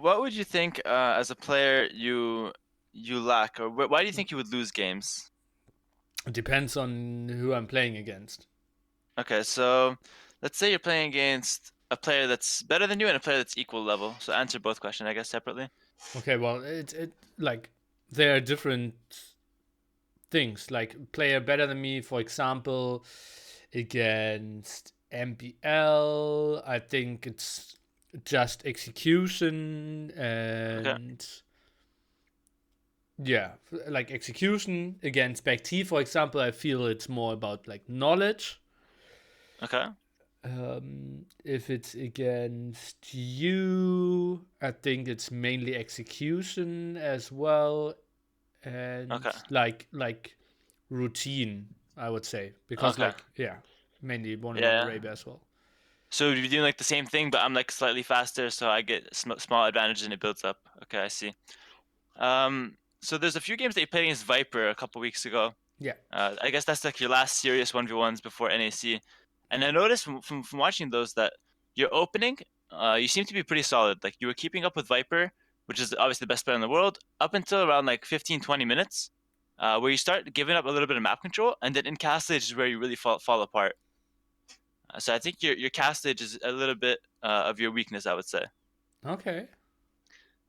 what would you think as a player you lack, or why do you think you would lose games? It depends on who I'm playing against. Okay, so let's say you're playing against a player that's better than you and a player that's equal level. So answer both questions, I guess, separately. Okay, well, it like there are different things. Like player better than me, for example, against MPL. I think it's just execution Okay, and yeah, like execution against back T, for example. I feel it's more about like knowledge. okay, If it's against you, I think it's mainly execution as well, and okay, like routine, I would say, because okay. like yeah, mainly one on Yeah. Arabia as well. So you're doing like the same thing, but I'm like slightly faster, so I get small advantage and it builds up. Okay, I see. So there's a few games that you played against Viper a couple weeks ago. Yeah. I guess that's like your last serious 1v1s before NAC. And I noticed from watching those that your opening, you seem to be pretty solid. Like you were keeping up with Viper, which is obviously the best player in the world, up until around like 15, 20 minutes, where you start giving up a little bit of map control, and then in cast stage is where you really fall apart. So I think your cast stage is a little bit of your weakness, I would say. Okay.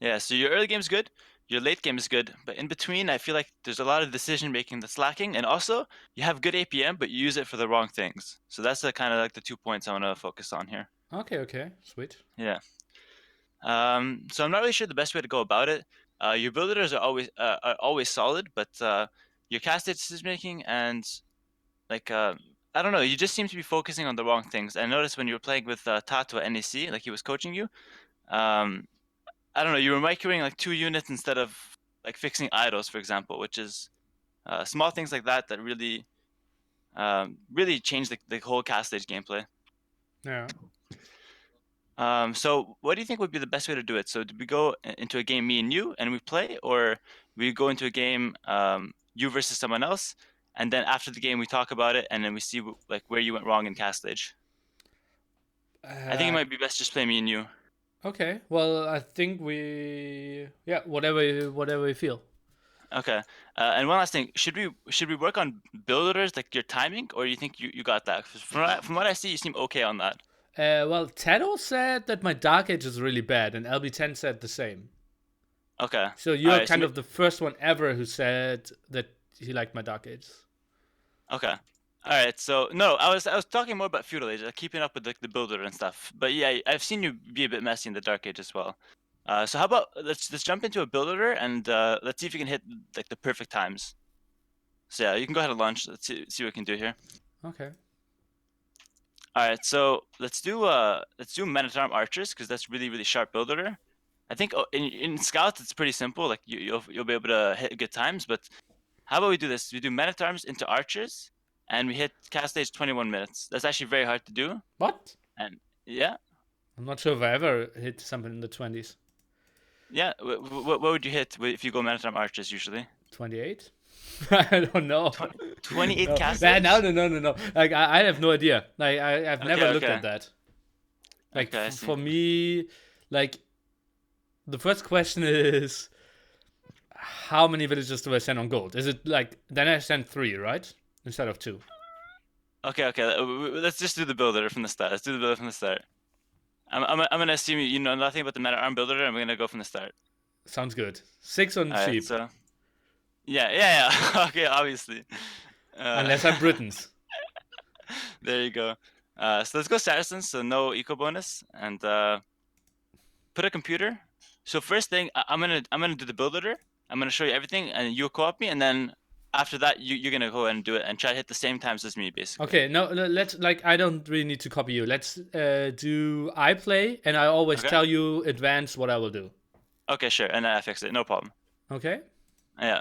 Yeah, so your early game is good, your late game is good, but in between, I feel like there's a lot of decision making that's lacking, and also you have good APM, but you use it for the wrong things. So that's the kind of like the 2 points I want to focus on here. Okay. Okay. Sweet. Yeah. So I'm not really sure the best way to go about it. Your builders are always solid, but your cast decision making and like I don't know, you just seem to be focusing on the wrong things. I noticed when you were playing with Tato at NEC, like he was coaching you. Um, I don't know, you were microing like 2 units instead of like fixing idols, for example, which is small things like that that really change the whole cast stage gameplay. Yeah. So what do you think would be the best way to do it? So do we go into a game, me and you, and we play, or we go into a game, you versus someone else, and then after the game we talk about it, and then we see like where you went wrong in cast stage? I think it Uh, might be best just play me and you. okay. Well, I think we yeah whatever we feel. Okay. And one last thing, should we work on builders like your timing, or you think you got that? 'Cause from what I see, you seem okay on that. Well, Tado said that my Dark Age is really bad, and LB10 said the same. Okay. So All you're right. So kind of the first one ever who said that he liked my Dark Age. okay. All right. So no, I was talking more about feudal age, like keeping up with the builder and stuff. But yeah, I've seen you be a bit messy in the dark age as well. So how about let's jump into a builder and let's see if you can hit like the perfect times. So yeah, you can go ahead and launch. Let's see what we can do here. Okay. All right. So let's do men at arm archers because that's really sharp builder. I think in scouts it's pretty simple. Like you'll be able to hit good times. But how about we do this? We do men at arms into archers, and we hit cast stage 21 minutes. That's actually very hard to do. What? And yeah, I'm not sure if I ever hit something in the 20s. yeah. What would you hit if you go men at arm archers usually? 28? I don't know. 28 No. cast Nah, no, stage? no, no, no, no. Like, I have no idea. Like, I've never Okay, looked at okay, that. Like, okay. I see. for me, like, the first question is how many villages do I send on gold? Is it like, then I send three, right? Instead of two. Okay, okay. Let's just do the builder from the start. Let's do the builder from the start. I'm gonna assume you know nothing about the men at arm builder, and we're gonna go from the start. Sounds good. Six on All right. sheep. So yeah. Okay, obviously. Uh, Unless I'm Britons. there you go. So let's go Saracens. So no eco bonus, and put a computer. So first thing, I'm gonna do the builder. I'm gonna show you everything, and you co-op me, and then after that, you're gonna go ahead and do it and try to hit the same times as me, basically. Okay, no, let's like I don't really need to copy you. Let's do I play, and I always Okay. tell you advance what I will do. Okay, sure, and I fix it. No problem. Okay. Yeah.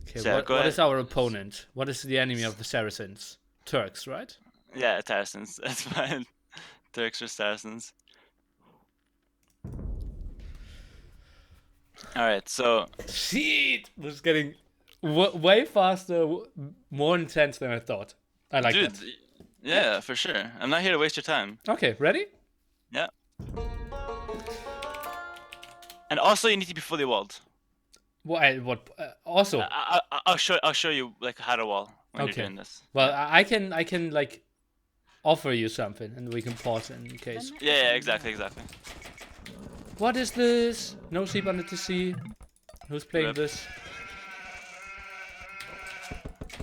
Okay. So yeah, What go what ahead. is our opponent? What is the enemy of the Saracens? Turks, right? Yeah, Saracens. That's fine. Turks or Saracens. All right. So Shit! This is getting way faster, more intense than I thought. I like dude, that. yeah, for sure. I'm not here to waste your time. Okay, ready? Yeah. And also, you need to be fully walled. What? Also, I'll show you like how to wall when you're okay. doing this. Well, Yeah. I can like offer you something, and we can pause in case. Yeah, exactly, exactly. What is this? No sheep under the sea. Who's playing Rip. this?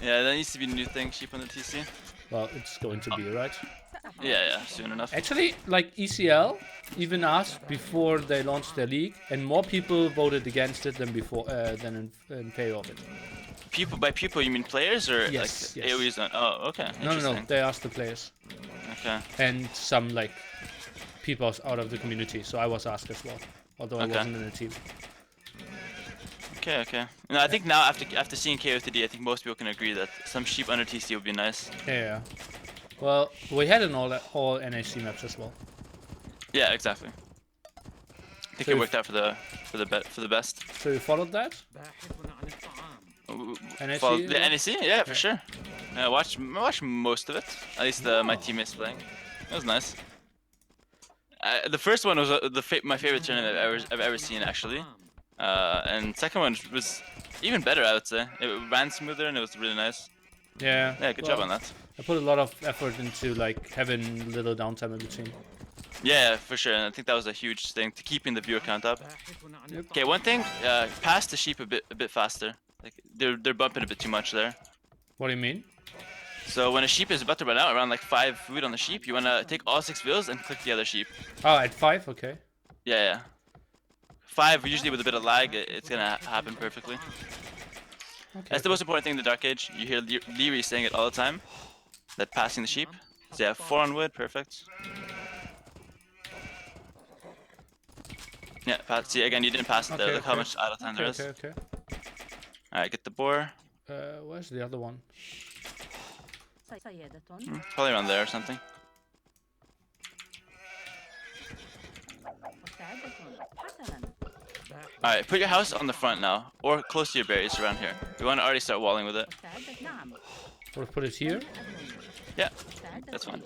Yeah, that needs to be a new thing. Sheep on the TC. Well, it's going to be right. Yeah, soon enough. Actually, like ECL even asked before they launched their league, and more people voted against it than before than in favor of it. People by people, you mean players or Yes, like yes. AOE's on? Oh, okay, No, interesting. they asked the players Okay, and some like people out of the community. So I was asked as well, although I okay, wasn't in the team. okay. No, I think now after seeing KOTD, I think most people can agree that some sheep under TC would be nice. Yeah. Well, we had an all NAC maps as well. Yeah, exactly. I think So it worked out for the best. So you followed that? NAC? The NEC, yeah, for sure. I watched most of it. At least my teammates playing. It was nice. The first one was my favorite tournament I've ever seen actually, and second one was even better, I would say. It ran smoother and it was really nice. Yeah. Yeah, good job on that. I put a lot of effort into like having little downtime in between. Yeah, for sure. And I think that was a huge thing to keeping the viewer count up. Yep. Okay, one thing, pass the sheep a bit faster. Like they're bumping a bit too much there. What do you mean? So when a sheep is about to run out, around like 5 food on the sheep, you wanna take all 6 wheels and click the other sheep. Oh, at 5, okay. Yeah. 5 usually with a bit of lag, it's gonna happen perfectly. Okay. That's the most important thing in the Dark Age. You hear Leary saying it all the time. That passing the sheep. So yeah, 4 on wood, perfect. Yeah, see again, you didn't pass it there. Look how much idle time there is. Okay. Alright, get the boar. Where's the other one? Probably around there or something. Alright, put your house on the front now, or close to your berries around here. We want to already start walling with it. Or put it here? Yeah, that's fine.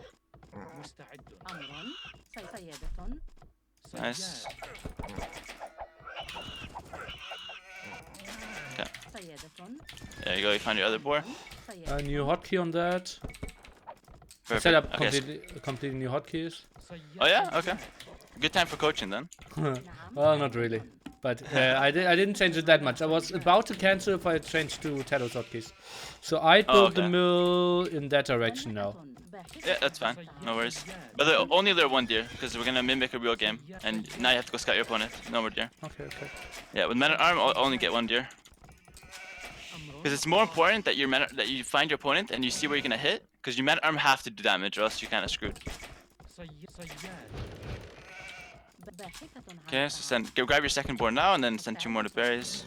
Nice. Okay. There you go, you found your other boar. A new hotkey on that. Perfect. Set up Okay, completely new hotkeys. oh yeah? Okay. Good time for coaching then. Well, not really. But I didn't change it that much. I was about to cancel if I changed to Tados hotkeys. So I built the okay. mill in that direction now. Yeah, that's fine. No worries. But only there one deer, because we're gonna mimic a real game. And now you have to go scout your opponent. No more deer. Okay. Yeah, with men at arm, I'll only get one deer. Because it's more important that that you find your opponent and you see where you're gonna hit. Because your men at arm have to do damage, or else you're kind of screwed. Okay, so grab your second board now, and then send 2 more to berries.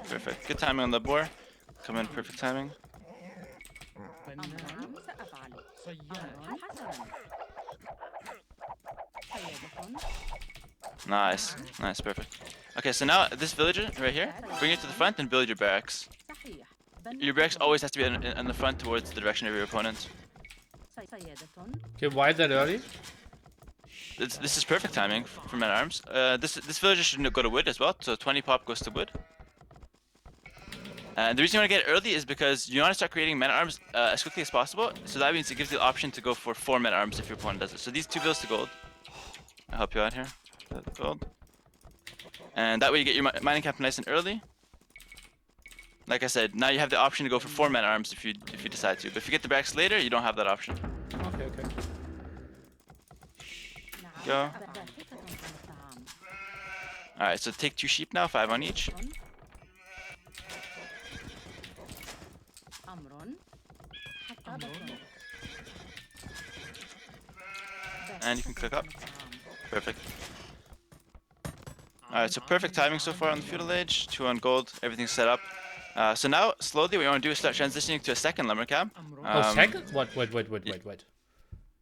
Perfect. Good timing on the board. Come in, perfect timing. Nice, perfect. Okay, so now this villager right here, bring it to the front and build your barracks. Your barracks always has to be in the front towards the direction of your opponent. Okay, why that early? This is perfect timing for men at arms. This villager should go to wood as well, so 20 pop goes to wood. And the reason you want to get it early is because you want to start creating men at arms as quickly as possible. So that means it gives you the option to go for 4 men at arms if your opponent does it. So these 2 bills to gold. I'll help you out here. Gold. And that way you get your mining camp nice and early. Like I said, now you have the option to go for 4 men at arms if you decide to. But if you get the barracks later, you don't have that option. Okay. Go. Alright, so take 2 sheep now, 5 on each. And you can click up. Perfect. Alright, so perfect timing so far on the Feudal Age. 2 on gold, everything's set up. So now, slowly, what you want to do is start transitioning to a second lumber camp. Oh, Um, second? What? Wait. y- Wait.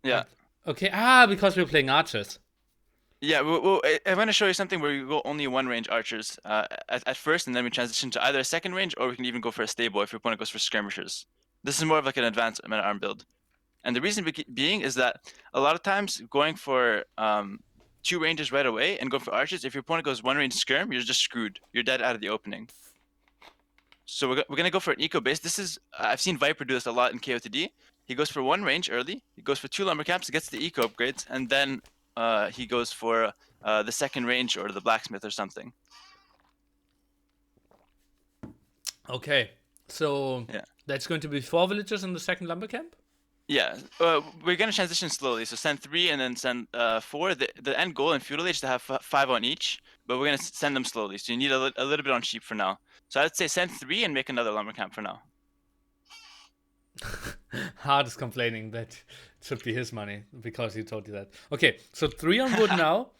yeah. Okay. Because we're playing archers. Yeah, I'm going to show you something where you go only one range archers at first, and then we transition to either a second range, or we can even go for a stable if your opponent goes for skirmishers. This is more of like an advanced meta arm build. And the reason being is that a lot of times going for two ranges right away and going for archers, if your opponent goes one range skirm, you're just screwed. You're dead out of the opening. So we're going to go for an eco base. This is I've seen Viper do this a lot in KOTD. He goes for one range early. He goes for two lumber camps, gets the eco upgrades, and then he goes for the second range or the blacksmith or something. Okay. So Yeah. that's going to be 4 villagers in the second lumber camp? Yeah, we're gonna transition slowly. So send 3 and then send 4. The end goal in Feudal Age is to have 5 on each, but we're gonna send them slowly. So you need a little bit on sheep for now. So I'd say send 3 and make another lumber camp for now. Hard is complaining that it should be his money because he told you that. Okay, so 3 on wood now,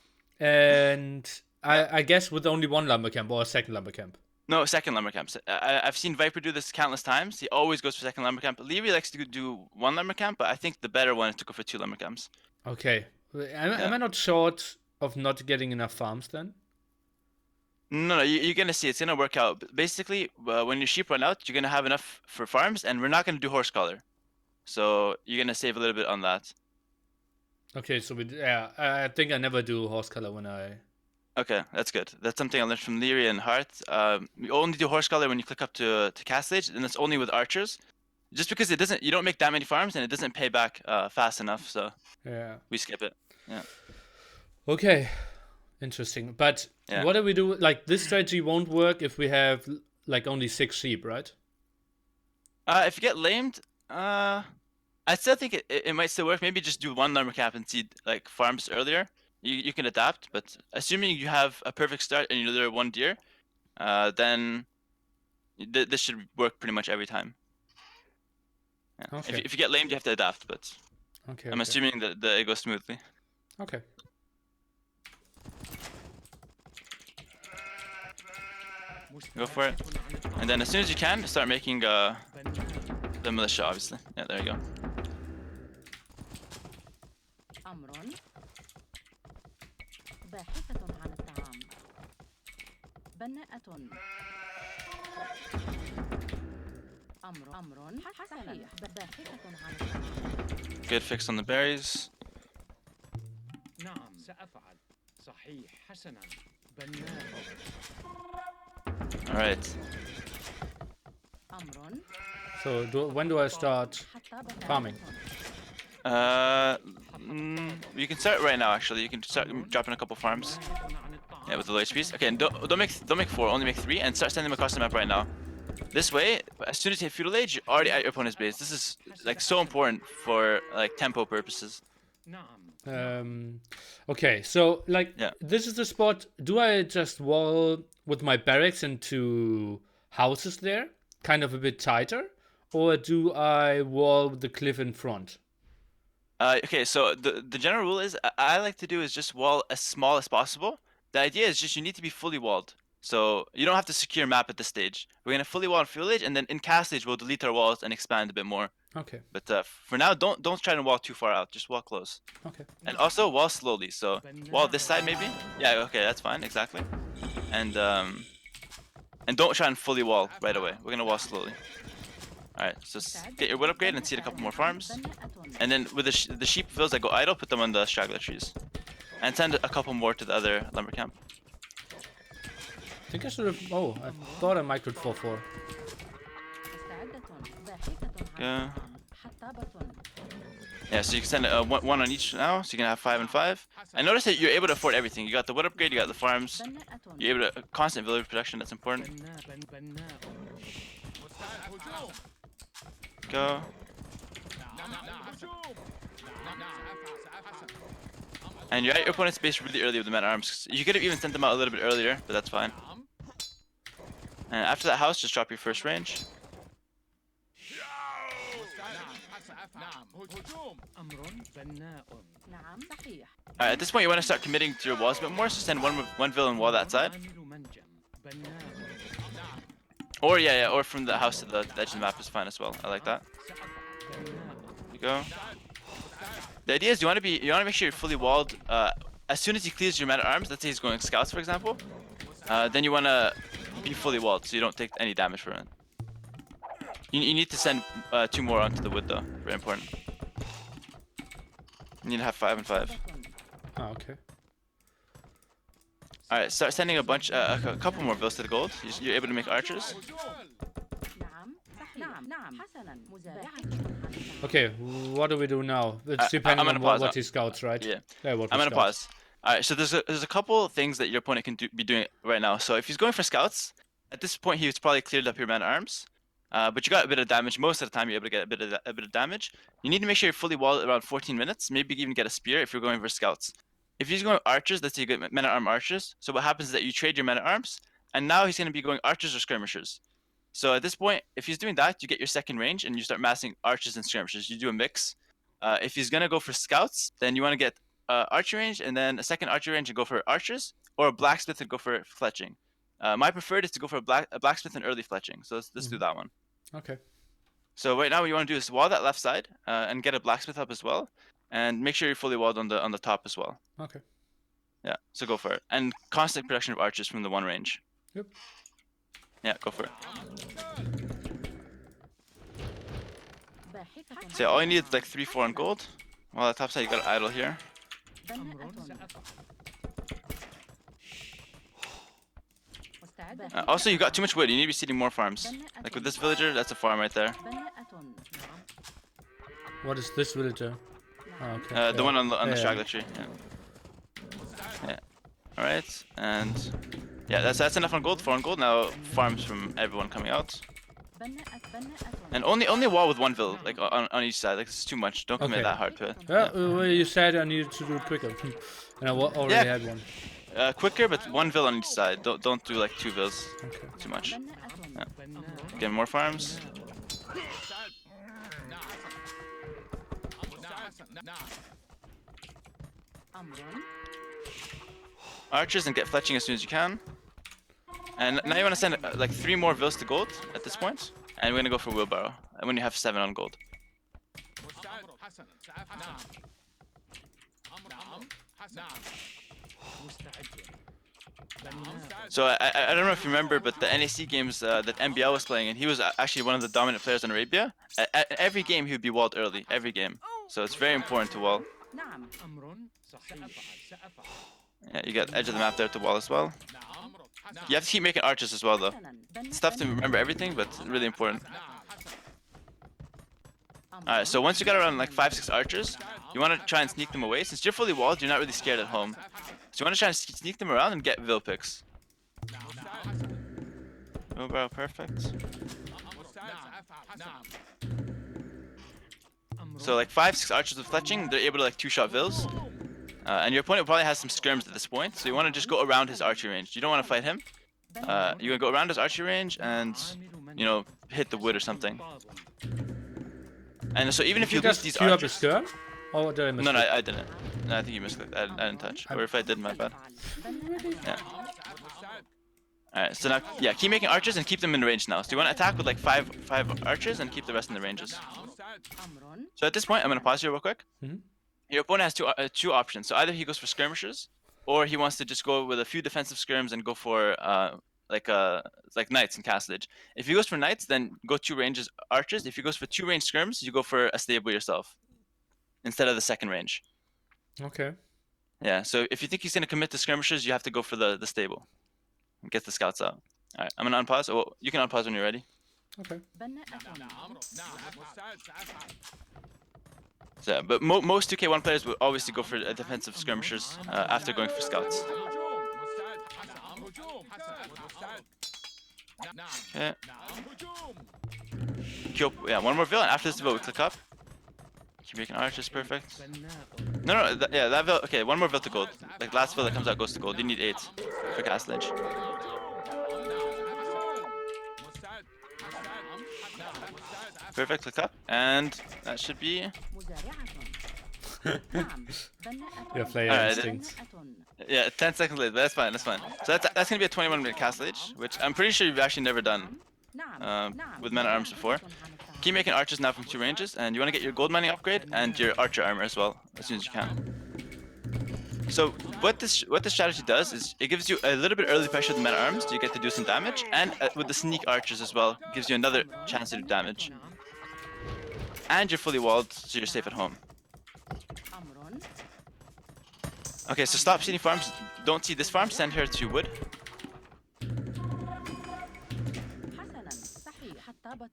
and I guess with only one lumber camp or a second lumber camp. No, second lumber camp. I've seen Viper do this countless times. He always goes for second lumber camp. Leary likes to do one lumber camp, but I think the better one is to go for 2 lumber camps. Okay, am Yeah. I not short of not getting enough farms then? No, you're gonna see it's gonna work out. Basically, when your sheep run out, you're gonna have enough for farms, and we're not gonna do horse collar. So you're gonna save a little bit on that. Okay, so I think I never do horse color when I. Okay, that's good. That's something I learned from Leary and Hart. You only do horse color when you click up to cast stage, and it's only with archers. Just because you don't make that many farms, and it doesn't pay back fast enough, so Yeah. we skip it. Yeah. Okay, interesting. But Yeah. what do we do? Like this strategy won't work if we have like only 6 sheep, right? If you get lamed, I still think it might still work. Maybe just do one lumber cap and seed like farms earlier. You can adapt, but assuming you have a perfect start and you're there one deer, then this should work pretty much every time. Yeah. Okay. If you get lamed, you have to adapt, but Okay. I'm assuming that it goes smoothly. Okay. Go for it. And then as soon as you can, start making the militia, obviously. Yeah, there you go. أمر باحثة عن الطعام بناءة أمر صحيح باحثة عن الطعام. Good fix on the berries. نعم سأفعل صحيح حسنا بناء Alright. أمر So when do I start farming? You can start right now. Actually, you can start dropping a couple farms. Yeah, with the low HPs. Okay, and don't make 4. Only make 3, and start sending them across the map right now. This way, as soon as you hit Feudal Age, you're already at your opponent's base. This is like so important for like tempo purposes. نعم Okay, so like Yeah. this is the spot. Do I just wall with my barracks into houses there, kind of a bit tighter, or do I wall with the cliff in front? Okay, so the general rule is I like to do is just wall as small as possible. The idea is just you need to be fully walled. So you don't have to secure map at this stage. We're gonna fully wall Feudal Age, and then in cast stage we'll delete our walls and expand a bit more. Okay, But for now, don't try to walk too far out. Just walk close. okay, And also wall slowly. So wall this side maybe. Yeah, okay, that's fine, exactly. And don't try and fully wall right away. We're gonna wall slowly. All right, so get your wood upgrade and seed a couple more farms. And then with the sheep fields that go idle, put them on the straggler trees. And send a couple more to the other lumber camp. I think I should have. Oh, I thought I microed 4-4. Yeah. Yeah, so you can send one on each now, so you can have 5 and 5. I noticed that you're able to afford everything. You got the wood upgrade, you got the farms. You're able to constant village production. That's important. Go. And you're at your opponent's base really early with the men at arms. You could have even sent them out a little bit earlier, but that's fine. And after that house, just drop your first range. Alright, at this point you want to start committing to your walls a bit more, so send one villain wall that side. Or or from the house to the edge of the map is fine as well. I like that. you go. The idea is you want to make sure you're fully walled. As soon as he clears your man-at-arms, let's say he's going scouts, for example, then you want to be fully walled so you don't take any damage from it. You need to send 2 more onto the wood though. Very important. You need to have 5 and 5. Ah, okay. All right, start sending a couple more bills to the gold. You're able to make archers. نعم نعم حسنا مزارعة Okay, what do we do now? It's I'm depending gonna on pause. what he scouts, right? Yeah. What I'm we gonna scout. pause. All right, so there's a couple things that your opponent can be doing right now. So if he's going for scouts, at this point he's probably cleared up your man-at-arms, but you got a bit of damage. Most of the time you're able to get a bit of damage. You need to make sure you're fully walled around 14 minutes. Maybe even get a spear if you're going for scouts. If he's going archers, let's say you get men-at-arm archers. So what happens is that you trade your men-at-arms, and now he's going to be going archers or skirmishers. So at this point, if he's doing that, you get your second range and you start massing archers and skirmishers. You do a mix. If he's gonna go for scouts, then you want to get archer range and then a second archer range and go for archers, or a blacksmith and go for fletching. My preferred is to go for a blacksmith and early fletching. So let's do that one. Okay. So right now what you want to do is wall that left side and get a blacksmith up as well, and make sure you're fully walled on the top as well. Okay. Yeah. So go for it, and constant production of archers from the one range. Yep. Yeah, go for it. باحثة So all you need is like 3, 4 on gold. Well, on the top side you got an idol here. مستعد Also, you got too much wood. You need to be seeding more farms. Like with this villager, that's a farm right there. بناءة What is this villager? Oh, okay. The one on the Yeah. straggler tree. Yeah. Yeah. All right, and yeah, that's enough on gold. 4 on gold. Now farms from everyone coming out, بناءة and only wall with 1 vill, like on each side. Like this is too much. Don't commit Okay. that hard to it. Yeah, well, you said I needed to do it quicker, and I already Yeah. had one. Quicker, but 1 vill on each side. Don't do like 2 vills. Okay. Too much. بناءة Get more farms. أمر Archers and get fletching as soon as you can. And now you want to send like 3 more vills to gold at this point, and we're gonna go for wheelbarrow. And when you have 7 on gold. So I don't know if you remember, but the NAC games that MBL was playing, and he was actually one of the dominant players in Arabia. At every game he would be walled early, every game. So it's very important to wall. نعم Yeah, you got edge of the map there to wall as well. You have to keep making archers as well though. حسنا It's tough to remember everything, but really important. Alright, so once you got around like 5, 6 archers, you want to try and sneak them away. Since you're fully walled, you're not really scared at home. So you want to try and sneak them around and get Vil picks. Wheelbarrow, perfect. So like 5, 6 archers with fletching, they're able to like 2-shot Vils. And your opponent probably has some skirms at this point, so you want to just go around his archery range. You don't want to fight him. You're going to go around his archery range and, you know, hit the wood or something. And so even if you lose just these queue up a archers... skirm? Or did I miss No, no, it? I didn't. No, I think you misclicked. I didn't touch. Or if I did, my bad. Yeah. Alright, so now, yeah, keep making archers and keep them in range now. So you want to attack with like 5 archers and keep the rest in the ranges. أمر So at this point, I'm going to pause you real quick. Mhm. Your opponent has two options. So either he goes for skirmishers, or he wants to just go with a few defensive skirms and go for like knights and castlage. If he goes for knights, then go 2 ranges archers. If he goes for 2 range skirms, you go for a stable yourself instead of the second range. Okay. Yeah. So if you think he's gonna commit to skirmishers, you have to go for the stable and get the scouts out. All right. I'm gonna unpause. Oh, you can unpause when you're ready. Okay. بناءة So, but most 2K1 players would obviously go for defensive skirmishers after going for scouts. Okay. Yeah, 1 more Vil, and after this Vil, we click up. Keep making archers, perfect. No, yeah, that Vil, okay, 1 more Vil to gold. Like, last Vil that comes out goes to gold. You need 8 for castlage. Perfect, click up, and that should be... مزارعة نعم بناءة Your player Alright, instincts. بناءة Yeah, 10 seconds late, but that's fine, that's fine. So that's gonna be a 21-minute castlage, which I'm pretty sure you've actually never done نعم with men at arms before. keep making archers now from 2 ranges, and you want to get your gold mining upgrade and your archer armor as well as soon as you can. So what this strategy does is it gives you a little bit early pressure with the men at arms, so you get to do some damage, and with the sneak archers as well, gives you another chance to do damage. And you're fully walled, so you're safe at home. أمر Okay, so stop seeding farms. Don't seed this farm. Send her to wood. حسنا صحيح طابة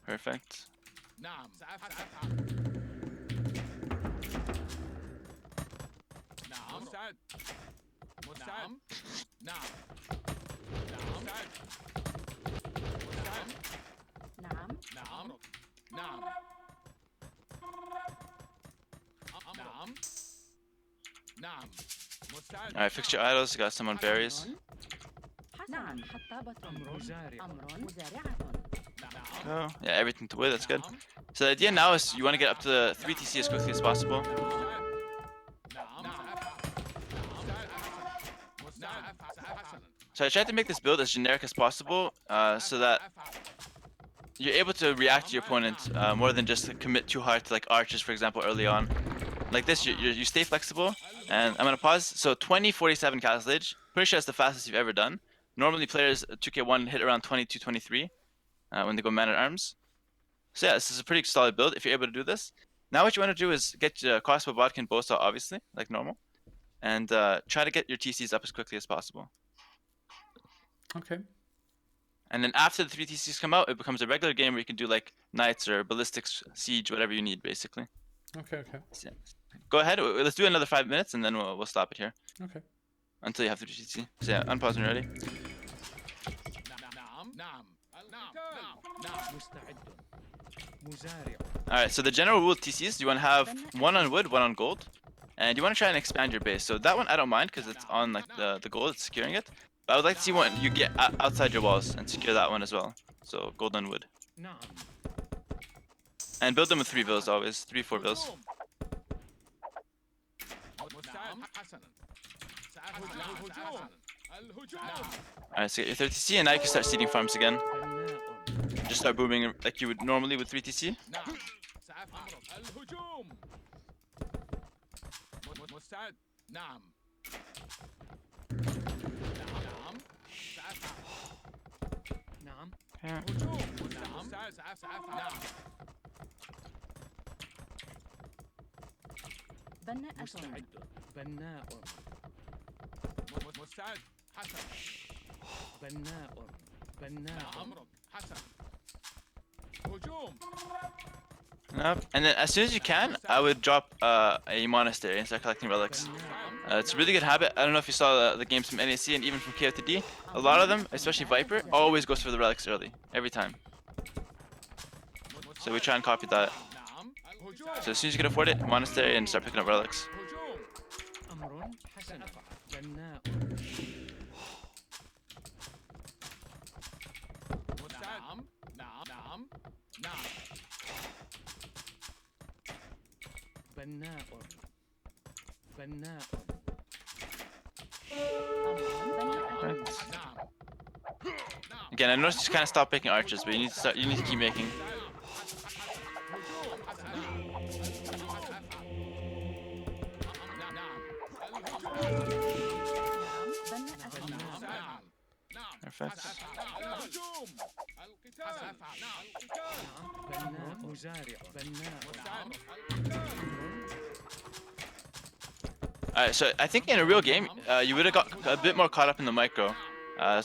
Perfect. نعم سأفعل نعم مستعد مستعد نعم نعم مستعد نعم نعم نعم نعم نعم مستعد All right, fix your idols. Got some on berries. نعم حطابة أمر مزارع أمر مزارعة Oh, yeah, everything to wood. That's good. So the idea now is you want to get up to the 3 TC as quickly as possible. So I tried to make this build as generic as possible, so that you're able to react to your opponent more than just commit too hard to like archers, for example, early on. Like this, you stay flexible. And I'm gonna pause. So 2047 castle age. Pretty sure that's the fastest you've ever done. Normally players 2K1 hit around 22, 23 when they go man at arms. So yeah, this is a pretty solid build if you're able to do this. Now what you want to do is get crossbow, vodka, and bow saw, obviously, like normal, and try to get your TCs up as quickly as possible. Okay. And then after the 3 TCs come out, it becomes a regular game where you can do like knights or ballistics, siege, whatever you need, basically. Okay. Okay. So, go ahead. Let's do another 5 minutes, and then we'll stop it here Okay. until you have 3 TC. So yeah, unpause when you're ready. نعم نعم نعم مستعد مزارع All right. So the general rule of TCs, you want to have 1 on wood, 1 on gold, and you want to try and expand your base. So that one I don't mind because it's on like the gold, it's securing it. But I would like to see one you get outside your walls and secure that one as well. So gold on wood. نعم And build them with 3 villas always, 3, 4 villas. مستعد حسنا سأفعل الهجوم الهجوم Alright, so get your 30 TC, and now you can start seeding farms again. بناء Just start booming like you would normally with 3 TC. نعم سأفعل الهجوم مستعد نعم نعم سأفعل نعم هجوم مستعد سأفعل نعم بناء مستعد بناء مستعد حسن بناء بناء أمرك حسن هجوم Yep. And then as soon as you can, I would drop a monastery and start collecting relics. It's a really good habit. I don't know if you saw the games from NAC and even from KOTD. A lot of them, especially Viper, always goes for the relics early, every time. So we try and copy that. نعم هجوم So as soon as you can afford it, monastery and start picking up relics. هجوم أمر حسن بناء مستعد نعم نعم نعم بناء بناء نعم Again, I noticed you kind of stop picking archers, but you need to start. You need to keep making. Perfect. الهجوم القتال بناء مزارع بناء Alright, so I think in a real game, you would have got a bit more caught up in the micro.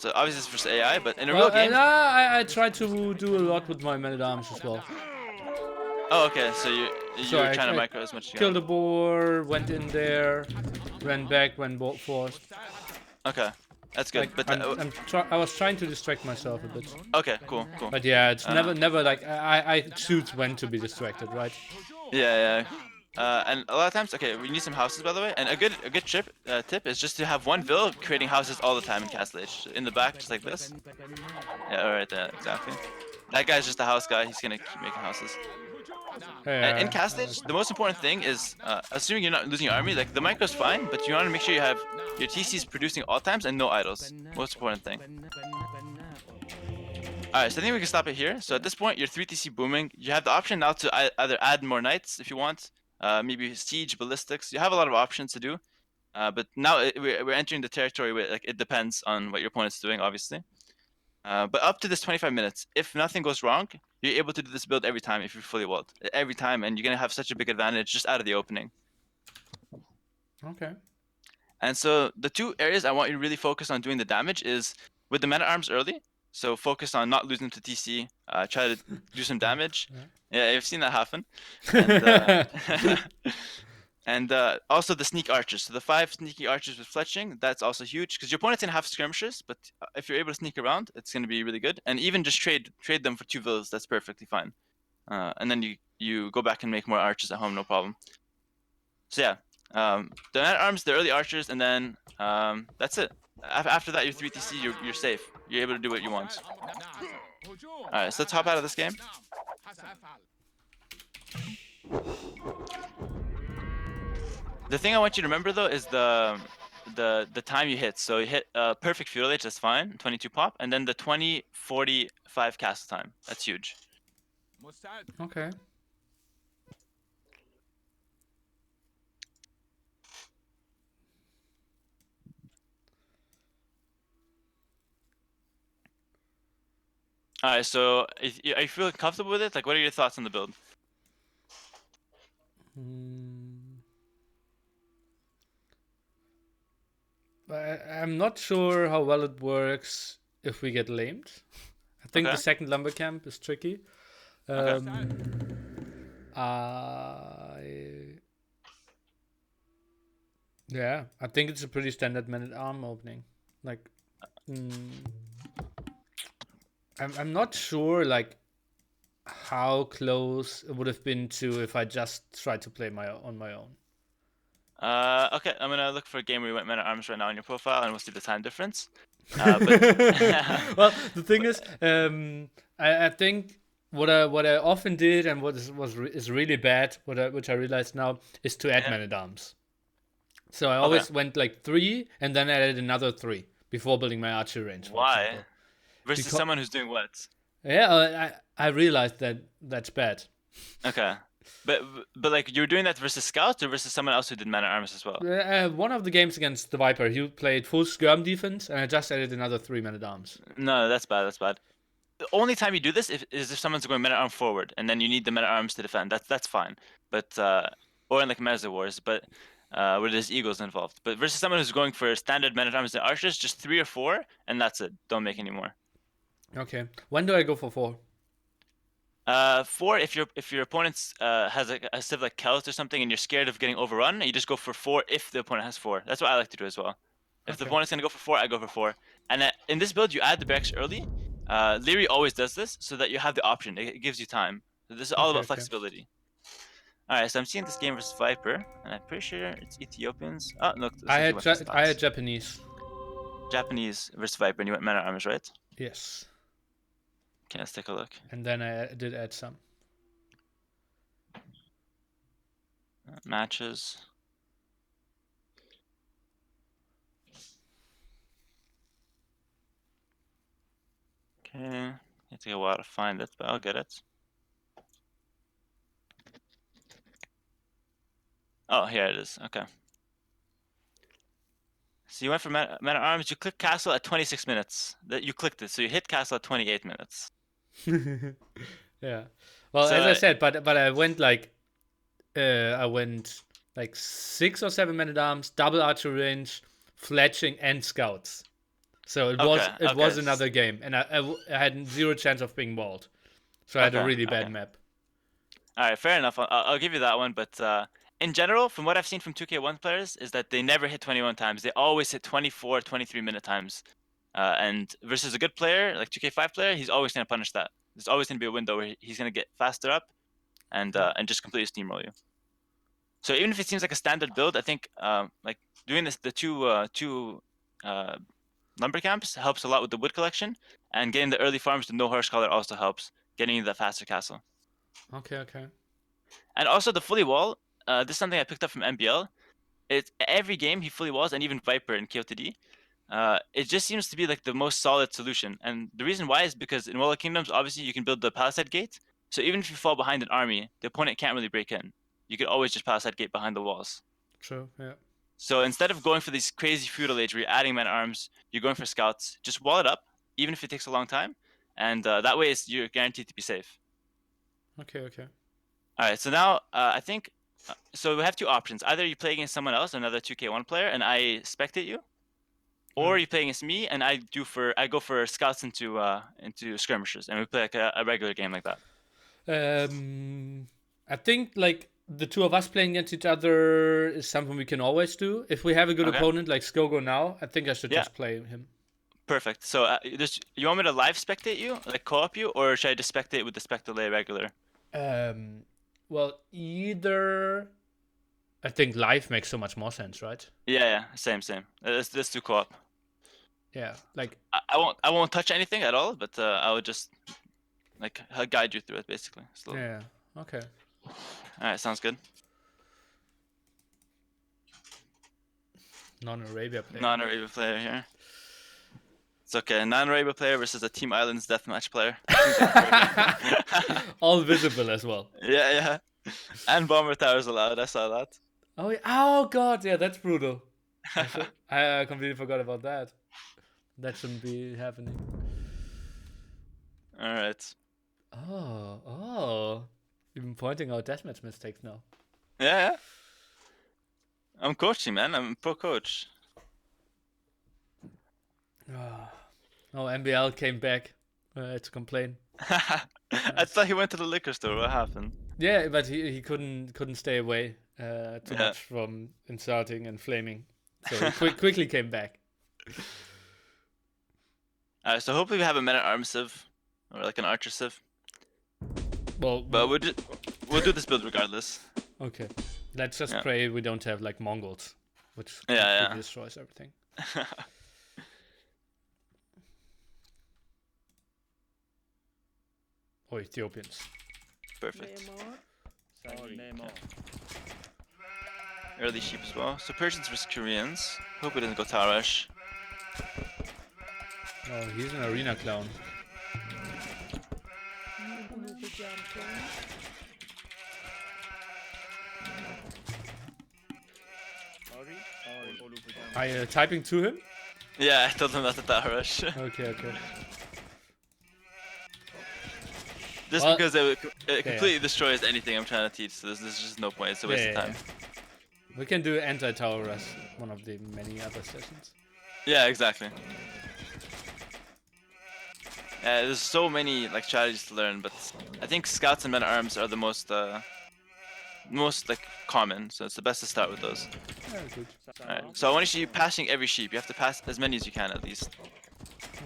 So obviously it's for AI, but in a real game. And I try to do a lot with my man at arms as well. Oh, okay. So you're I- trying to I micro as much as you Killed can. the boar, went in there, ran back when forced. Okay, that's good. Like, But I was trying to distract myself a bit. okay, cool. But yeah, it's never like I choose when to be distracted, right? Yeah. And a lot of times, okay, we need some houses by the way. And a good tip is just to have one vill creating houses all the time in Castle Age. In the back, just like this. Yeah, alright, exactly. That guy's just a house guy. He's gonna keep making houses. And in Castle Age, the most important thing is, assuming you're not losing your army, like the micro's fine, but you want to make sure you have your TCs producing all times and no idols. Most important thing. Alright, so I think we can stop it here. So at this point, you're 3TC booming. You have the option now to either add more knights if you want, maybe siege, ballistics. You have a lot of options to do. But now we're entering the territory where like it depends on what your opponent's doing, obviously. But up to this 25 minutes, if nothing goes wrong, you're able to do this build every time if you're fully walled. Every time, and you're gonna have such a big advantage just out of the opening. Okay. And so the two areas I want you to really focus on doing the damage is with the men-at-arms early. So focus on not losing to TC. Try to do some damage. Yeah, I've seen that happen. And also the sneak archers. So the 5 sneaky archers with fletching, that's also huge because your opponent's gonna have skirmishes, but if you're able to sneak around, it's gonna be really good. And even just trade them for 2 villas, that's perfectly fine. And then you go back and make more archers at home, no problem. So yeah, the men-at-arms, the early archers, and then that's it. After that, you're 3TC, you're safe. You're able to do what you want. Alright, so let's hop out of this game. The thing I want you to remember though is the time you hit. So you hit perfect feudal age, that's fine, 22 pop, and then the 20-45 castle time. That's huge. Okay. Alright, so are you feeling comfortable with it? Like, what are your thoughts on the build? I'm not sure how well it works if we get lamed. I think Okay. the second lumber camp is tricky. Okay. Yeah, I think it's a pretty standard man-at-arm opening. Like, I'm not sure like how close it would have been to if I just tried to play on my own. Okay, I'm gonna look for a game where you went men-at-arms right now on your profile, and we'll see the time difference. Well, the thing is, I think what I often did and what is really bad, which I realize now, is to add Yeah. man-at-arms. So I always went like 3 and then added another 3 before building my archery range. For Why? example. Versus Because- someone who's doing what? Yeah, I realized that that's bad. Okay. But like you're doing that versus scouts or versus someone else who did man-at-arms as well? One of the games against the Viper, he played full skirm defense, and I just added another 3 man-at-arms. No, that's bad. That's bad. The only time you do this is if someone's going men-at-arm forward, and then you need the men-at-arms to defend. That's fine. But or in like Mezza Wars, but where there's eagles involved. But versus someone who's going for standard men-at-arms and archers, just 3 or 4, and that's it. Don't make any more. Okay. When do I go for 4? 4 if your opponent has a civ like Celt or something, and you're scared of getting overrun, you just go for 4 if the opponent has 4. That's what I like to do as well. If the Okay. opponent's gonna go for 4, I go for 4. And in this build, you add the barracks early. Leary always does this so that you have the option. It gives you time. So this is all Okay, about okay. flexibility. Alright, so I'm seeing this game versus Viper, and I'm pretty sure it's Ethiopians. Oh, look, I had Japanese. Japanese versus Viper, and you went man-at-arms, right? Yes. Okay, let's take a look. And then I did add some. Matches. Okay, it take a while to find it, but I'll get it. Oh, here it is. Okay. So you went for man-at-arms. You click castle at 26 minutes. You clicked it, so you hit castle at 28 minutes. Yeah. Well, So, as I said, but I went like, I went like 6 or 7 men-at-arms, double archery range, fletching, and scouts. So it was another game, and I had 0 chance of being walled. So I had a really bad map. All right, fair enough. I'll give you that one, but in general, from what I've seen from 2K1 players, is that they never hit 21 times. They always hit 24, 23-minute times. And versus a good player, like 2K5 player, he's always going to punish that. There's always going to be a window where he's going to get faster up and just completely steamroll you. So even if it seems like a standard build, I think like doing this, the two lumber camps helps a lot with the wood collection, and getting the early farms with no horse collar also helps getting you that faster castle. Okay. And also the fully wall. This is something I picked up from MBL. It's every game he fully walls, and even Viper in KOTD. it just seems to be like the most solid solution. And the reason why is because in World of Kingdoms, obviously you can build the Palisade Gate. So even if you fall behind an army, the opponent can't really break in. You could always just Palisade Gate behind the walls. True. Yeah. So instead of going for these crazy feudal age where you're adding men at arms, you're going for scouts. Just wall it up, even if it takes a long time, and that way you're guaranteed to be safe. Okay. Okay. All right. So now I think so. We have two options: either you play against someone else, another 2K1 player, and I spectate you, or you play against me and I go for scouts into skirmishes, and we play like a regular game like that. I think like the two of us playing against each other is something we can always do. If we have a good Okay. opponent like Skogo now, I think I should Yeah. just play him. Perfect. So you want me to live spectate you, like co-op you, or should I just spectate with the spectate regular? Well, either. I think live makes so much more sense, right? Yeah. Same. Let's do co-op. Yeah, like I won't touch anything at all, but I would just like guide you through it basically. Slowly. yeah. Okay. All right. Sounds good. Non-Arabia player. Non-Arabia player here. It's okay. Non-Arabia player versus a Team Islands deathmatch player. All visible as well. Yeah. And bomber towers allowed. I saw that. Oh, yeah. Oh god, yeah, that's brutal. I completely forgot about that. That shouldn't be happening. All right. Oh. Even pointing out deathmatch mistakes now. Yeah. I'm coaching, man. I'm a pro coach. Oh, MBL came back to complain. I thought he went to the liquor store. What happened? Yeah, but he couldn't stay away too much from insulting and flaming, so he quickly came back. Alright, so hopefully we have a men at arms civ, or like an archer civ. Well, But we'll do this build regardless. okay. Let's just pray we don't have like Mongols, which Yeah. completely destroys everything. Or Ethiopians. Perfect. Nemo. Early sheep as well. So Persians versus Koreans. Hope it doesn't go Tarash. Oh, he's an arena clown. Are you typing to him? Yeah, I told him not to Tarash. Okay. Just Well, because it completely destroys anything I'm trying to teach, so there's just no point. It's a waste of time. We can do anti-tower as one of the many other sessions. Yeah, exactly. There's so many like strategies to learn, but I think scouts and men at arms are the most like common, so it's the best to start with those. Yeah, good. Alright, so I want to see you passing every sheep. You have to pass as many as you can at least.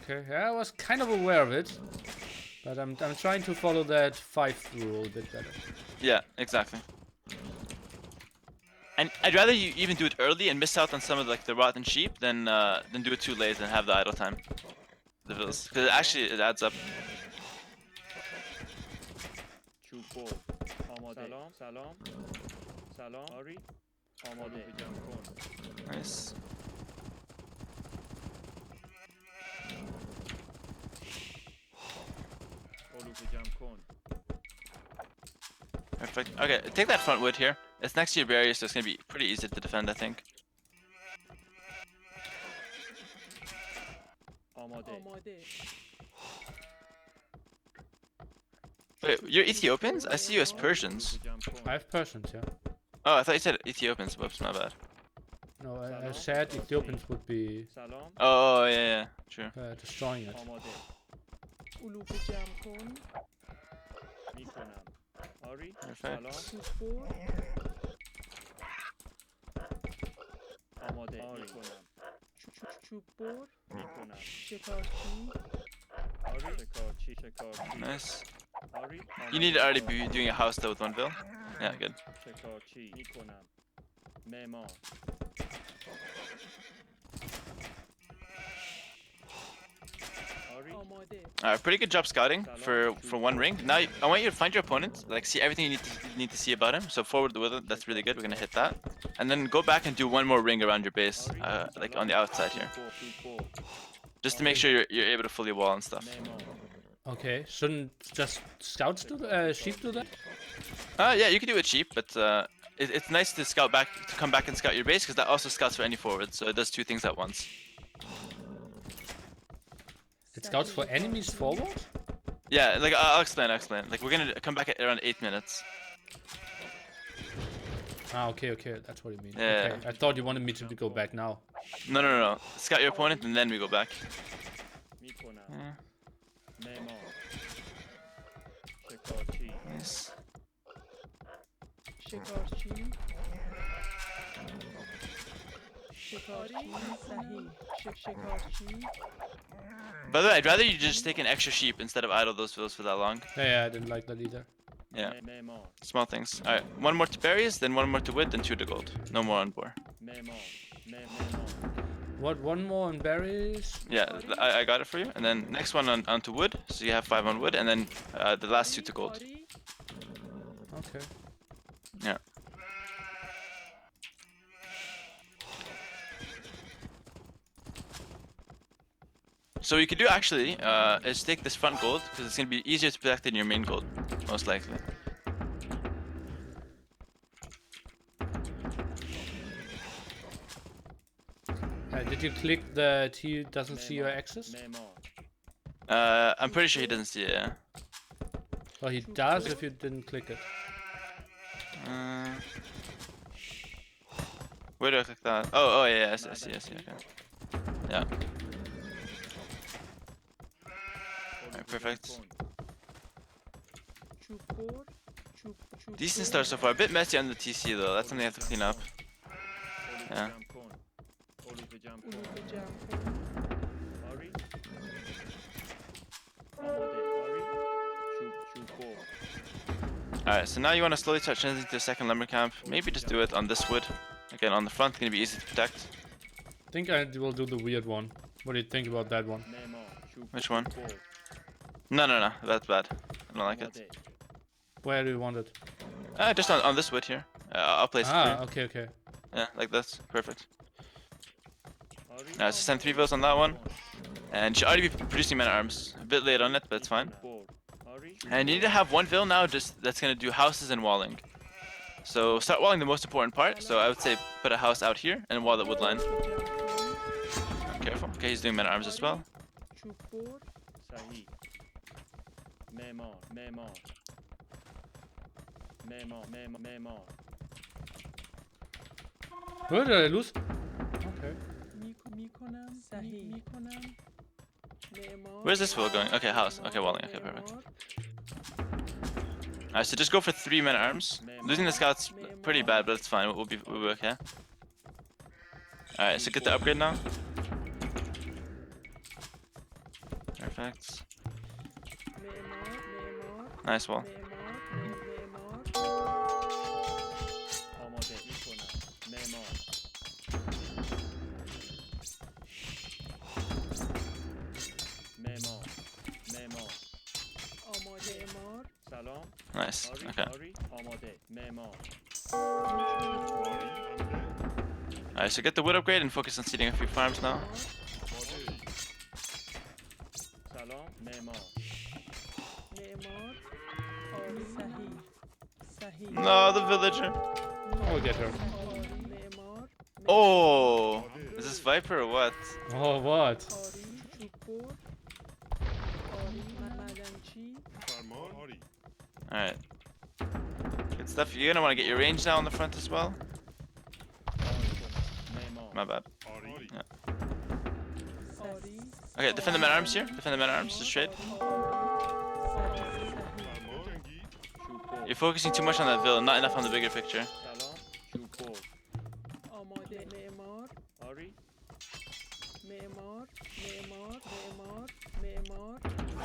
Okay, yeah, I was kind of aware of it, but I'm trying to follow that 5 rule a bit better. Yeah, exactly. And I'd rather you even do it early and miss out on some of like the rotten sheep than do it too late and have the idle time. The vills, because actually it adds up. Nice. Perfect. Okay, take that front wood here. It's next to your barrier, so it's gonna be pretty easy to defend, I think. Wait, you're Ethiopians? I see you as Persians. I have Persians, yeah. Oh, I thought you said Ethiopians. Whoops, my bad. No, I said Ethiopians would be Oh, yeah, true. destroying it. Perfect. Nice. You need to already be doing a house though with one bill. Yeah, good. Alright, pretty good job scouting for one ring. Now I want you to find your opponent, like see everything you need to see about him. So forward with it, that's really good. We're gonna hit that, and then go back and do one more ring around your base, like on the outside here, just to make sure you're able to fully wall and stuff. Okay, shouldn't just scouts do sheep do that? Yeah, you can do it cheap, but it's nice to come back and scout your base, because that also scouts for any forwards, so it does two things at once. It scouts for enemies forward? Yeah, like I'll explain. Like we're gonna come back at around 8 minutes. Ah, okay, that's what you mean. Yeah. Okay, I thought you wanted me to go back now. No. Scout your opponent and then we go back. Yeah. Nice. By the way, I'd rather you just take an extra sheep instead of idle those fields for that long. Yeah, I didn't like that either. Yeah. Small things. Alright, one more to berries, then one more to wood, then two to gold. No more on boar. What, one more on berries? Yeah, I got it for you. And then next one onto wood, so you have 5 on wood, and then the last two to gold. Okay. Yeah. So what you could do actually is take this front gold, because it's going to be easier to protect than your main gold, most likely. Did you click that he doesn't see your axis? I'm pretty sure he doesn't see it, yeah. Well, he does if you didn't click it. Where do I click that? Oh yeah, I see, okay. Yeah. Alright, perfect. Decent start so far. A bit messy on the TC though, that's something I have to clean up. Yeah. Alright, so now you want to slowly start transitioning to the second lumber camp. Maybe just do it on this wood. Again, on the front, it's gonna be easy to protect. I think I will do the weird one. What do you think about that one? Which one? No, that's bad. I don't like it. Where do you want it? Just on this wood here. I'll place it here. Okay. Yeah, like this. Perfect. So send 3 vills on that one. And you should already be producing men at arms. A bit late on it, but it's fine. And you need to have 1 vill now just that's gonna do houses and walling. So start walling the most important part. So I would say put a house out here and wall the wood line. Careful. Okay, he's doing men at arms as well. Where did I lose? Okay. Where's this vill going? Okay, house. Okay, walling. Okay, perfect. Alright, so just go for 3 men at arms. Losing the scouts pretty bad, but it's fine. We'll be okay. Alright, so get the upgrade now. Perfect. Nice wall. Nice. Okay. Alright, so get the wood upgrade and focus on seeding a few farms now. No, the villager. I'll get her. Oh, is this Viper or what? Oh, what? Alright. Good stuff. You're gonna want to get your range now on the front as well. My bad. Yeah. Okay, defend the men at arms here. Defend the men at arms, just straight. You're focusing too much on that villain, not enough on the bigger picture.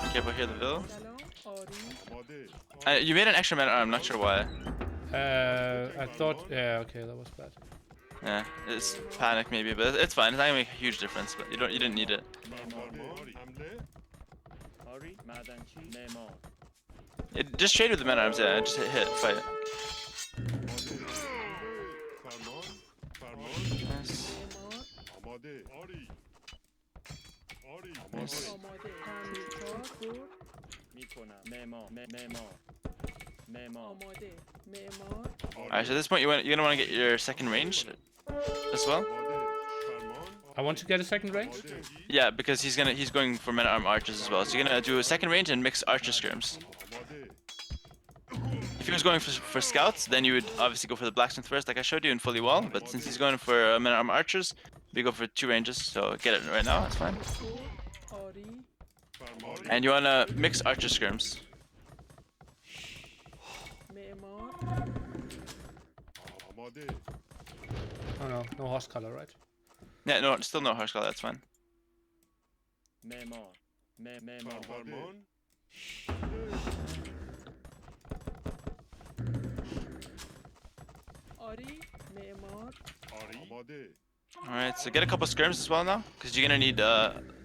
Okay, but here the villain. You made an extra man at arm, not sure why. I thought. Yeah, okay, that was bad. Yeah, it's panic maybe, but it's fine. It's not gonna make a huge difference, but you didn't need it. Just trade with the men at arms. Yeah, just hit, fight. Nice. Nice. Alright, so at this point you're gonna want to get your second range as well. I want to get a second range. Yeah, because he's going for men at arm archers as well. So you're gonna do a second range and mix archer skirms. If he was going for scouts, then you would obviously go for the blacksmith first, like I showed you in fully wall. But since he's going for men at arm archers, we go for 2 ranges. So get it right now. That's fine. And you wanna mix archer skirms. Oh no, no horse color, right? Yeah, no, still no harsh color. That's fine. Alright, so get a couple skirms as well now, because you're gonna need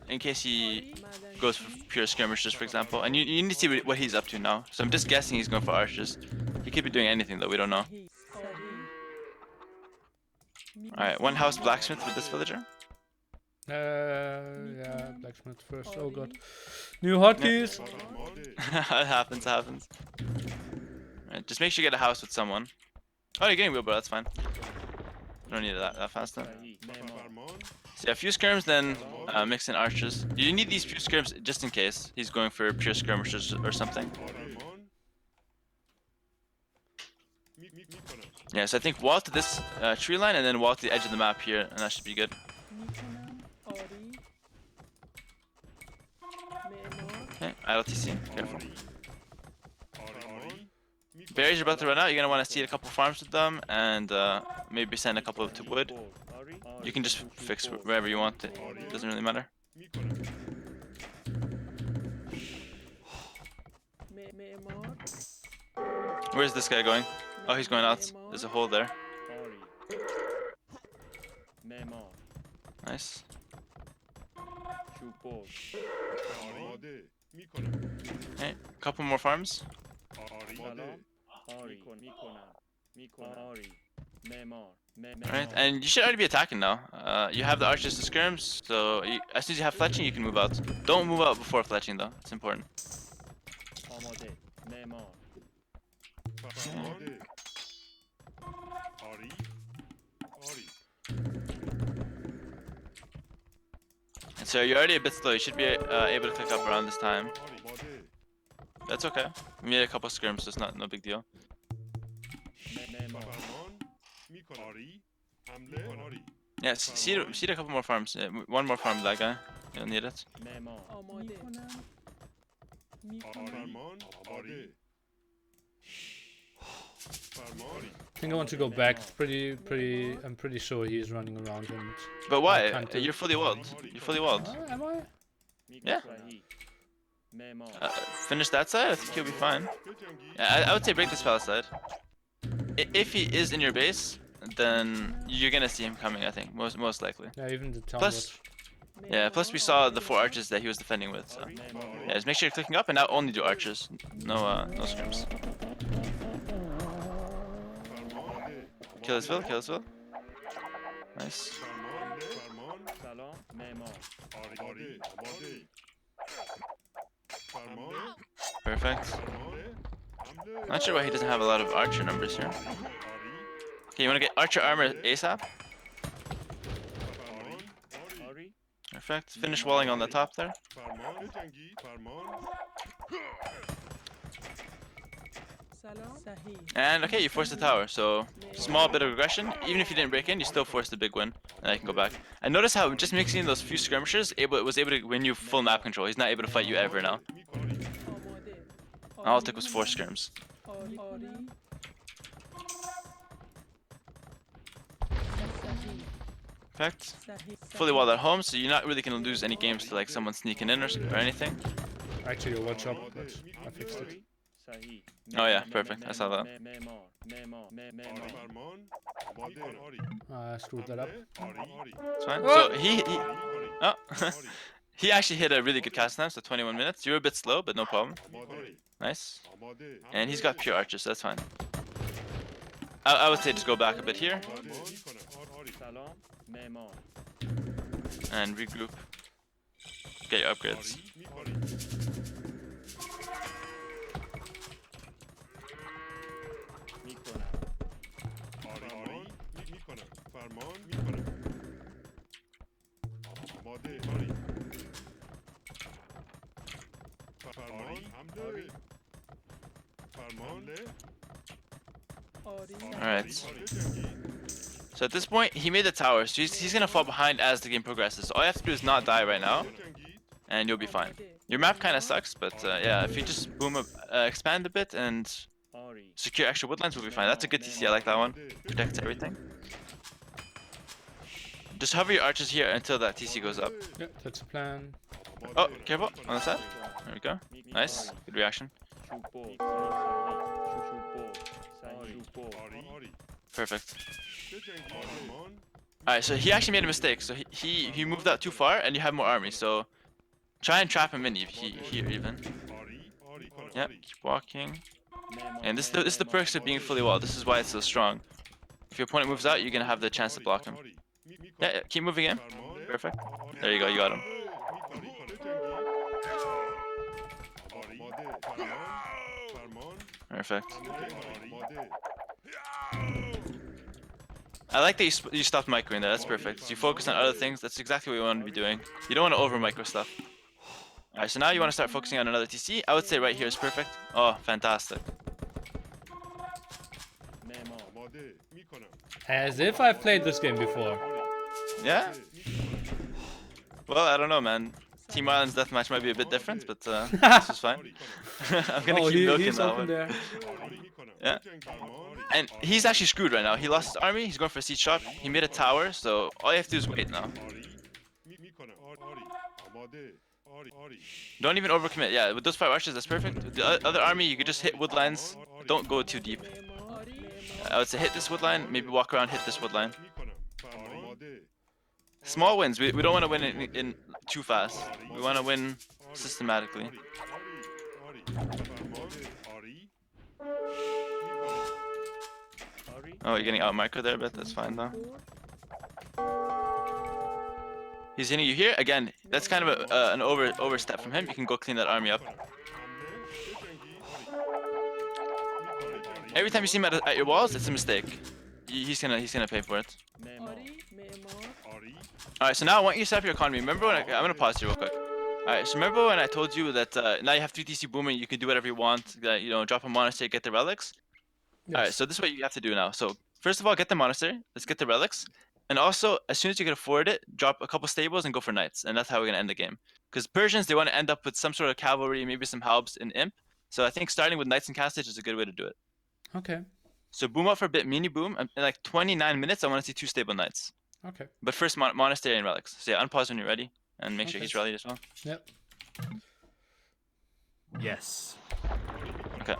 in case he goes for pure skirmishers, for example. And you need to see what he's up to now. So I'm just guessing he's going for archers. He could be doing anything though, we don't know. Alright, 1 house blacksmith with this villager. Yeah, blacksmith first. Oh god. New hotkeys! It happens, it happens. Alright, just make sure you get a house with someone. Oh, you're getting wheelbarrow, that's fine. You don't need it that fast then. So yeah, a few skirms, then mix in archers. You need these few skirms just in case he's going for pure skirmishers or something. Yeah, so I think wall to this tree line and then wall to the edge of the map here, and that should be good. Okay, idle TC, careful. Berries are about to run out, you're gonna want to seed a couple farms with them, and maybe send a couple to wood. You can just fix wherever you want, it doesn't really matter. Where's this guy going? Oh, he's going out. There's a hole there. Nice. Okay, a couple more farms. Alright, and you should already be attacking now. You have the archers to skirms, so as soon as you have fletching, you can move out. Don't move out before fletching though, it's important. And so you're already a bit slow, you should be able to click up around this time. That's okay. We made a couple skirms, so it's no big deal. Yeah, seed a couple more farms. Yeah, 1 more farm, that guy. You don't need it. I think I want to go back. I'm pretty sure he's running around and... But why? You're fully walled. You're fully walled. Am I? Yeah. Finish that side, I think you'll be fine. Yeah, I would say break this palace side. If he is in your base, then you're gonna see him coming, I think, most likely. Yeah, even the town Plus, yeah, plus we saw the 4 archers that he was defending with, so... Yeah, just make sure you're clicking up and now only do archers. No scrims. Kill his Will. Nice. Perfect. Not sure why he doesn't have a lot of archer numbers here. Okay, you wanna get archer armor ASAP? Perfect. Finish walling on the top there. And okay, you forced the tower, so small bit of aggression. Even if you didn't break in, you still forced the big win, and I can go back. And notice how just mixing in those few skirmishers was able to win you full map control. He's not able to fight you ever now. All it took was 4 skirms. Perfect. Fully walled at home, so you're not really gonna lose any games to like someone sneaking in or anything. Actually, one shot, but I fixed it. Oh yeah, perfect. I saw that. I screwed that up. It's fine. So he oh He actually hit a really good cast time, so 21 minutes. You're a bit slow, but no problem. Nice. And he's got pure archers, so that's fine. I would say just go back a bit here سلام معمار and regroup. Get your upgrades. میکنم Alright. So at this point, he made the tower, so he's gonna fall behind as the game progresses. So all you have to do is not die right now, and you'll be fine. Your map kind of sucks, but yeah, if you just boom up, expand a bit and آری secure extra woodlands, we'll be fine. That's a good TC, I like that one. Protects everything. Just hover your archers here until that TC goes up. Yeah, that's the plan. Oh, careful on the side. There we go. Nice. Good reaction. Perfect. Alright, so he actually made a mistake. So he moved out too far and you have more army. So try and trap him in here even. Yep, keep walking. And this is the perks of being fully walled. This is why it's so strong. If your opponent moves out, you're gonna have the chance to block him. Yeah, keep moving in. Perfect. There you go, you got him. Perfect. I like that you stopped microing there. That's perfect. So you focus on other things. That's exactly what you want to be doing. You don't want to over micro stuff. Alright, so now you want to start focusing on another TC. I would say right here is perfect. Oh, fantastic. As if I've played this game before. Yeah? Well, I don't know, man. Team Island's deathmatch might be a bit different, but this is fine. I'm gonna keep milking he's that open one. there. Yeah. And he's actually screwed right now. He lost his army. He's going for a siege shot. He made a tower, so all you have to do is wait now. Don't even overcommit. Yeah, with those 5 archers, that's perfect. With the other army, you could just hit woodlines. Don't go too deep. I would say hit this woodline, maybe walk around, hit this woodline. Small wins. We don't want to win in too fast. We want to win systematically. Oh, you're getting out micro there a bit. That's fine though. He's hitting you here again. That's kind of an overstep from him. You can go clean that army up. Every time you see him at your walls, it's a mistake. He's gonna pay for it. Alright, so now I want you to set up your economy. Remember when I'm gonna pause here real quick. Alright, so remember when I told you that now you have 3 TC booming, you can do whatever you want. You know, drop a monastery, get the relics. Yes. Alright, so this is what you have to do now. So first of all, get the monastery. Let's get the relics. And also, as soon as you can afford it, drop a couple stables and go for knights. And that's how we're gonna end the game. Because Persians, they want to end up with some sort of cavalry, maybe some halbs and imp. So I think starting with knights and castage is a good way to do it. Okay. So boom up for a bit, mini boom. In like 29 minutes, I want to see 2 stable knights. Okay. But first, monastery and relics. So yeah, unpause when you're ready, and make sure Okay. he's rallied as well. Yep. Yes. Okay.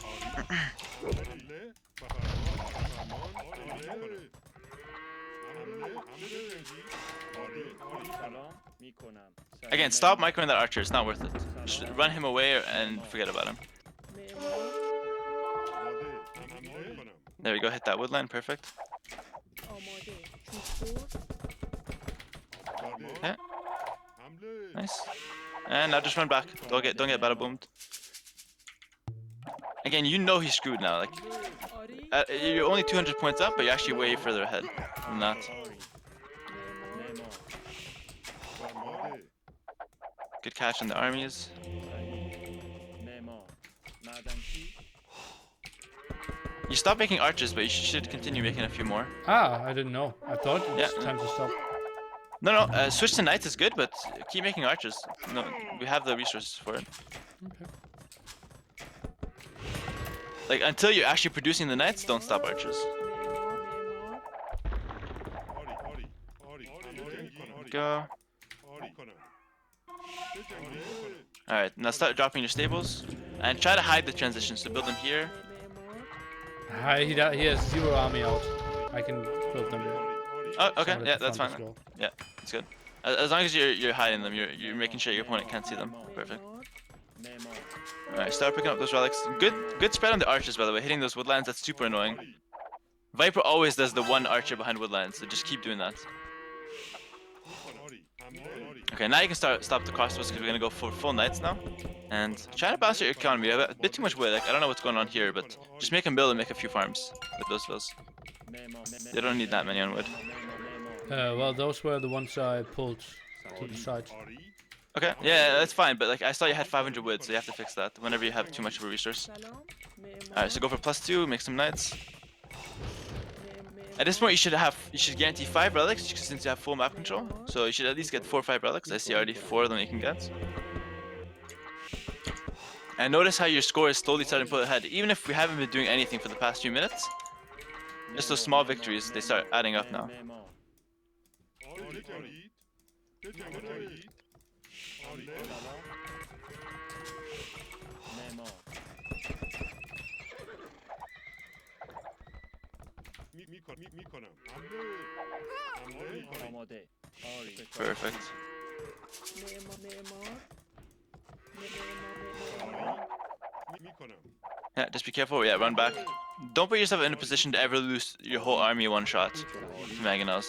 Again, stop microing that archer. It's not worth it. Just run him away and forget about him. There we go. Hit that woodline. Perfect. Okay. Nice. And now just run back. Don't get battle boomed. Again, you know he's screwed now. Like you're only 200 points up, but you're actually way further ahead than that. Good catch on the armies. You stop making archers, but you should continue making a few more. Ah, I didn't know. I thought it was Yeah. time to stop. No, switch to knights is good, but keep making archers. No, we have the resources for it. Okay. Like until you're actually producing the knights, don't stop archers. Go. Alright, now start dropping your stables and try to hide the transitions. So build them here. He has 0 army out. I can build them. Oh, okay, somewhat at yeah, the that's front fine. as well. Yeah, that's good. As long as you're hiding them, you're making sure your opponent can't see them. Perfect. All right, start picking up those relics. Good spread on the archers, by the way. Hitting those woodlands, that's super annoying. Viper always does the one archer behind woodlands, so just keep doing that. Okay, now you can stop the crossbows because we're gonna go for full knights now. And try to balance your economy. You have a bit too much wood. Like I don't know what's going on here, but just make them build and make a few farms with those vills. They don't need that many on wood. Well, those were the ones I pulled to the side. Okay, yeah, that's fine. But like I saw you had 500 wood, so you have to fix that whenever you have too much of a resource. All right, so go for +2, make some knights. At this point, you should guarantee 5 relics since you have full map control. So you should at least get 4 or 5 relics. I see already 4 of them you can get. And notice how your score is slowly starting to pull ahead. Even if we haven't been doing anything for the past few minutes, just those small victories, they start adding up now. Perfect. Yeah, just be careful. Yeah, run back. Don't put yourself in a position to ever lose your whole army one shot to Mangonels.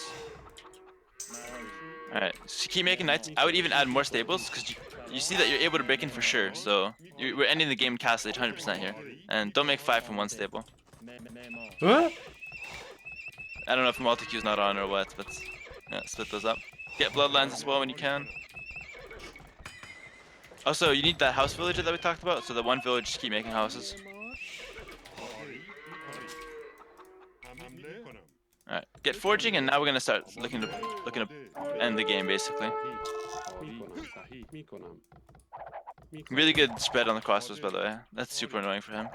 Alright, so keep making knights. I would even add more stables because you see that you're able to break in for sure. So we're ending the game castle 100% here. And don't make 5 from one stable. Huh? I don't know if multi-queue's not on or what, but yeah, split those up. Get bloodlines as well when you can. Also, you need that house villager that we talked about, so the one village just keep making houses. Alright, get forging, and now we're gonna start looking to end the game basically. Really good spread on the crossbows, by the way. That's super annoying for him.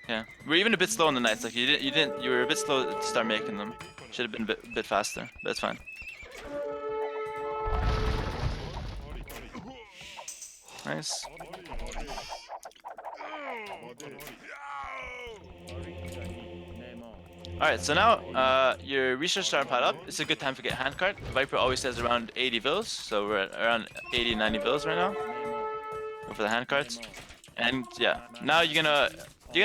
Yeah, we're even a bit slow on the knights. Like you were a bit slow to start making them. Should have been a bit faster, but it's fine. Nice. Alright, so now your research starting pile up. It's a good time to get handcart. Viper always says around 80 vills, so we're at around 80, 90 vills right now. Go for the handcarts. And yeah, now you're gonna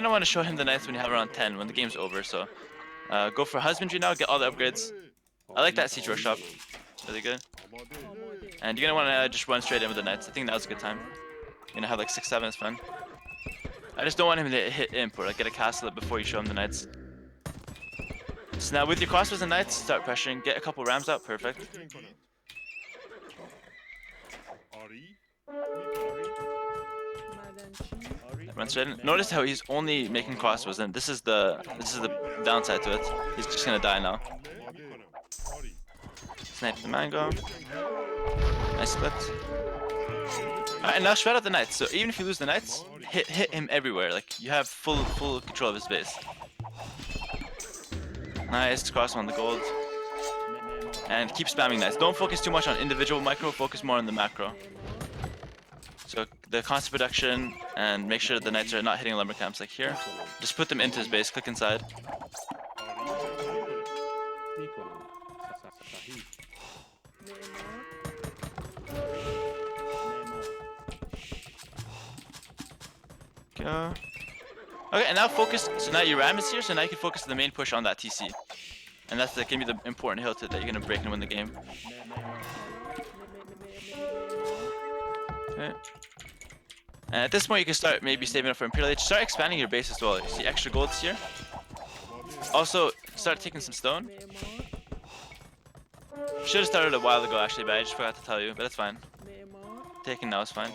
want to show him the knights when you have around 10, when the game's over. So go for husbandry now, get all the upgrades. I like that siege workshop, really good. And you're gonna want to just run straight in with the knights. I think that was a good time. You're gonna have like 6, 7, it's fun. I just don't want him to hit imp or like get a castle before you show him the knights. So now with your crossbows and knights, start pressuring. Get a couple rams out, perfect. Run straight in. Notice how he's only making crossbows, and this is the downside to it. He's just gonna die now. Snipe the mango. Nice split. Alright, and now shred out the knights. So even if you lose the knights, hit him everywhere. Like you have full control of his base. Nice cross on the gold. And keep spamming knights. Don't focus too much on individual micro, focus more on the macro. So the constant production, and make sure the knights are not hitting lumber camps like here. Just put them into his base, click inside. Go. Okay, and now focus. So now your ram is here, so now you can focus the main push on that TC. And that's gonna be the important hill that you're gonna break and win the game. Okay. And at this point, you can start maybe saving up for Imperial Age. Start expanding your base as well. You see extra golds here. Also, start taking some stone. Should have started a while ago actually, but I just forgot to tell you. But it's fine. Taking now is fine.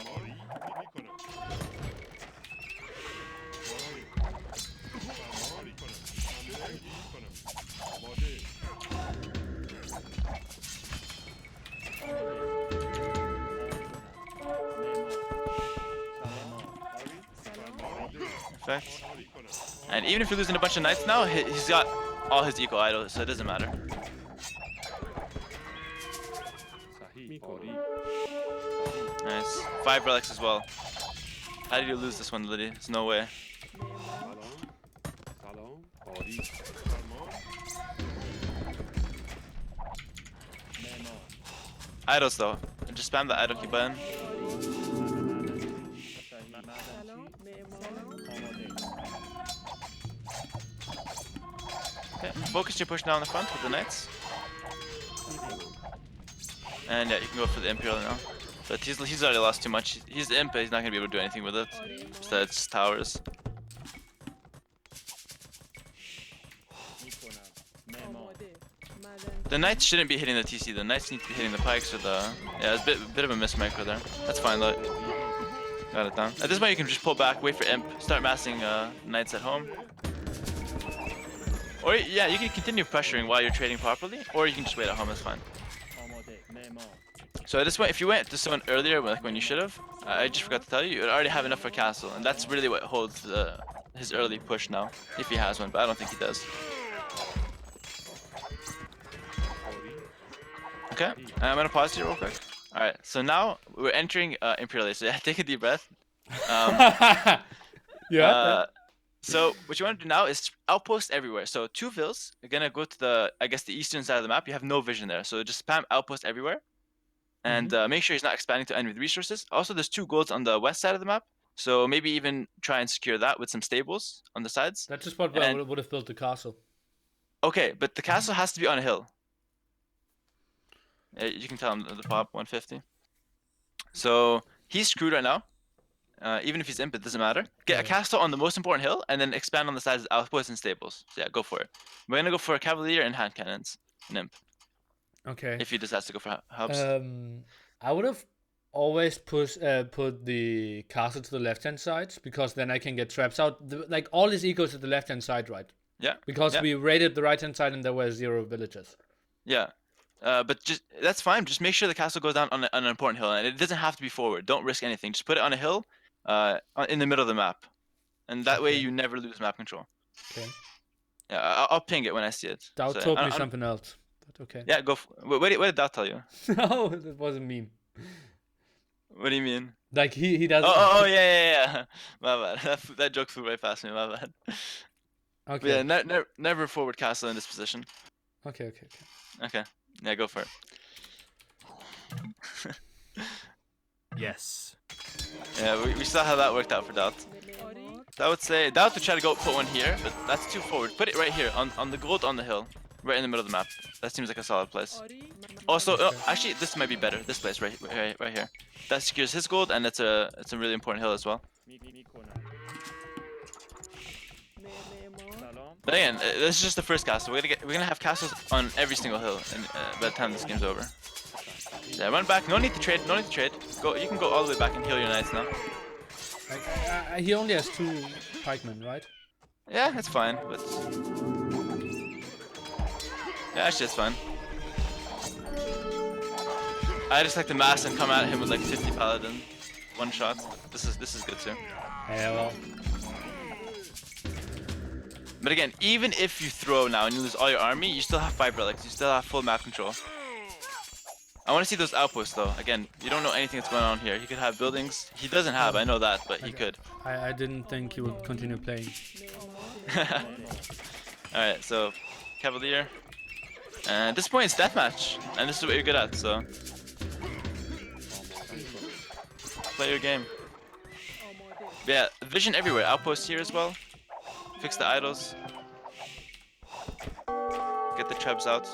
Perfect. And even if you're losing a bunch of knights now, he's got all his eco idols, so it doesn't matter. Nice. 5 relics as well. How did you lose this one, Liddy? There's no way. Idols though. Just spam the idle key button. Okay, focus your push down the front with the knights. And yeah, you can go for the Imperial now. But he's already lost too much. He's the Imp, but he's not gonna be able to do anything with it. Besides just towers. The knights shouldn't be hitting the TC. The knights need to be hitting the pikes or the... Yeah, it's a bit of a mismicro there. That's fine though. Got it done. At this point you can just pull back, wait for Imp, start massing knights at home. Or yeah, you can continue pressuring while you're trading properly, or you can just wait at home, that's fine. So at this point, if you went to someone earlier, like when you should have, I just forgot to tell you, you would already have enough for castle, and that's really what holds his early push now, if he has one, but I don't think he does. Okay, I'm gonna pause here real quick. Alright, so now we're entering Imperial, so yeah, take a deep breath. Yeah. So what you want to do now is outpost everywhere. So 2 vills, you're gonna go to the, I guess, the eastern side of the map. You have no vision there, so just spam outpost everywhere. And make sure he's not expanding to enemy resources. Also, there's 2 golds on the west side of the map, so maybe even try and secure that with some stables on the sides. That's just what I would have built the castle. Okay, but the castle has to be on a hill. You can tell him the pop 150. So he's screwed right now. Even if he's imp, it doesn't matter. Get a castle on the most important hill, and then expand on the sides of outposts and stables. So yeah, go for it. We're gonna go for a cavalier and hand cannons, and imp. Okay. If he decides to go for hubs. I would have always put the castle to the left-hand side, because then I can get traps out. Like all his ecos at the left-hand side, right? Yeah. Because we raided the right-hand side and there were 0 villages. Yeah. But just that's fine. Just make sure the castle goes down on an important hill, and it doesn't have to be forward. Don't risk anything. Just put it on a hill, in the middle of the map, and that way you never lose map control. Okay. Yeah, I'll ping it when I see it. Doubt told me something else, but okay. Yeah, go. What did Doubt tell you? No, that was a meme. What do you mean? Like he doesn't. Oh yeah. My bad. That joke flew right past me. My bad. Okay. But yeah, never forward castle in this position. Okay. Okay. Yeah, go for it. Yes. Yeah, we saw how that worked out for Doubt. So I would say Doubt would try to go put one here, but that's too forward. Put it right here on the gold on the hill, right in the middle of the map. That seems like a solid place. Also, actually, this might be better. This place right here. That secures his gold, and it's a really important hill as well. But again, this is just the first castle. We're gonna have castles on every single hill, and by the time this game's over. Yeah, run back. No need to trade. Go. You can go all the way back and heal your knights now. Like, he only has 2 pikemen, right? Yeah, it's fine. But yeah, actually, it's fine. I just like to mass and come at him with like 50 paladin, one shot. This is good too. Yeah, well. But again, even if you throw now and you lose all your army, you still have 5 relics. You still have full map control. I want to see those outposts though. Again, you don't know anything that's going on here. He could have buildings. He doesn't have, I know that, but he could. I didn't think he would continue playing. Alright, so Cavalier. And at this point it's deathmatch. And this is what you're good at, so play your game. But yeah, vision everywhere. Outposts here as well. Fix the idols. Get the trebs out.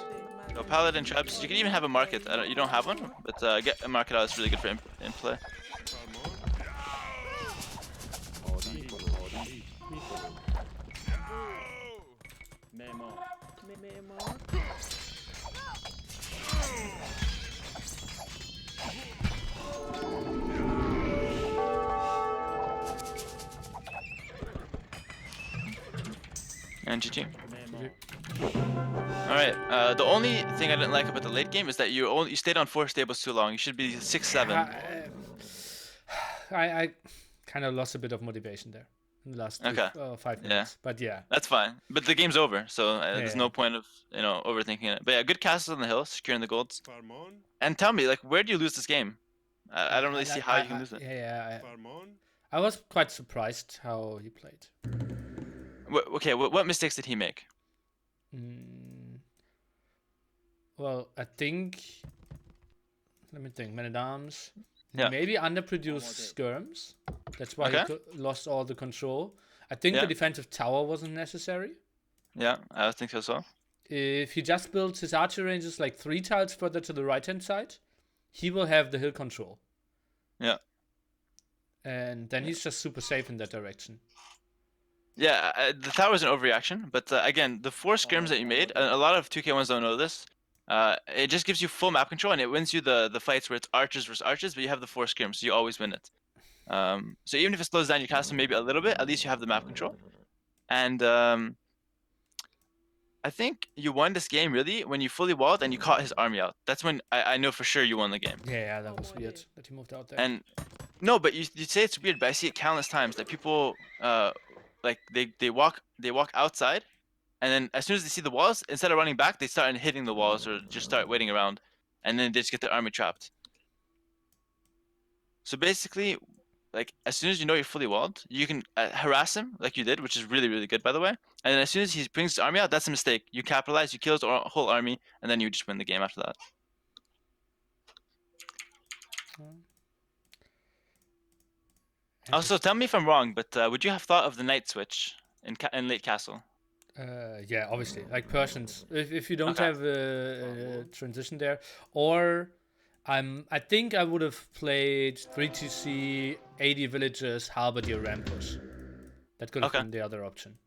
So paladin trebs. You can even have a market. You don't have one, but get a market out is really good for in play. And GG. Alright, the only thing I didn't like about the late game is that you stayed on 4 stables too long. You should be 6, 7. I kind of lost a bit of motivation there in the last 5 minutes. Yeah. But yeah. That's fine. But the game's over, so there's no point of overthinking it. But yeah, good castles on the hill, securing the golds. And tell me, like, where do you lose this game? I don't really see how you can lose it. Yeah. I was quite surprised how he played. Okay, what mistakes did he make? Well, I think Let me think. Man at Arms. Yeah. Maybe underproduced skirms. That's why he Okay. lost all the control. I think Yeah. the defensive tower wasn't necessary. Yeah, I think so as well. If he just builds his archer ranges like 3 tiles further to the right hand side, he will have the hill control. Yeah. And then he's just super safe in that direction. Yeah, the tower is an overreaction, but again, the 4 scrims that you made, a lot of 2K ones don't know this. It just gives you full map control, and it wins you the fights where it's archers versus archers, but you have the 4 scrims, so you always win it. So even if it slows down your castle maybe a little bit, at least you have the map control. And I think you won this game really when you fully walled and you caught his army out. That's when I know for sure you won the game. Yeah, that was weird that he moved out there. And no, but you say it's weird, but I see it countless times that people like they walk outside, and then as soon as they see the walls, instead of running back, they start hitting the walls or just start waiting around, and then they just get their army trapped. So basically, like as soon as you know you're fully walled, you can harass him like you did, which is really really good by the way. And then as soon as he brings his army out, that's a mistake. You capitalize, you kill his whole army, and then you just win the game after that. Also, tell me if I'm wrong, but would you have thought of the knight switch in late castle? Yeah, obviously, like Persians. If you don't Okay. have a transition there, or I think I would have played 3TC, 80 villages, halberdier rampus. That could have Okay. been the other option.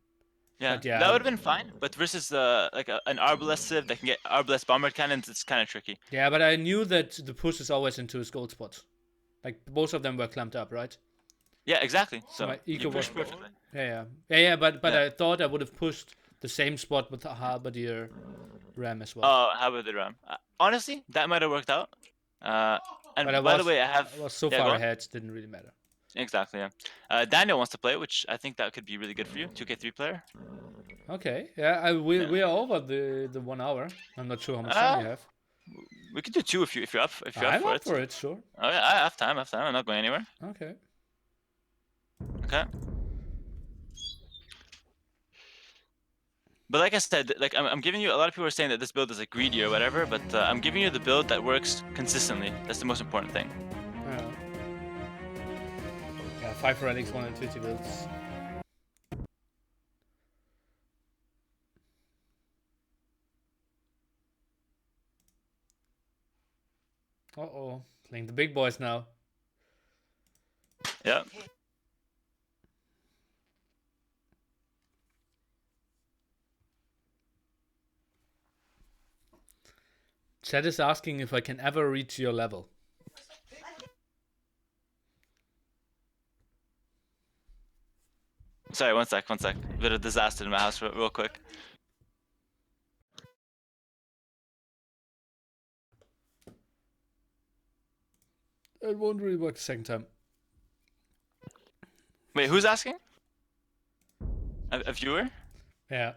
Yeah, But yeah, that would have been fine. But versus like an arbalest civ that can get arbalest bombard cannons, it's kind of tricky. Yeah, but I knew that the push is always into his gold spot. Like both of them were clamped up, right? Yeah, exactly. So my you eco push was perfectly. yeah. But Yeah. I thought I would have pushed the same spot with the halberdier ram as well. Oh, how about the ram? Honestly, that might have worked out. And But by the way, I have was so yeah, far go on. ahead, didn't really matter. Exactly. Yeah. Daniel wants to play, which I think that could be really good for you. 2K3 player. Okay, yeah, we are over the 1 hour. I'm not sure how much time you have. We could do 2 if you're up I'm for up it. for it, sure. Oh yeah, I have time. I'm not going anywhere. Okay. Okay. But like I said, like I'm giving you. A lot of people are saying that this build is like greedy or whatever, but I'm giving you the build that works consistently. That's the most important thing. Yeah, 5 relics, 150 builds. Uh-oh, playing the big boys now. Yeah. Chat is asking if I can ever reach your level. Sorry, one sec. Bit of disaster in my house real quick. It won't really work the second time. Wait, who's asking? A viewer? Yeah.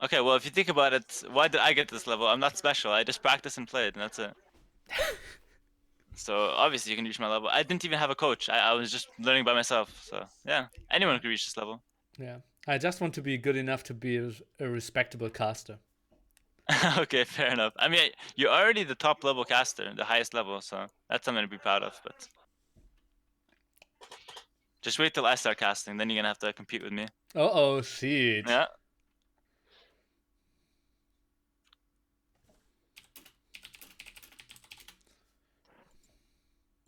Okay, well, if you think about it, why did I get this level? I'm not special. I just practiced and played, and that's it. So obviously you can reach my level. I didn't even have a coach. I was just learning by myself. So yeah, anyone can reach this level. Yeah. I just want to be good enough to be a respectable caster. Okay, fair enough. I mean, you're already the top level caster, the highest level, so that's something to be proud of. But just wait till I start casting, then you're gonna have to compete with me. Uh-oh, shit. Yeah.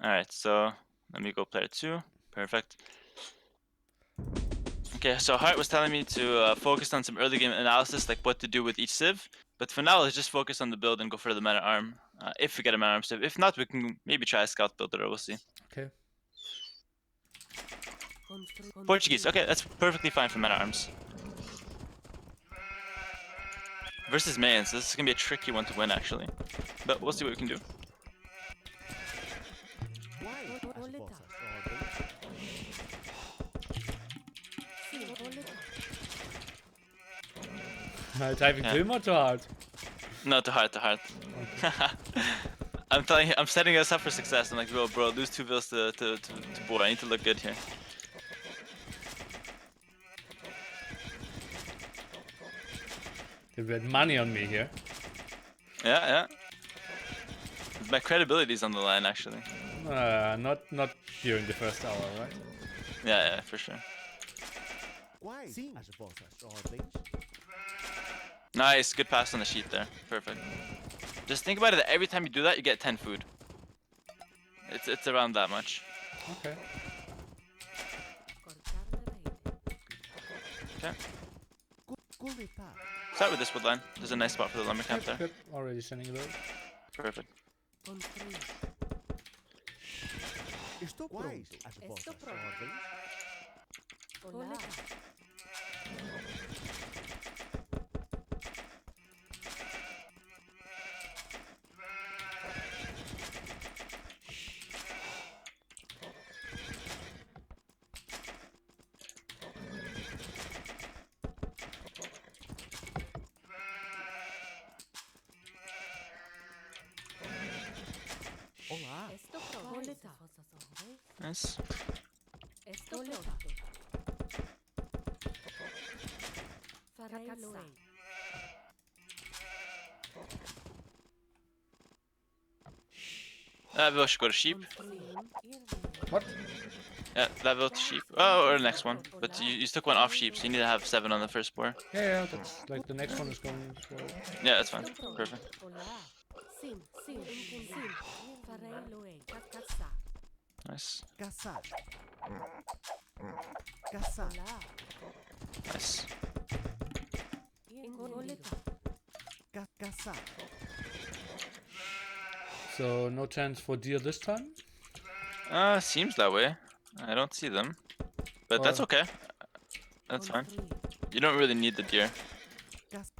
Alright, so let me go player 2. Perfect. Okay, so Hart was telling me to focus on some early game analysis, like what to do with each civ. But for now, let's just focus on the build and go for the mana arm. If we get a mana arm civ. If not, we can maybe try a scout builder, we'll see. Okay. Portuguese, okay, that's perfectly fine for mana arms. Versus Mayans, this is gonna be a tricky one to win actually. But we'll see what we can do. Typing too much or hard? No, to heart, to heart. I'm telling you, I'm setting us up for success. I'm like, bro, lose 2 vills to boar. I need to look good here. You bet money on me here. Yeah. My credibility's on the line, actually. Not during the first hour, right? Yeah, for sure. Sim, as vossas ordens. Nice, good pass on the sheep there. Perfect. Just think about it, that every time you do that, you get 10 food. It's around that much. Okay. Cortar la raíz. Okay. Coletar. Start with this wood line. There's a nice spot for the lumber camp there. Yep, already sending it over. Perfect. Construir. Estou pronto. As Estou vossas pronto. ordens. Olá. Olá. Estou pronto. Coletar. Nice. Estou pronto. Farei caçar. That village should go to sheep. What? Yeah, that village to sheep. Oh, or the next one. But you took one off sheep, so you need to have 7 on the first boar. Yeah, that's like the next one is going for. Yeah, that's fine. Perfect. Olá. Sim, sim, sim. Farei loei. Caçar. Nice. Caçar. Caçar. Olá. Nice. Coletar. Caçar. So no chance for deer this time. Seems that way. I don't see them. But that's Or- okay. That's fine. Construir. You don't really need the deer.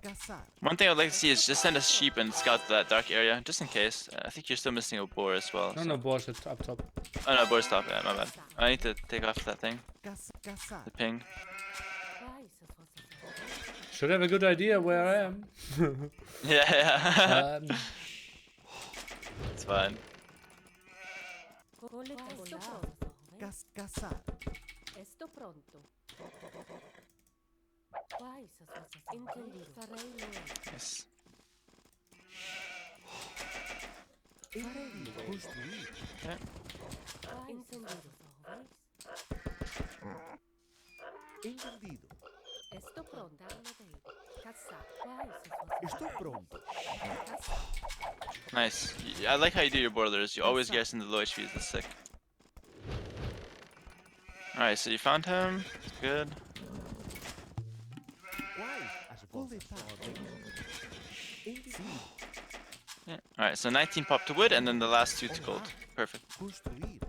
Caçar. One thing I'd like to see is just send a sheep and scout that dark area, just in case. I think you're still missing a boar as well. No, so- no, boars at up top. Oh no, boar's top. Yeah, my bad. I need to take off that thing. Caçar. The ping. Quais as vossas ordens? Should have a good idea where I am. Yeah. um, It's fine. Coletar. Estou pronto. Caçar. Estou pronto. Quais as vossas entendido? Farei loei. Nice. Entendido. Construir. Quais entendido? Entendido. Estou pronta. Caçar. Quais as vossas Estou pronto. caçar? Nice. I like how you do your boilers. You always garrison the low HPs. That's sick. Alright, so you found him. It's good. Quais as vossas ordens. Entendido. Yeah. Alright, so 19 pop to wood and then the last 2 to gold. Perfect. Construir.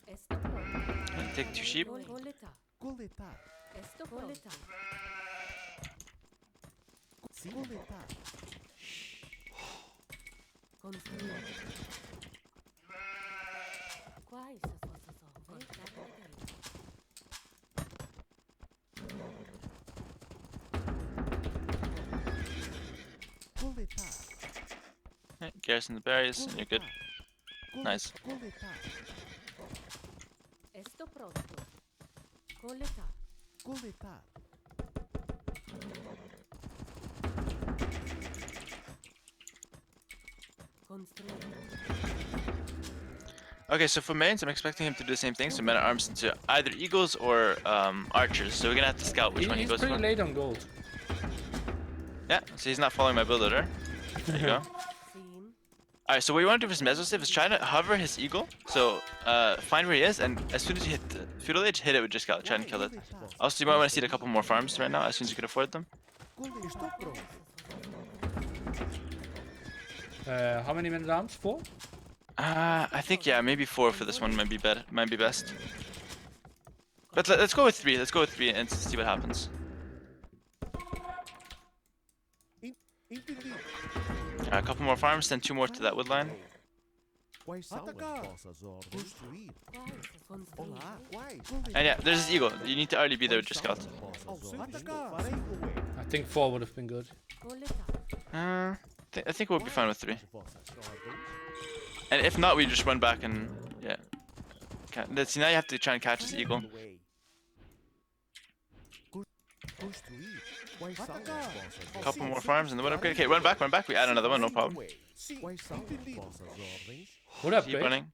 Estou pronta. And take 2 sheep. Coletar. Coletar. Estou pronta. Coletar. Construir. Quais as vossas ordens? Coletar. Yeah, garrison the berries and you're good. Nice. Coletar. Estou pronto. Coletar. Coletar. Construir. Okay, so for mains, I'm expecting him to do the same thing. So men at arms into either eagles or archers. So we're gonna have to scout which one he He's goes pretty for. late on gold. Yeah, so he's not following my build order. There you go. Sim. Alright, so what you want to do for his mesosive is try to hover his eagle. So find where he is, and as soon as you hit the feudal age, hit it with just scout. Try and kill it. Also, you might want to seed a couple more farms right now as soon as you can afford them. Estou pronto. How many men at arms? 4? I think yeah, maybe 4 for this one might be better. Might be best. But let's go with 3. Let's go with 3 and see what happens. Entendido. A couple more farms, then 2 more to that wood line. Quais são Atacar. as vossas ordens? Construir. Quais? Olá, Construir. quais? And yeah, there's this eagle. You need to already be there with your Quais scout. são as Ao vossas seu ordens? dispor. Farei o way. I think 4 would have been good. Coletar. I think we'll be fine with 3. As vossas ordens? And if not, we just run back and yeah. See, now you have to try and catch this Farei eagle. o way. Construir. Quais são as Atacar. vossas Couple more ordens? farms and the one upgrade. Okay, run back. We add another one, no problem. Sim, Quais são as entendido. vossas ordens? What Keep upgrade? running.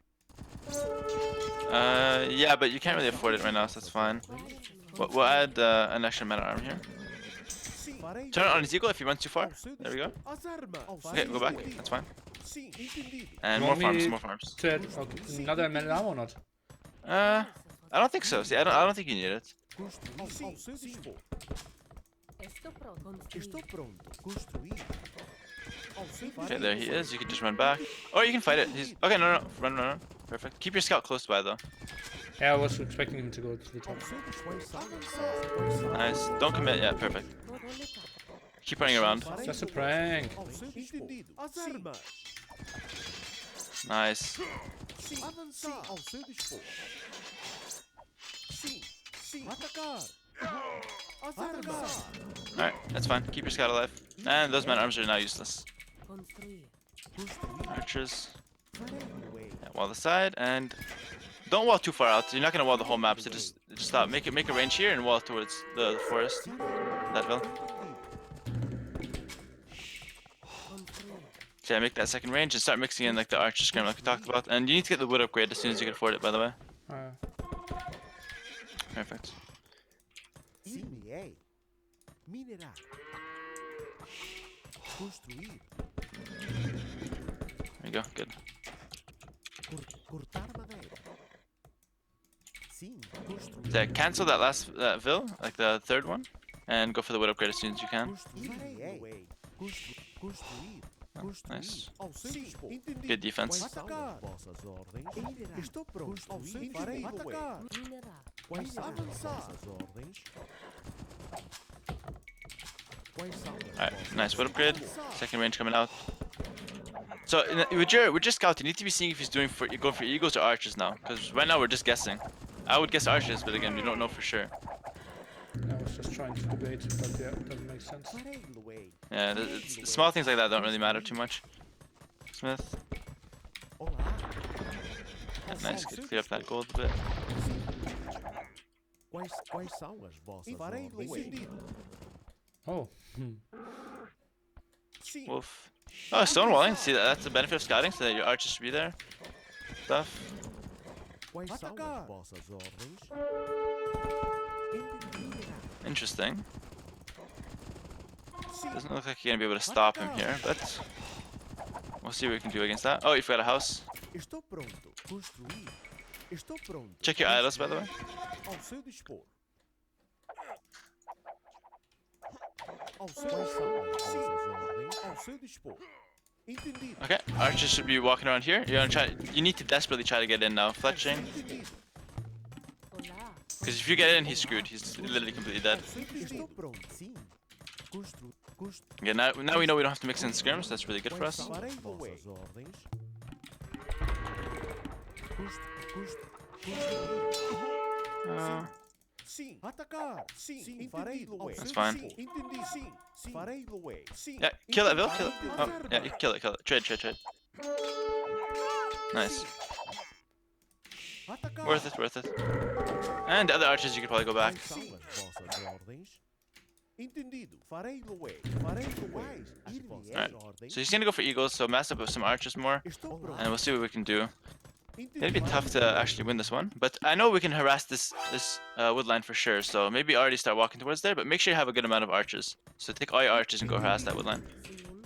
Yeah, but you can't really afford it right now, so that's fine. We'll add an extra mana arm here. Sim, Farei Turn it o on way. his eagle if he runs too far. ao seu There we go. dispor. As armas. Okay, go back. That's fine. Sim, entendido. And You more want farms, me more farms. to add another man arm or not? I don't think so. See, I don't think you need it. Construir. Sim, ao seu dispor. Estou pronto. Construir. Estou pronto. Construir. Ao seu dispor. Okay, there he is. You can just run back. Or you can fight it. He's okay. No. Run. Perfect. Keep your scout close by though. Yeah, I was expecting him to go to the top. Ao seu dispor. Quais são as vossas ordens? Nice. Don't commit. Yeah, perfect. Coletar. Keep running around. Farei Just a o way. prank. Ao seu dispor. Entendido. As Sim. armas. Nice. Sim, Avançar. ao seu dispor. Sim, sim. Atacar. As armas. Alright, that's fine. Keep your scout alive. And those man arms are now useless. Construir. Construir. Archers. Farei o way. Yeah, wall the side and don't wall too far out. You're not gonna wall the whole map, so just stop. Make a range here and wall towards the forest. That will. Construir. So yeah, make that second range and start mixing in like the archer scrim like we talked about. And you need to get the wood upgrade as soon as you can afford it, by the way. Perfect. Semeei. Minerar. Construir. There you go. Good. Cortar madeira. Sim. Construir. So yeah, cancel that last vill, like the third one, and go for the wood upgrade as soon as you can. Farei o way. Construir. Oh, Construir. nice. Ao seu dispor. Entendido. Good defense. Quais são Atacar. as vossas ordens? Minerar. Estou pronto. Ao seu Construir. dispor. Farei o way. Atacar. Minerar. Quais são as Avançar. vossas ordens? Quais são as Alright, vossas nice wood upgrade. Avançar. Second range coming out. So with your scout, you need to be seeing if he's going for eagles or archers now, because right now we're just guessing. I would guess archers, but again, we don't know for sure. I was just trying to debate, but yeah, it doesn't make sense. Farei o way. Yeah, small things like that don't really matter too much. Smith, Olá. yeah, nice, good, clear up that gold a bit. Quais são as vossas Farei o ordens? entendido. Oh, Sim. Wolf. Oh, stonewalling. See, that's the benefit of scouting, so that your archers should be there. Stuff. Quais são Atacar. as vossas ordens? Interesting. Sim. Doesn't look like you're gonna be able to stop him here, but we'll see what we can do against that. Oh, you've got a house. Estou pronto. Construir. Estou pronto. Check your idols, by the way. Ao seu dispor. Ao seu Quais são as Sim. vossas ordens? Ao seu dispor. Entendido. Okay, archers should be walking around here. You're gonna try. You need to desperately try to get in now, fletching. Entendido. Olá. Because if you get in, he's screwed. He's literally completely dead. Ao seu Estou entendido. pronto. Sim. Construir. Okay, now we know we don't have to mix in scrims. That's really good for Quais us. são as Farei o way. vossas ordens? Construir. Sim. Atacar. Sim. Sim, farei Entendido. o Ao way. seu That's fine. dispor. Entendi. Sim. Sim. Farei o way. Sim. Yeah, kill that Vil. Kill it. Entendido. Oh, yeah, you kill it. Kill it. Trade. Nice. Atacar. Worth it. And the other archers, you could probably go back. Quais são as vossas ordens? Entendido. Farei o way. Farei o way. As vossas Alright. ordens? So he's gonna go for eagles, so mass up with some archers more, Estou pronto. and we'll see what we can do. It'll be Entendido. tough to actually win this one, but I know we can harass this wood line for sure. So maybe already start walking towards there, but make sure you have a good amount of archers. So take all your archers and go harass that wood line. Sim.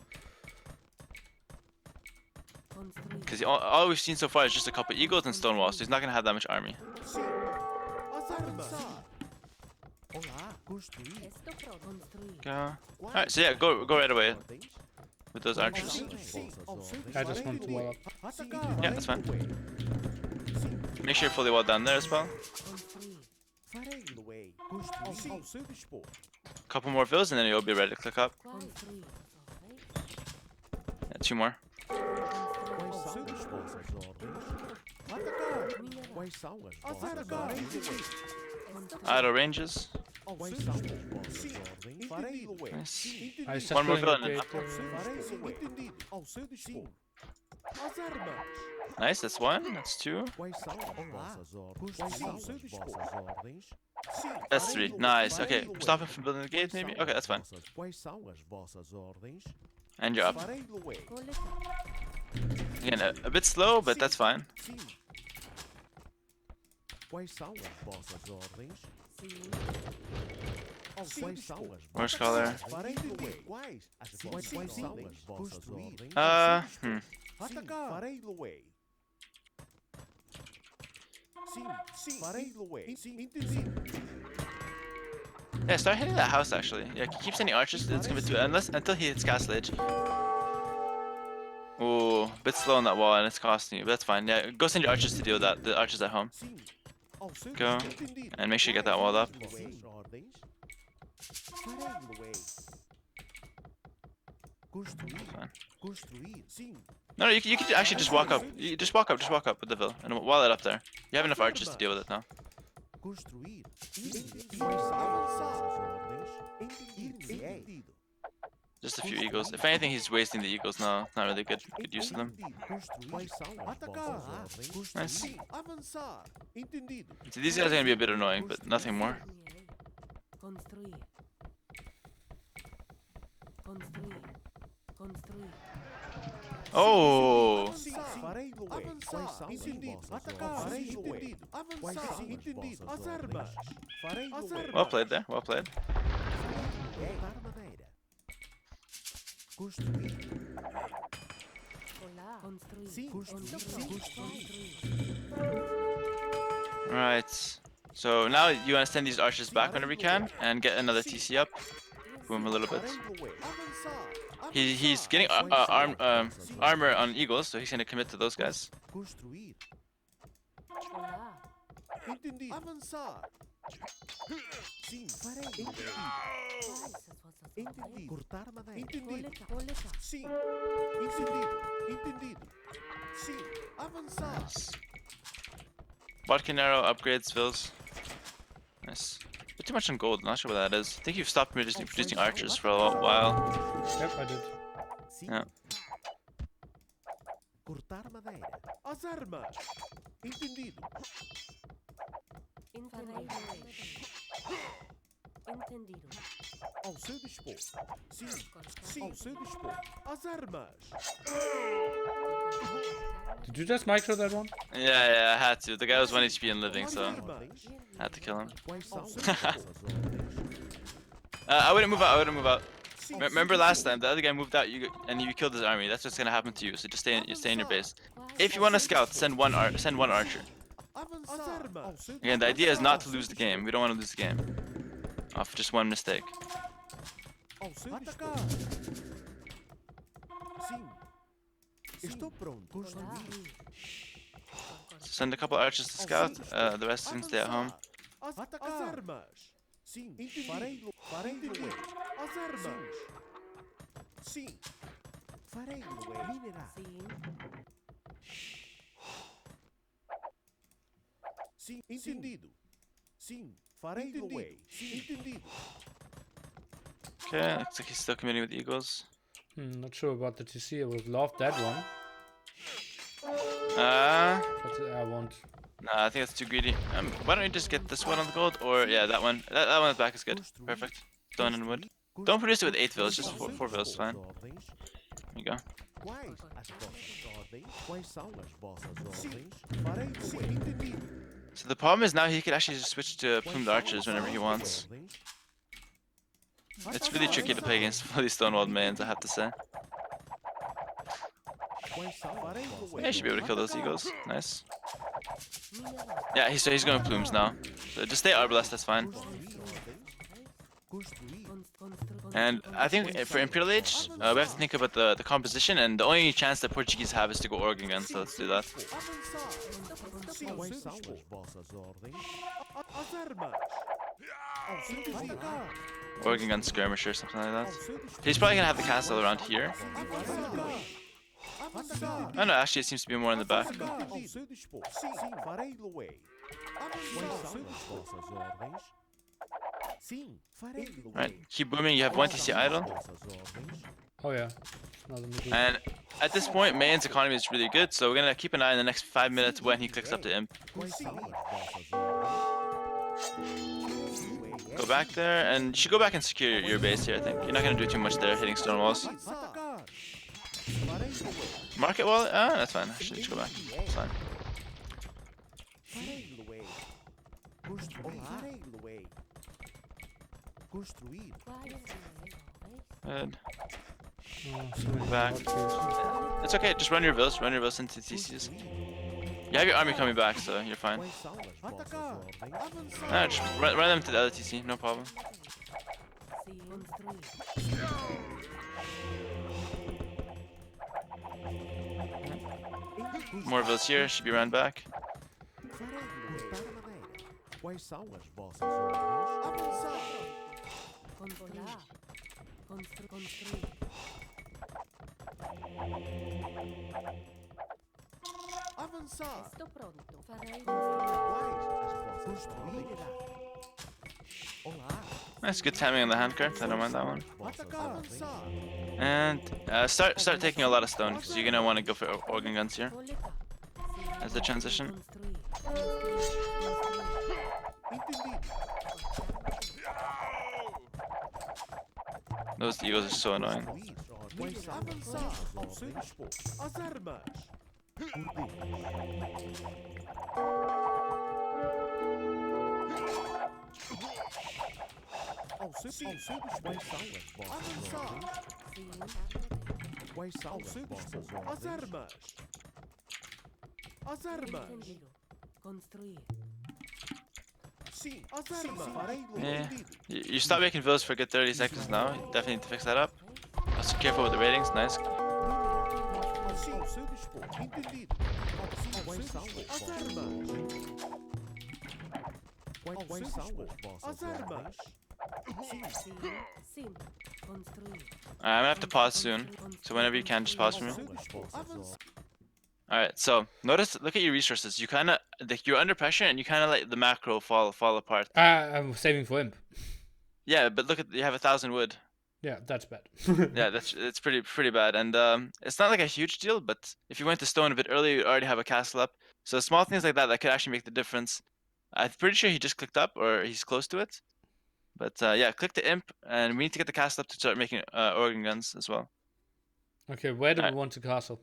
Construir. Because all we've seen so far is just a couple eagles and stonewall, so he's not gonna have that much army. Sim. As armas. Olá. Construir. Estou pronto. Construir. Go. Alright, so yeah, go right away Ordens? with those archers. Sim. Sim. Ao seu I just want to dispor. wall up. Atacar. Yeah, that's fine. Sim. Make sure you're fully well down there as well. Construir. Farei o way. Ao Construir. ao seu dispor. Couple more vills and then you'll be ready to click up. Construir. Yeah, 2 more. Quais Ao são seu as dispor. vossas ordens? Atacar! Quais são as vossas ordens? Auto ranges. Quais são as vossas ordens? Farei Lué. Nice. I was just One more pulling villain. the data. Farei Lué. Entendido. Ao seu dispor. As armas. Nice, that's one. That's two. Quais são as vossas ordens? Quais são as vossas ordens? That's three. Nice. Okay, stop him from building the gate, maybe. Okay, that's fine. Quais são as vossas ordens? And you're up. Farei Lué. Again, a bit slow, but that's fine. Sim. Quais são as vossas ordens? Quais são as Horse collar. Farei Lué. Quais são as vossas ordens? Atacar. Farei Lué. Sim. Farei Lué. Sim, entendi. Yeah, start hitting that house actually. Yeah, keep sending archers. It's gonna be two until he hits castle edge. Ooh, a bit slow on that wall and it's costing you, but that's fine. Yeah, go send your archers to deal with that. The archers at home. Sim. Ao seu Go entendido. and make sure you get that wall up. Vossas ordens? Farei Lué. Fine. Construir. Sim. No, you could actually just walk up. You just walk up with the villain and wall it up there. You have enough archers to deal with it now. Construir. Quais são as vossas ordens? Entendido. Just a few eagles. If anything, he's wasting the eagles now. Not really good use of them. Quais são as vossas ordens? Nice. Avançar. Entendido. So these guys are gonna be a bit annoying, but nothing more. Construir. Construir. Oh, Farei Lué. Quais são as vossas ordens? Farei Lué. Quais são as vossas ordens? Farei Lué. well played there. Well played. Cortar madeira. Construir. Olá. Construir. Sim. Construir. Right. So now you want to send these archers back whenever you can and get another TC up. Boom a little bit. Farei Lué. Avançar. He's getting armor on eagles, so he's gonna commit to those guys. Construir. Olá. Entendido. Avançar. Sim. Farei. Entendido. Quais as vossas Entendido. ordens? Cortar madeira. Entendido. Coleta. Sim. Entendido. Entendido. Sim. Avançar. Bodkin arrow upgrades, fills. Nice. Bit too much on gold, not sure what that is. I think you've stopped producing archers for a while. Yep, I did. Sim. Yeah. Cortar madeira. As armas. Entendido. Entendido. Ao seu dispor. Sim. Sim. Ao seu dispor. As armas. Did you just micro that one? Yeah, I had to. The guy was 1 HP and living, As so armas. I had to kill him. Quais são as vossas ordens? I wouldn't move out. I wouldn't move out. Sim. Remember last time, the other guy moved out, and you killed his army. That's what's gonna happen to you. So just stay in your base. If you want to scout, send one archer. Avançar. As armas. Ao seu Again, the idea is not to lose the game. We don't want to lose the game off just one mistake. Ao seu dispor. Sim. Estou pronto. Construir. So send a couple archers to scout. The rest can stay at home. As armas. Sim. Farei Lué. As armas. Sim. Farei Lué. Minerar. Sim. Sim. Entendido. Sim. Farei Lué. Sim. Entendido. Okay, looks like he's still committing with eagles. Not sure about the TC. I would have loved that one, but I won't. Nah, I think that's too greedy. Why don't we just get this one on the gold, or yeah, that one. That one at the back is good. Perfect. Stone and wood. Don't produce it with 8 villas, just 4 villas is fine. There you go. Quais as vossas ordens? Quais são as vossas ordens? Farei Lué. Entendido. So the problem is now he could actually just switch to plumed archers whenever he wants. It's really tricky to play against fully stonewalled mains, I have to say. Yeah, he should be able to kill those eagles. Nice. Yeah, he's going plumes now. So just stay arbalest, that's fine. And I think for Imperial Age, we have to think about the composition, and the only chance that Portuguese have is to go Organ gun, so let's do that. Quais são as vossas ordens? As armas. Organ gun skirmisher, something like that. He's probably gonna have the castle around here. Avançar. Oh no, actually it seems to be more in the back. Atacar. Ao seu dispor. Sim, farei-lo-ei. Quais são as vossas ordens? Sim, farei-lo-ei. Alright, keep booming. You have one TC idle. Vossas ordens? Oh yeah. Another middle. And at this point, Main's economy is really good, so we're gonna keep an eye in the next 5 minutes when he clicks up to Imp. Quais são as vossas ordens? Go back there, and you should go back and secure your base here, I think. You're not gonna do too much there, hitting stone walls. Atacar. Farei-lo-ei. Market wall? Ah, that's fine. Actually, just go back. It's fine. Farei-lo-ei. Farei-lo-ei. Construir. Good. Oh, so many Back. blockades. It's okay, just run your vills into TCs. You have your army coming back, so you're fine. Quais são as vossas Ah. ordens? Avançar. Nah, just run them to the other TC, no problem. More vills here, should be run back. Farei-lo-ei. Quais são as vossas ordens? Avançar. Construir. Avançar. Estou pronto. Farei. Quais as vossas ordens? Olá. Nice, good timing on the hand card. I don't mind that one. Atacar. Avançar. And start taking a lot of stone because you're gonna want to go for organ guns here as the transition. Entendido. Those eagles are so annoying. Quais são avançar ao seu dispor? As armas. Ao seu dispor. Quais são as vossas ordens? Quais são as vossas ordens? As armas. As armas. Entendido. Construir. Sim, as armas. Farei-lo. Yeah. Entendido. You stop making villas for a good 30 seconds now. You definitely need to fix that up. Also careful with the ratings. Nice. Sim, ao seu dispor. Entendido. Quais são as armas? Quais são as vossas armas? Sim. Construir. I'm gonna have to pause soon. So whenever you can, just pause for me. Alright, so notice, look at your resources. You kind of, you're under pressure and you kind of let the macro fall apart. I'm saving for Imp. Yeah, but look at, you have 1,000 wood. Yeah, that's bad. Yeah, it's pretty bad. And it's not like a huge deal, but if you went to stone a bit earlier, you already have a castle up. So small things like that could actually make the difference. I'm pretty sure he just clicked up or he's close to it. But yeah, click the imp, and we need to get the castle up to start making organ guns as well. Okay, where do we want to castle?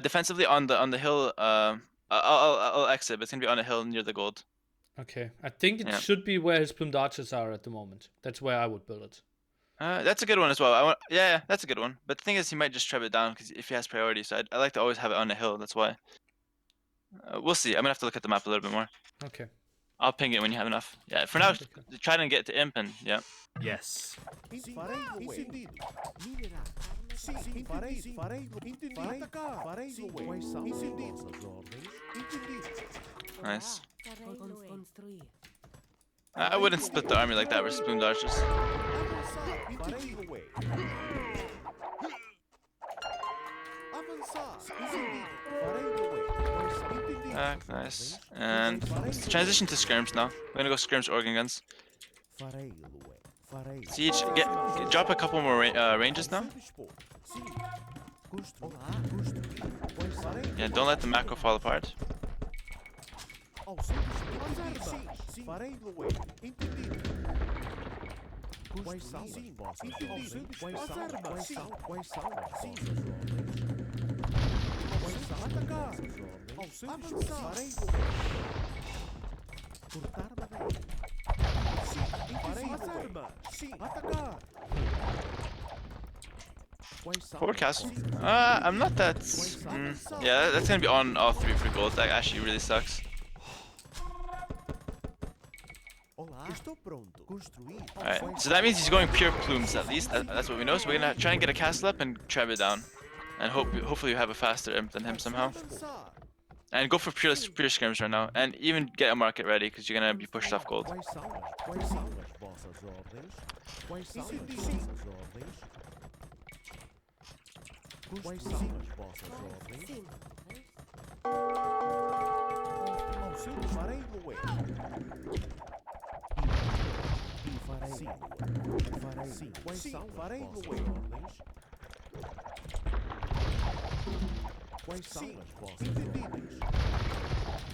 Defensively on the hill. I'll exit, but it's gonna be on a hill near the gold. Okay, I think it Yeah. should be where his plumed archers are at the moment. That's where I would build it. That's a good one as well. Yeah, that's a good one. But the thing is, he might just trap it down because if he has priority. So I like to always have it on a hill. That's why. We'll see. I'm gonna have to look at the map a little bit more. Okay. I'll ping it when you have enough. Yeah, for now, Okay. try and get to imp and yeah. Yes. Farei-lo. Entendido. Minerar. Sim, farei-lo. Entendido. Atacar. Farei-lo. Quais são as vossas ordens? Entendido. Nice. Construir. I wouldn't split the army like that versus plumed archers. Avançar. Farei-lo. Avançar. Entendido. Farei-lo. Quais são? Entendido. Nice. And let's transition to skirms now. We're gonna go skirms organ guns. Farei-lo. Farei-lo. Siege, drop a couple more ranges now. Sim. Construir. Quais farei? Yeah, don't let the macro fall apart. Ao seu dispor. Sim. Farei-lo. Entendido. Quais são as vossas ordens? Quais são as vossas ordens? Quais são atacar? Ao seu dispor. Farei-lo. Cortar madeira. Sim. Farei as armas. Sim. Atacar. Quais são? Forward castle. I'm not that. Yeah, that's gonna be on all three for gold. That actually really sucks. Olá. Estou pronto. Construir. Alright, so that means he's going pure plumes at least. That's what we know. So we're gonna try and get a castle up and trap it down, and hopefully you have a faster imp than him somehow. Avançar. And go for pure skirms right now, and even get a market ready because you're gonna be pushed off gold. Quais são as vossas ordens? Quais são as vossas ordens? Quais são as vossas ordens? Sim. Ao seu farei Lué. E farei. Sim. Farei. Sim. Quais são farei Lué. Ordens? Quais são as vossas ordens?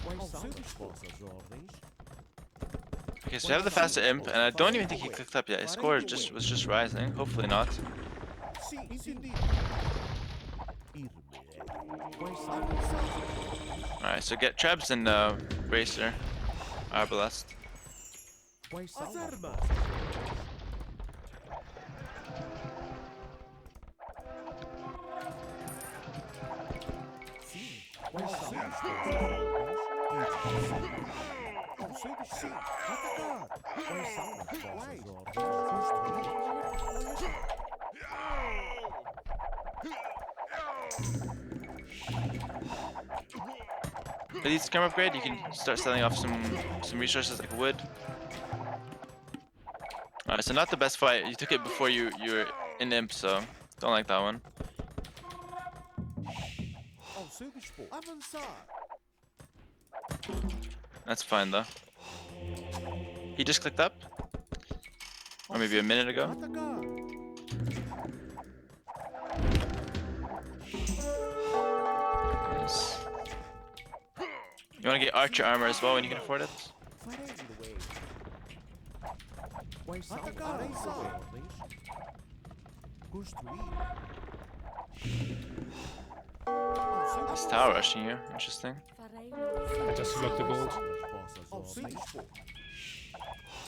Quais são as vossas ordens? Okay, so we have the faster imp, and I don't even think he clicked up yet. His score was just rising. Hopefully not. Sim, entendido. Ir-me-ei. Quais são as vossas ordens? Alright, so get Trebs and Bracer. Arbalest. Quais são as armas? Sim. Quais são as vossas ordens? Ao seu destino. Atacar. Quais são as vossas ordens? Construir. For these scrim upgrade, you can start selling off some resources like wood. Alright, so not the best fight. You took it before you were in imp, so don't like that one. Ao seu dispor. Avançar. That's fine though. He just clicked up, or maybe a minute ago. Atacar. Nice. You want to get archer armor as well when you can afford it. Farei Lué. Quais são as vossas ordens? Construir. Ao seu This tower rushing you. Interesting. Farei I just blocked the gold. Ao seu dispor.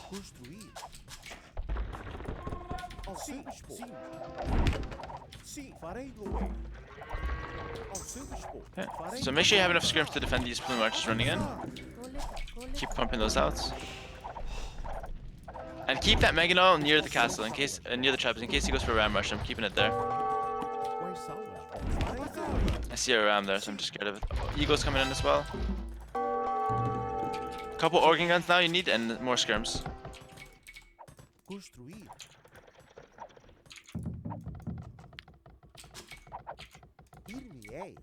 Construir. Ao seu dispor. Sim. Sim. Farei Lué. Ao seu dispor. Okay. Farei So make sure you have enough scrims to defend these plume archers running in. Keep pumping those out. And keep that Meganol near the castle in case near the traps in case he goes for a ram rush. I'm keeping it there. Quais são as vossas ordens? I see a ram there, so I'm just scared of it. Eagle's coming in as well. Couple organ guns now you need and more skirms. Construir. Ir-me-ei.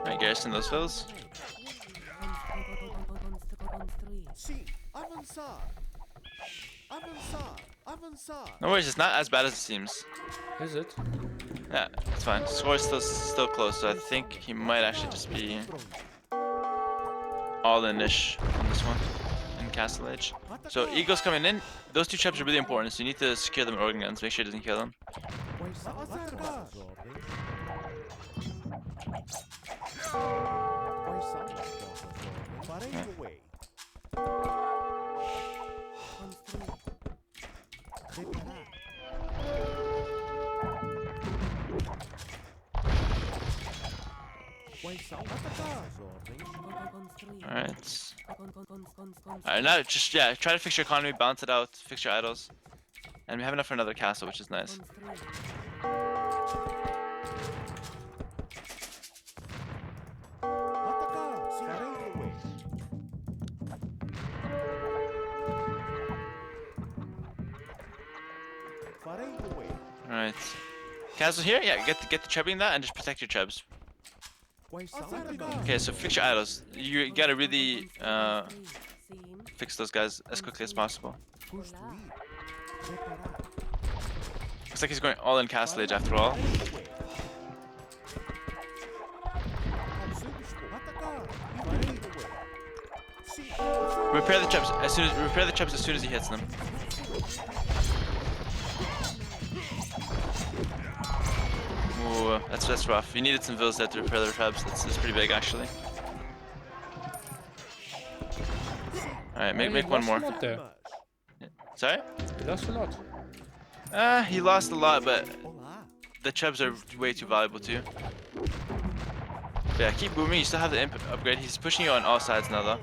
Alright, garrison those fills. construir. Sim. Avançar. Avançar. Avançar. No worries, it's not as bad as it seems. Is it? Yeah, it's fine. Score's still close, so I think he might actually just be all in-ish on this one in Castle Age. So Eagle's coming in. Those two traps are really important, so you need to secure them with organ guns. Make sure he doesn't kill them. Quais são as vossas ordens? Quais são as vossas ordens? Farei Lué. Construir. Reparar. Quais são as ordens? Construir. Alright. Construir. Alright, now just, yeah, try to fix your economy, balance it out, fix your idols. And we have enough for another castle, which is nice. Atacar. Farei Lué. Farei Lué. Alright. Castle here? Yeah, get the trebing that and just protect your trebs. Quais são as Okay, so fix your idols. You gotta really fix those guys as quickly as possible. Construir. Reparar. Looks like he's going all in Castle Age after all. Ao seu dispor. Atacar. Farei Lué. Sim. Repair the trebs as soon as he hits them. Ooh, that's rough. You needed some vills there to repair the trebs. That's pretty big actually. Alright, make one more. Not there. Sorry? He lost a lot. He lost a lot, but Olá. the trebs are way too valuable too. But yeah, keep booming. You still have the imp upgrade. He's pushing you on all sides now though.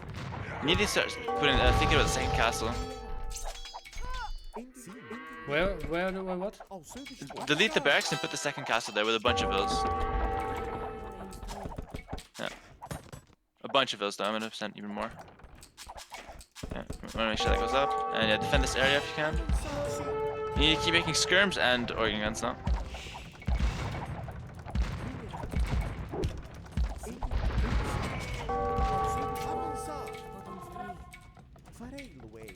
You need to start thinking about the second castle. What? Ao seu dispor. Delete the barracks and put the second castle there with a bunch of vills. Yeah. A bunch of vills though, I'm gonna send even more. Yeah, wanna make sure that goes up. And yeah, defend this area if you can. You need to keep making skirms and organ guns now. Avançar. Farei, Luei.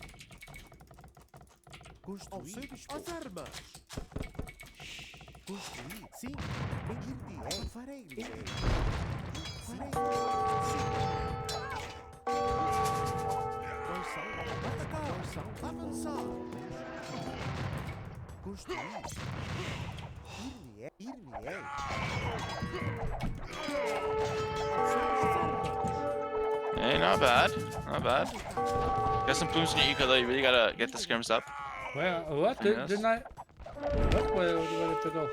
Construir as armas. Construir, sim. Ir-te-ei. Farei, Luei. Farei, sim. Quais são? Atacar. Quais são? Avançar. Construir. Ir-me-ei. Ir-me-ei. Hey, not bad. Not bad. Got some plumes in your eco though, you really gotta get the skirms up. Where? What? Yes. Didn't I? What? Where did it go?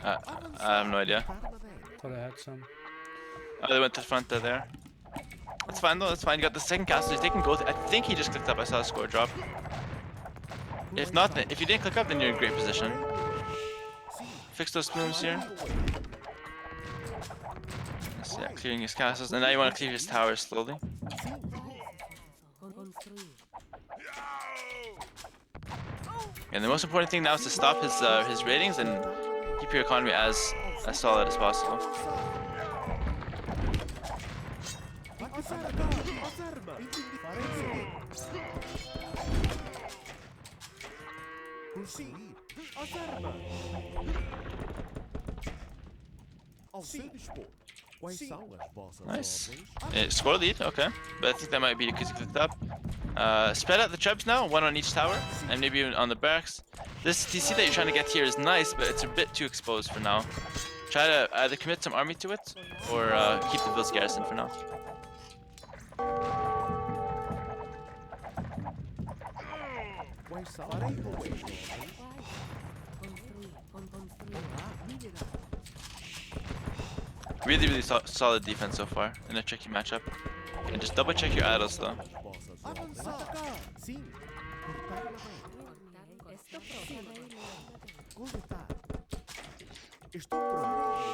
I have no idea. Thought I had some. Oh, they went to the front there. That's fine though, that's fine. You got the second caster, he's taking both. I think he just clicked up, I saw a score drop. If not, then, if you didn't click up, then you're in great position. Fix those plumes here. So, yeah, clearing his castles, and now you want to clear his towers slowly. And the most important thing now is to stop his ratings and keep your economy as solid as possible. Nice. Score lead, okay. But I think that might be because you clicked up. Spread out the trebs now, one on each tower, and maybe even on the barracks. This TC that you're trying to get here is nice, but it's a bit too exposed for now. Try to either commit some army to it, or keep the Vils garrison for now. Really, really solid defense so far in a tricky matchup. And just double check your idols though.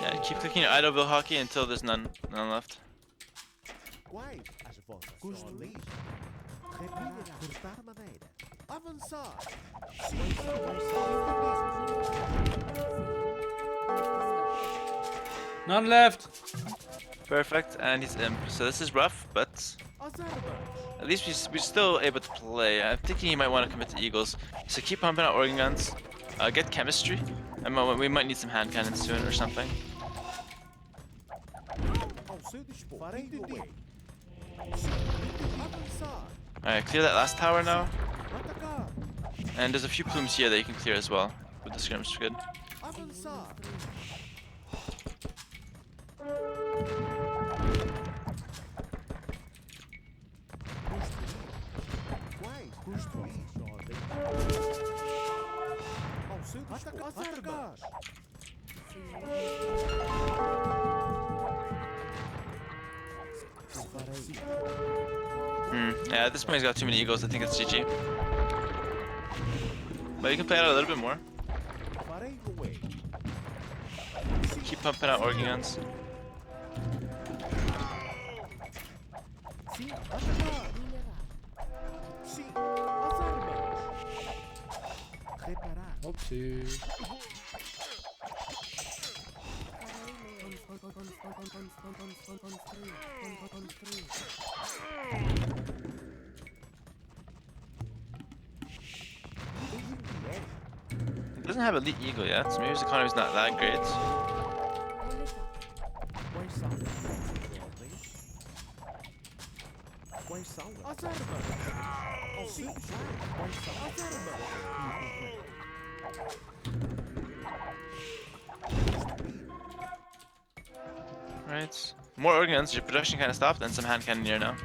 Yeah, keep clicking your idol Vil hockey until there's none left. None left. Perfect, and he's imp. So this is rough, but at least we're still able to play. I'm thinking he might want to commit to Eagles. So keep pumping out organ guns. Get chemistry. And we might need some hand cannons soon or something. Alright, clear that last tower now. And there's a few plumes here that you can clear as well. With the skirms, good. Yeah, at this point he's got too many eagles, I think it's GG. But you can play it out a little bit more. Keep pumping out organ guns. Oopsie. It doesn't have elite eagle yet, so maybe his economy's not that great. Right. More organ guns, your production kind of stopped, and some hand cannon here now.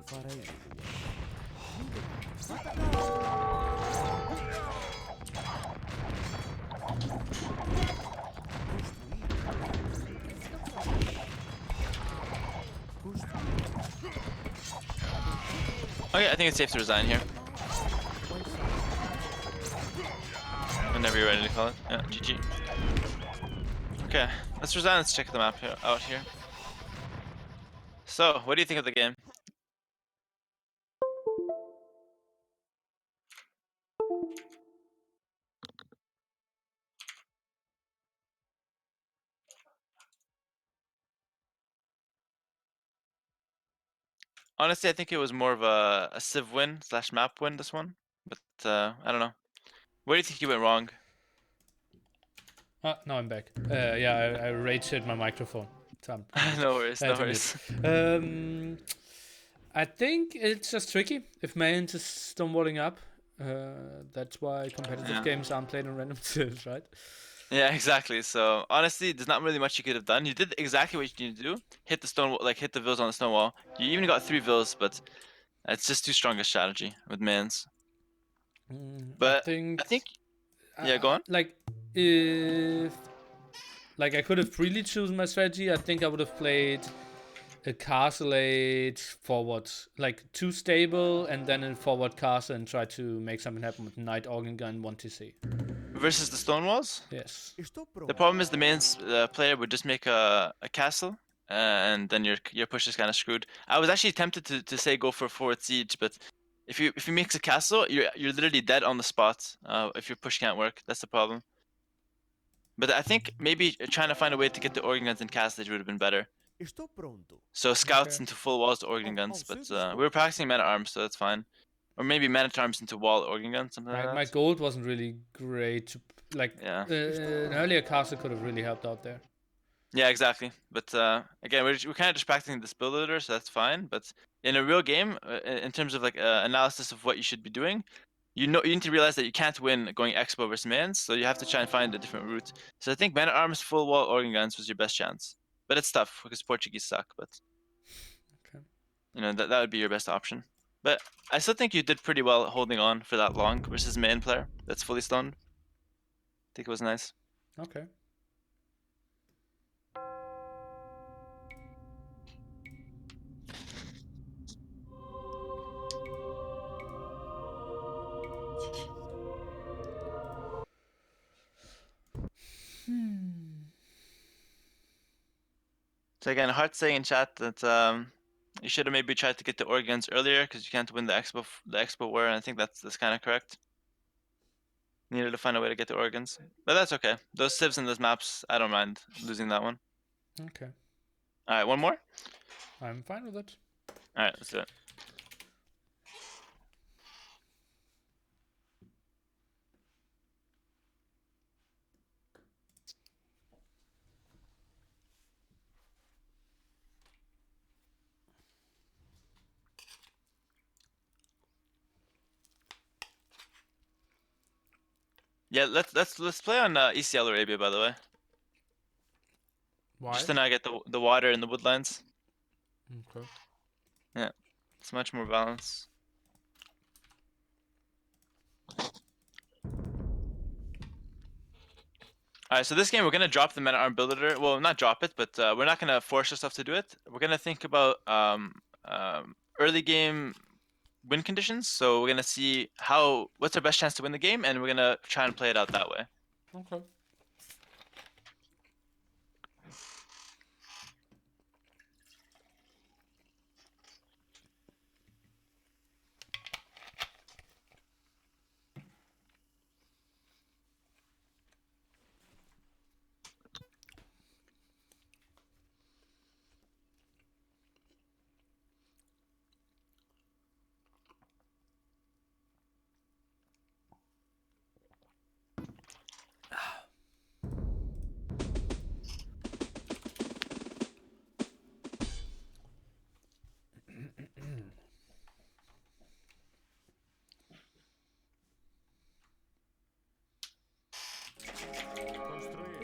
farei atacar. Okay, I think it's safe to resign here. Whenever you're ready to call it. Yeah, GG. Okay, let's resign. Let's check the map out here. So, what do you think of the game? Honestly, I think it was more of a Civ win / map win, this one. But, I don't know. Where do you think you went wrong? Ah, now I'm back. Yeah, I rage hit my microphone. So No worries, I no had to worries. mute. I think it's just tricky if mans is stonewalling up. That's why competitive Yeah. games aren't played on random servers, right? Yeah, exactly. So honestly, there's not really much you could have done. You did exactly what you need to do. Hit the stone, like hit the vills on the stone wall. You even got 3 vills, but it's just too strong a strategy with mans. I But I think, think, yeah, go on. like, if like I could have freely chosen my strategy, I think I would have played a castle age forward, like 2 stable, and then a forward castle and try to make something happen with Knight Organ Gun 1 TC. Versus the stone walls. Yes. Estou The pronto. problem is the main player would just make a castle, and then your push is kind of screwed. I was actually tempted to say go for forward siege, but if you mix a castle, you're literally dead on the spot. If your push can't work, that's the problem. But I think maybe trying to find a way to get the organ guns in castle would have been better. Estou pronto. So scouts Okay. into full walls to organ guns, but service we were practicing man at arms, so that's fine. Or maybe man at arms into wall organ guns, something like My that. gold wasn't really great. Like, Yeah. an earlier castle could have really helped out there. Yeah, exactly. But again, we're kind of just practicing this build editor, so that's fine. But in a real game, in terms of like analysis of what you should be doing, you need to realize that you can't win going expo versus mans, so you have to try and find a different route. So I think man at arms, full wall organ guns was your best chance. But it's tough because Portuguese suck. But Okay. you know that would be your best option. But I still think you did pretty well holding on for that long versus main player that's fully stoned. I think it was nice. Okay. So again, Hart saying in chat that you should have maybe tried to get the organs earlier because you can't win the expo war, and I think that's kind of correct. Needed to find a way to get the organs, but that's okay. Those civs and those maps, I don't mind losing that one. Okay. All right, one more. I'm fine with it. All right, let's do it. Yeah, let's play on ECL Arabia, by the way, Why? just to not get the water in the woodlands. Okay. Yeah, it's much more balanced. Alright, so this game we're gonna drop the meta arm builder. Well, not drop it, but we're not gonna force ourselves to do it. We're gonna think about early game win conditions. So we're gonna see what's our best chance to win the game, and we're gonna try and play it out that way. Okay.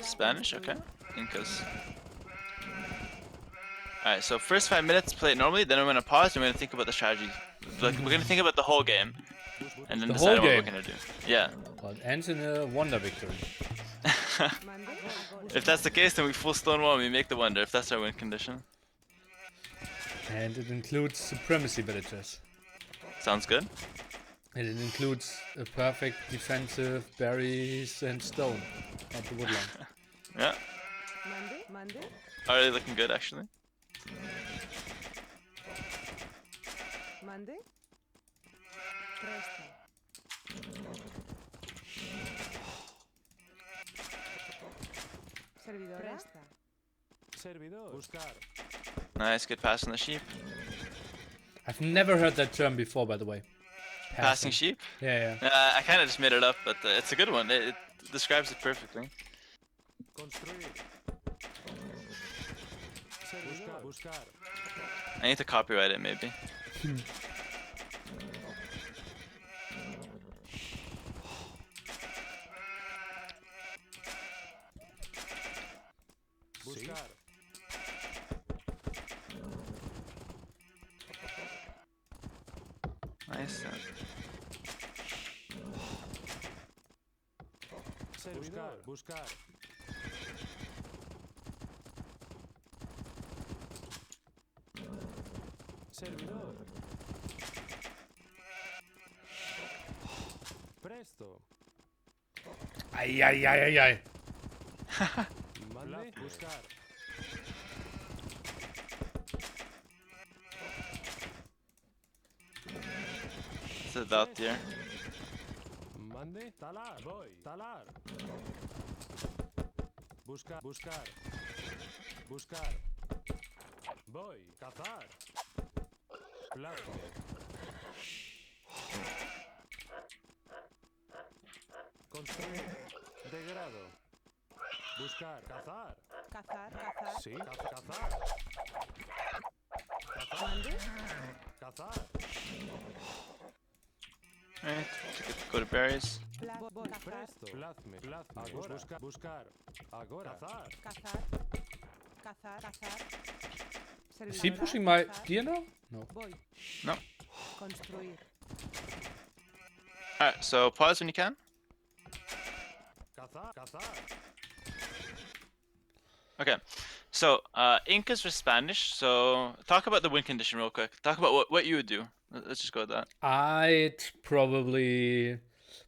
Spanish, okay. Incas. Alright, so first 5 minutes, play it normally, then I'm gonna pause and we're gonna think about the strategy. Like, we're gonna think about the whole game. And then The decide whole on what we're game? gonna do. Yeah. Well, it ends in a wonder victory. If that's the case, then we full Stonewall and we make the wonder, if that's our win condition. And it includes supremacy villages. Sounds good. And it includes a perfect defensive berries and stone at the woodland. Yeah. Already looking good, actually. Mande. Presto. Servidora. Presta. Servidor. Buscar. Nice, good pass on the sheep. I've never heard that term before, by the way. Passing sheep? Yeah, yeah. I kind of just made it up, but it's a good one. It describes it perfectly. Construir. Servidor. Buscar. I need to copyright it, maybe. Buscar. Nice. Servidor. Buscar. Servidor. Presto. Ay, ay, ay, ay, ay. Mande. Buscar. It's about there. Mande. Talar. Voy. Talar. Buscar. Buscar. Buscar. Voy. Cazar. Plasme. Construir. Degrado. Buscar. Cazar. Cazar, cazar. Sí. Cazar. Cazar. Cazar. Alright, go to berries. Cazar. Presto. Plazme. Plazme. Agora. Buscar. Agora. Cazar. Cazar. Cazar, cazar. Is he Servidora, pushing my cazar. gear now? No. Voy. No. Construir. Alright, so pause when you can. Cazar. Cazar. Okay, so ink is for Spanish, so talk about the win condition real quick. Talk about what you would do. Let's just go with that. I'd probably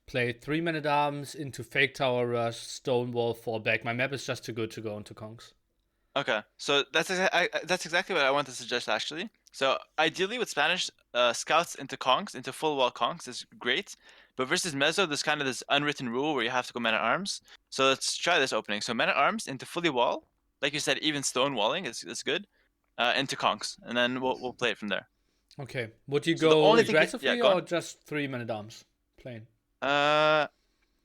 play 3 minute arms into fake tower rush, stonewall, fall back. My map is just too good to go into conks. Okay, so that's exactly what I want to suggest actually. So ideally with Spanish, scouts into conks, into full wall conks is great, but versus Mezzo, there's kind of this unwritten rule where you have to go men at arms. So let's try this opening. So men at arms into fully wall, like you said, even stonewalling is good, into conks, and then we'll play it from there. Okay. Would you So the go only thing aggressively go on. or just 3 minute arms? Plain.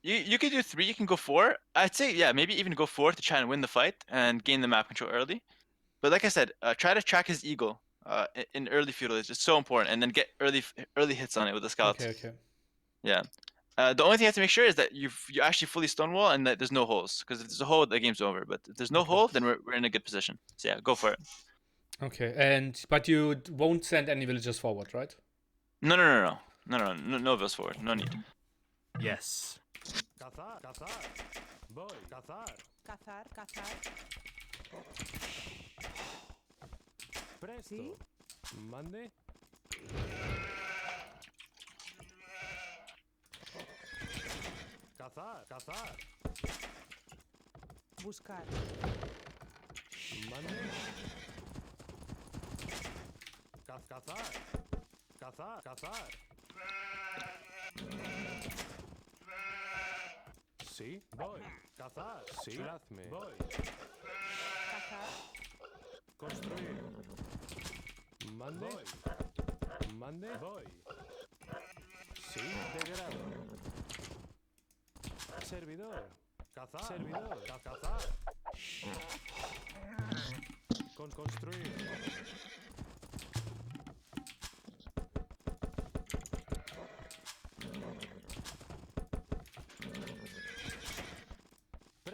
You could do 3, you can go 4. I'd say, yeah, maybe even go 4 to try and win the fight and gain the map control early. But like I said, try to track his eagle in early feudal. It's just so important, and then get early hits on it with the scouts. Okay, okay. Yeah. The only thing you have to make sure is that you actually fully stonewall and that there's no holes. Because if there's a hole, the game's over. But if there's no hole, then we're in a good position. So yeah, go for it. Okay, but you won't send any villagers forward, right? No vills forward. No need. Yes. Cazar. Cazar. Voy. Cazar. Cazar, cazar. Presto. Sí. Mande. Cazar. Cazar. Buscar. Mande. Cazar. Cazar. Cazar. Sí, voy. Cazar. Sí. Plazme. Voy. Cazar. Construir. Mande. Voy. Mande. Voy. Sí, degrado. Servidor. Cazar. Servidor. Cazar. Construir.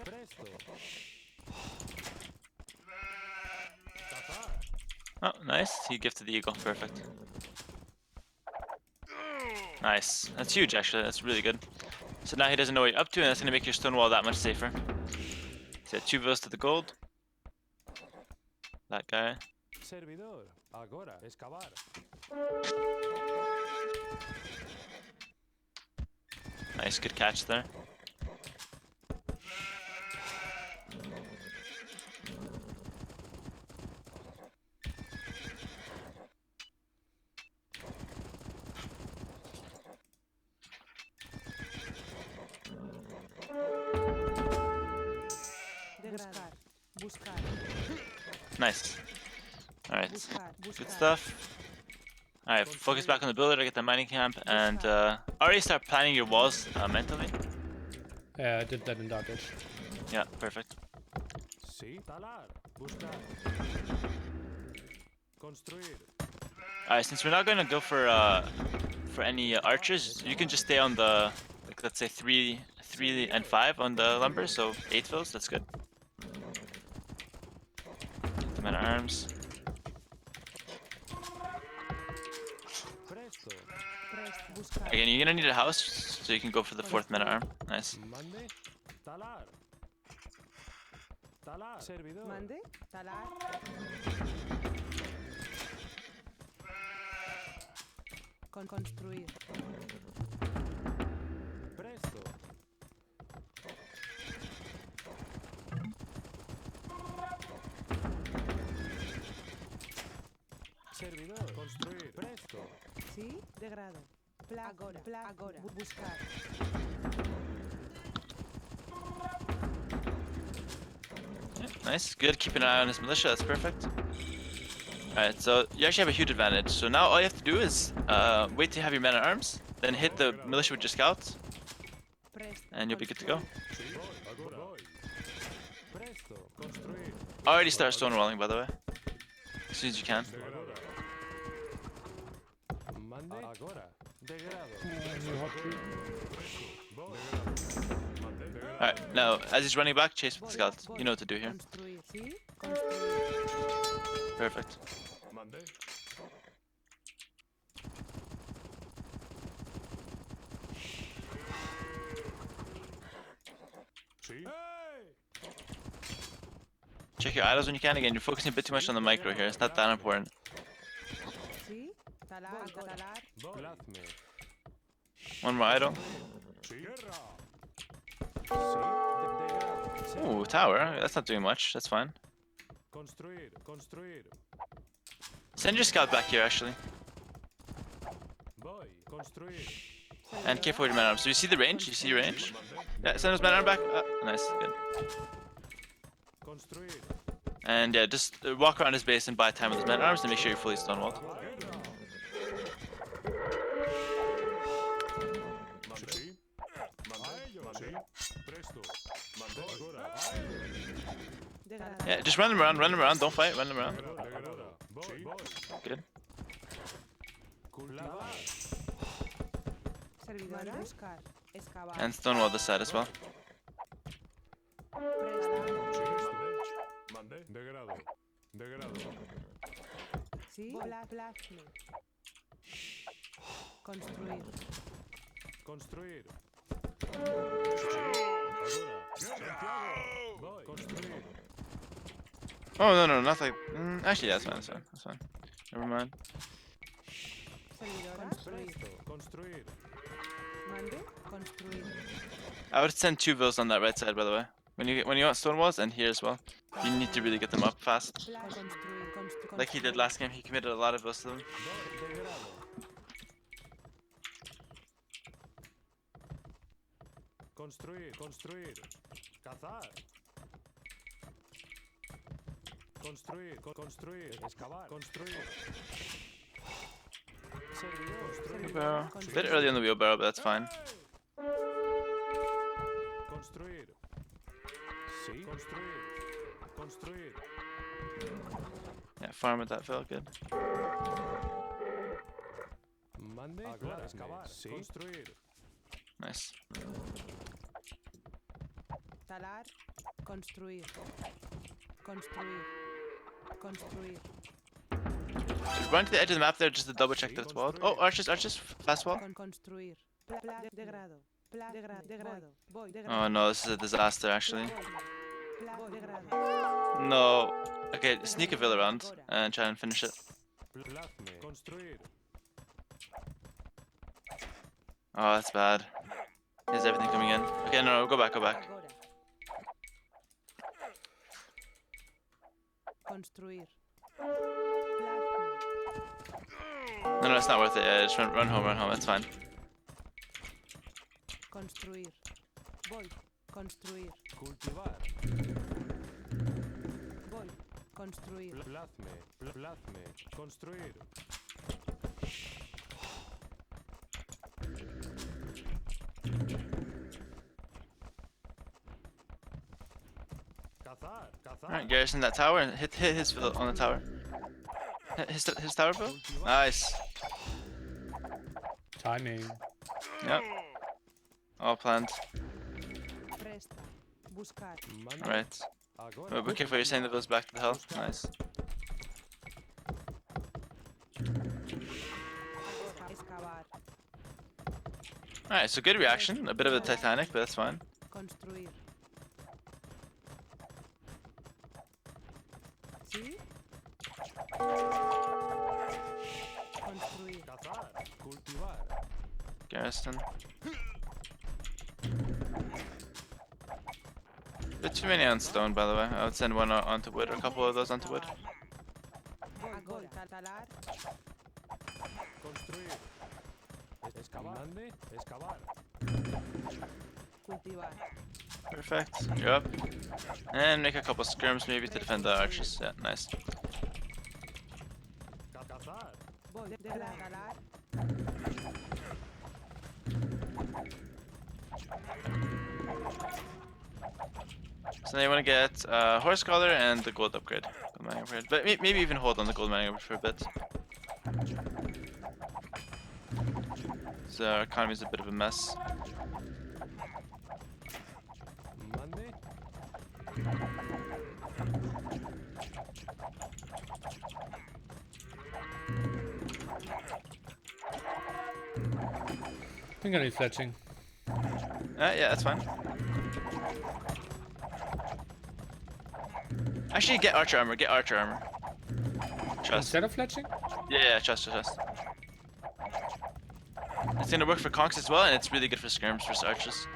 Presto. Cazar. Oh, nice. He gifted the eagle. Perfect. Nice. That's huge, actually. That's really good. So now he doesn't know what you're up to, and that's going to make your stone wall that much safer. So yeah, 2 villas to the gold. That guy. Servidor, agora, excavar. Nice, good catch there. Buscar. Buscar. Nice. Alright, Buscar. good Buscar. stuff. Alright, focus back on the builder to get the mining camp, and already start planning your walls mentally. Yeah, I did that in Dark Age. Yeah, perfect. Sí. Talar, buscar. Construir. Alright, since we're not going to go for any archers, you can just stay on the, like, let's say 3 and 5 on the lumber, so 8 fills, that's good. Get the men at arms. Presto. Prest. Buscar. Again, you're gonna need a house, so you can go for the 4th men at arm. Nice. Mande. Talar. Talar. Servidor. Mande. Talar. Construir. Presto. Servidor. Construir. Presto. Sí. De grado. Agora. Agora. Buscar. Yeah, nice, good. Keep an eye on his militia, that's perfect. Alright, so you actually have a huge advantage. So now all you have to do is wait to have your men at arms, then hit the militia with your scouts, Prest. and you'll be good to go. Sí. Agora. Voy. Presto. Construir. Already start stonewalling, by the way, as soon as you can. Agora. Mande. Agora. De grado. Voy. Mande. Alright, now as he's running back, chase with the scouts. You know what to do here. Construir. Sí. Construir. Perfect. Mande. Sí. Check your idols when you can. Again, you're focusing a bit too much on the micro here. It's not that important. Sí. Talar. Talar. Plazme. One more idol. Sí. Guerra. Sí. De grado. Ooh, tower. That's not doing much. That's fine. Construir. Construir. Send your scout back here, actually. Voy. Construir. And careful with your man arms. Do you see the range? You see your range? Yeah, send his man arm back. Nice, good. Construir. And yeah, just walk around his base and buy time with his man arms to make sure you're fully stonewalled. Sí. Mande. Presto. Mande. Agora. De grado. Yeah, just run them around, don't fight, run them around. De grado. Voy. Good. Cultivar. Servidor. Buscar. Excavar. And stonewall this side as well. Sí. Mande. De grado. De grado. Sí. Plasme. Construir. Construir. Santiago. Voy. Construir. Oh, no, not like... actually, yeah, that's fine. Never mind. Servidora. Construir. Presto. Construir. Mande. Construir. I would send 2 vills on that right side, by the way. When you want stonewalls, and here as well. You need to really get them up fast. Construir. Like he did last game, he committed a lot of vills to them. Voy. De grado. Construir. Construir. Cazar. Construir. Construir. Excavar. Construir. Servidor. Construir. Wheelbarrow. A bit early on the wheelbarrow, but that's fine. Construir. Sí. Construir. Construir. Yeah, farm with that vill, good. Mande. Agora. Excavar. Sí. Construir. Nice. Talar. Construir. Construir. Construir. Run to the edge of the map there just to double check that it's walled. Oh, archers, fast wall. Construir. Degrado. Degrado. Voy. Oh no, this is a disaster actually. Degrado. No. Okay, sneak a villa around and try and finish it. Plasme. Construir. Oh, that's bad. Is everything coming in? Okay, no, go back. Agora. Construir. No, it's not worth it. Yeah, just run home. That's fine. Construir. Voy. Construir. Cultivar. Voy. Construir. Plasme. Plasme. Construir. Cazar. Alright, garrison that tower and hit his villa on the tower. His tower build? Nice. Timing. Yep. All planned. Presta. Buscar. Right. Agora. Oh, be careful, you're sending the villas back to the hell. Nice. Excavar. Alright, so good reaction. A bit of a Titanic, but that's fine. Construir. ¿Sí? Construir. Cazar. Cultivar. Garrison. Bit too many on stone, by the way. I would send one onto wood, or a couple of those onto wood. Agora. Talar. Construir. Excavar. Mande. Excavar. Cultivar. Perfect. You're up. And make a couple skirms maybe to defend the archers. Yeah, nice. Cazar. Voy. Talar. So now you want to get horse collar and the gold upgrade. Gold mining upgrade. But maybe even hold on the gold mining upgrade for a bit. So our economy is a bit of a mess. Mande. I think I need fletching. Yeah, that's fine. Actually, get archer armor. Get archer armor. Trust. Instead of fletching? Yeah, trust. It's gonna work for conks as well, and it's really good for skirms versus archers.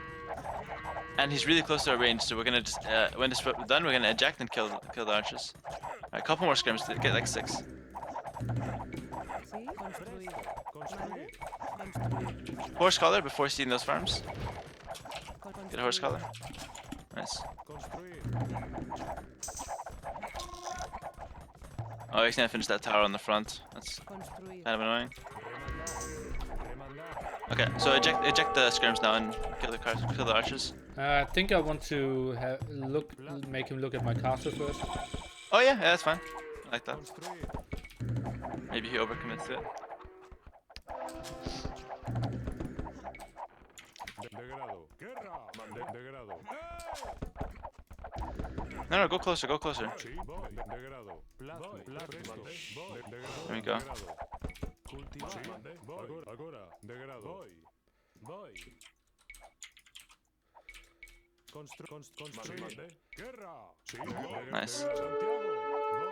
And he's really close to our range, so we're gonna just when this is done, we're gonna eject and kill the archers. Alright, a couple more skirms to get like 6. ¿Sí? Construir. Construir. Construir. Horse collar before seeing those farms. Get a horse collar. Nice. Construir. Oh, he's gonna finish that tower on the front. That's Construir. kind of annoying. Remandar. Okay, so eject the skirms now and kill the archers. I think I want to make him look at my castle first. Oh yeah, that's fine. I like that. Construir. Maybe he overcommits to it. Degrado. Guerra. Degrado. No, go closer. Sí, voy. Degrado. Plasme. Voy. Degrado. There we go. Cultivar. Sí, voy. Agora. Degrado. Voy. Construir. Guerra. Sí, voy. Nice. Santiago.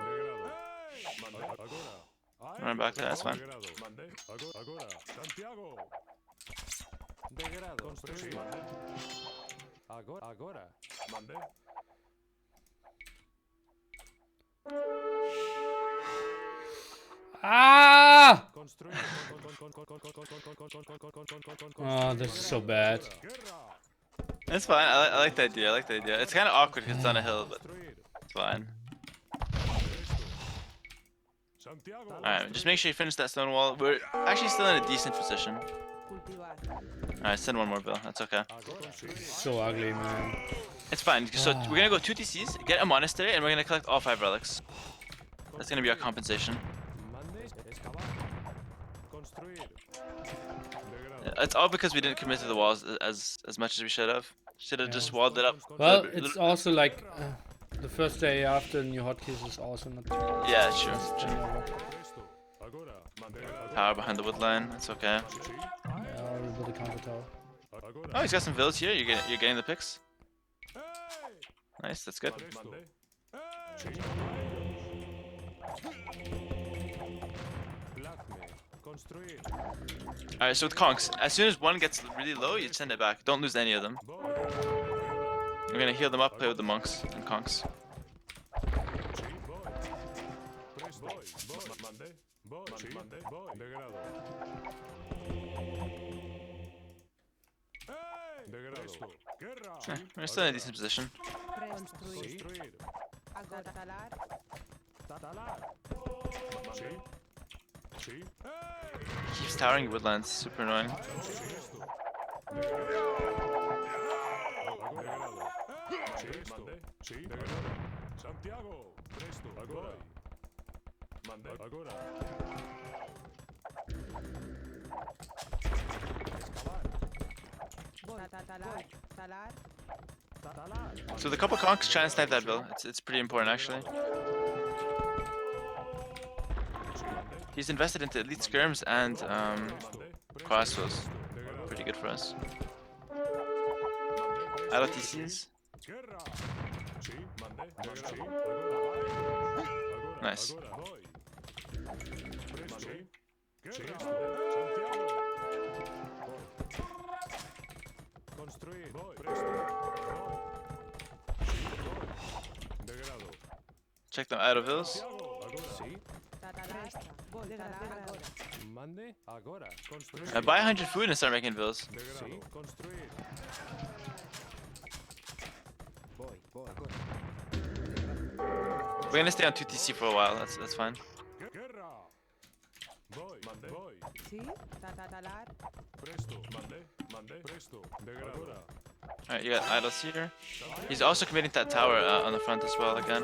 Degrado. Agora. Run back there, that's fine. Degrado. Agora. Santiago. Degrado. Construir. Agora. Mande. Ah! Construir. Oh, this is so bad. It's fine. I like the idea. It's kind of awkward because it's on a hill, but it's fine. Alright, just make sure you finish that stone wall. We're actually still in a decent position. Cultivar. Alright, send one more bill. That's okay. So ugly, man. It's fine. So we're gonna go 2 TCs, get a monastery, and we're gonna collect all 5 relics. That's gonna be our compensation. It's all because we didn't commit to the walls as much as we should have. Should have just walled it up. Well, it's also like the first day after new hotkeys is also not. Yeah, true. Power behind the wood line. That's okay. Yeah, I'll rebuild a counter tower. Oh, he's got some villas here. You're getting the picks. Nice. That's good. Alright, so with conks, as soon as one gets really low, you send it back. Don't lose any of them. We're gonna heal them up, play with the monks and conks. We're still in a decent position. He keeps towering woodlands, super annoying. So with a couple conks, try and snipe that bill. It's pretty important actually. He's invested into elite skirms and crossbows. Pretty good for us. Out of TCs. Nice. Check them out of hills. Buy 100 food and start making bills. We're gonna stay on 2 TC for a while. That's fine. Alright, you got idols here. He's also committing that tower on the front as well again.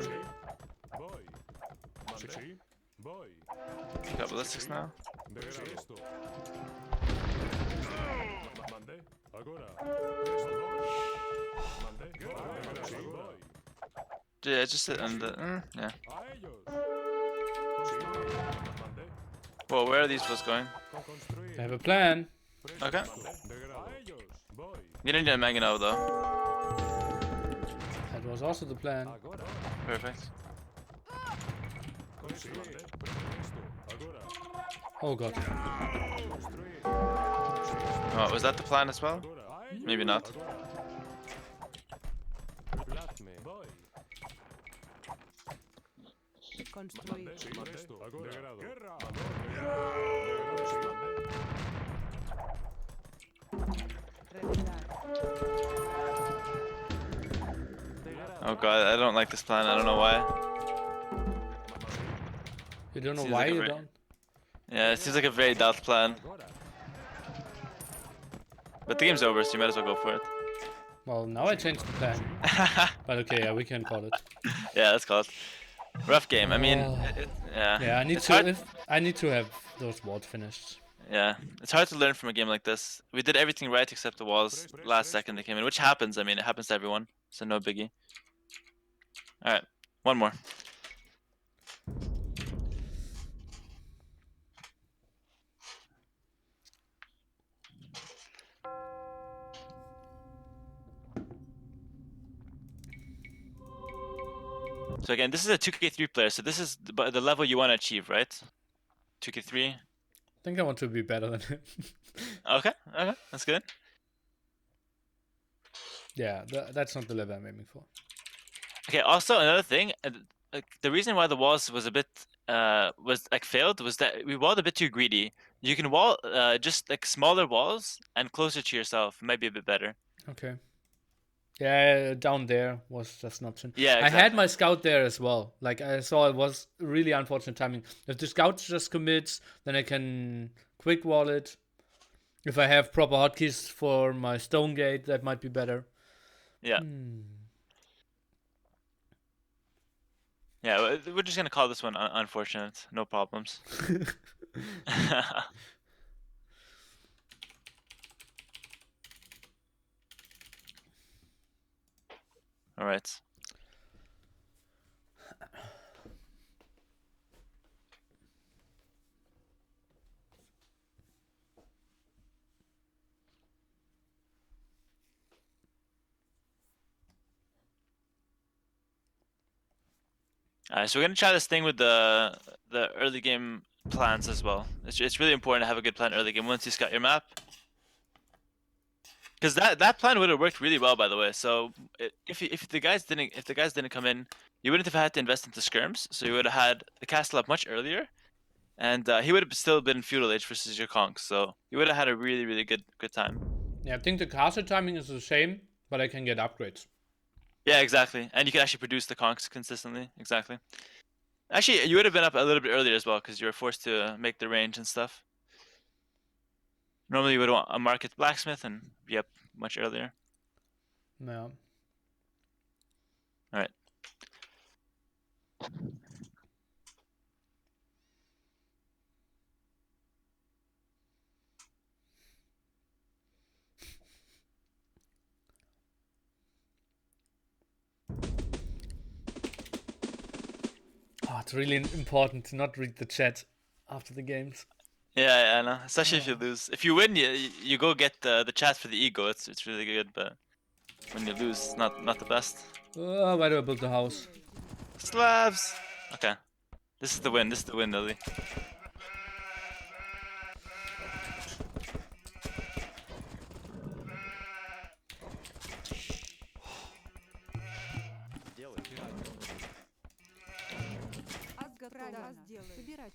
You got ballistics now. Yeah, just sit on the. Yeah. Whoa, where are these bills going? I have a plan. Okay. You didn't get a Magano though. That was also the plan. Perfect. Oh god. Oh, was that the plan as well? Maybe not. Oh god, I don't like this plan. I don't know why. You don't know Seems why like a you very- don't? Yeah, it seems like a very daft plan. But the game's over, so you might as well go for it. Well, now I changed the plan. But okay, yeah, we can call it. Yeah, let's call it. Rough game. I mean, yeah. Yeah, I need It's to. hard- I need to have those walls finished. Yeah, it's hard to learn from a game like this. We did everything right except the walls last second they came in, which happens. I mean, it happens to everyone, so no biggie. All right, one more. So again, this is a 2k3 player, so this is the level you want to achieve, right? 2k3. I think I want to be better than him. Okay, okay, that's good. Yeah, that's not the level I'm aiming for. Okay, also another thing, like, the reason why the walls was a bit was like failed was that we walled a bit too greedy. You can wall just like smaller walls and closer to yourself. It might be a bit better. Okay. Yeah, down there was just an option. Yeah, I had exactly. my scout there as well. Like I saw it was really unfortunate timing. If the scout just commits, then I can quick wall it. If I have proper hotkeys for my stone gate, that might be better. Yeah. Yeah, we're just gonna call this one unfortunate. No problems. All right. Alright, so we're gonna try this thing with the early game plans as well. It's really important to have a good plan early game once you scout your map. Because that plan would have worked really well, by the way. So if the guys didn't come in, you wouldn't have had to invest into skirms. So you would have had the castle up much earlier, and he would have still been feudal age versus your conch. So you would have had a really good time. Yeah, I think the castle timing is the same, but I can get upgrades. Yeah, exactly. And you can actually produce the conchs consistently. Exactly. Actually, you would have been up a little bit earlier as well because you were forced to make the range and stuff. Normally, you would want a market blacksmith and be up much earlier. Yeah. All right. Oh, it's really important to not read the chat after the games. Yeah, I know. Especially if you lose. If you win, you go get the chat for the ego. It's really good, but when you lose, it's not the best. Why do I build the house? Slabs. Okay, this is the win. This is the win, Lily. Правильно. Собирать.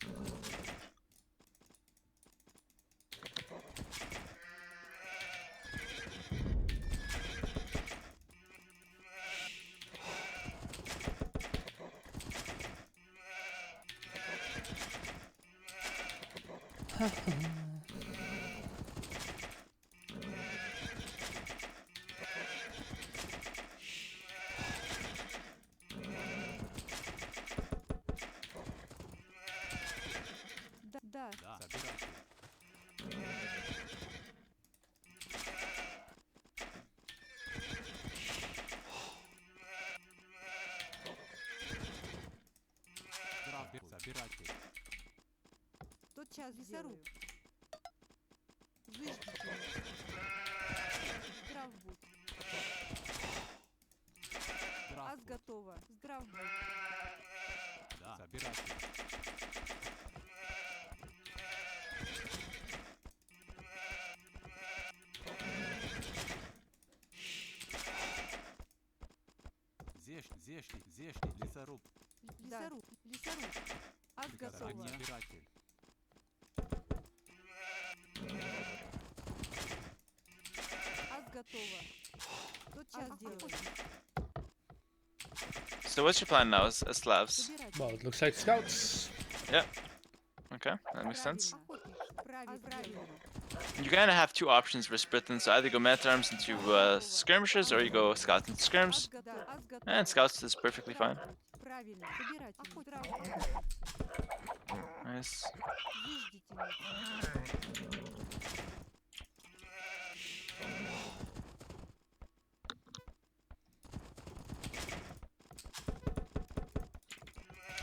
Да. Тотчас лесоруб. Зыждите. Здрав будь. Аз готова. Здрав будь. Лесоруб. Лесоруб. Лесоруб. Аз готова. Аз готова. Тотчас делаю. So what's your plan now, as Slavs? Собирать. Well, it looks like scouts. Yeah. Okay, that makes sense. Охотник. Правильно. You kind of have two options for splitting. So either go meta arms into skirmishes, or you go scouts into skirms. Аз готова. And scouts is perfectly fine. Правильно. Собирать. Охотник. Nice. Зыждите.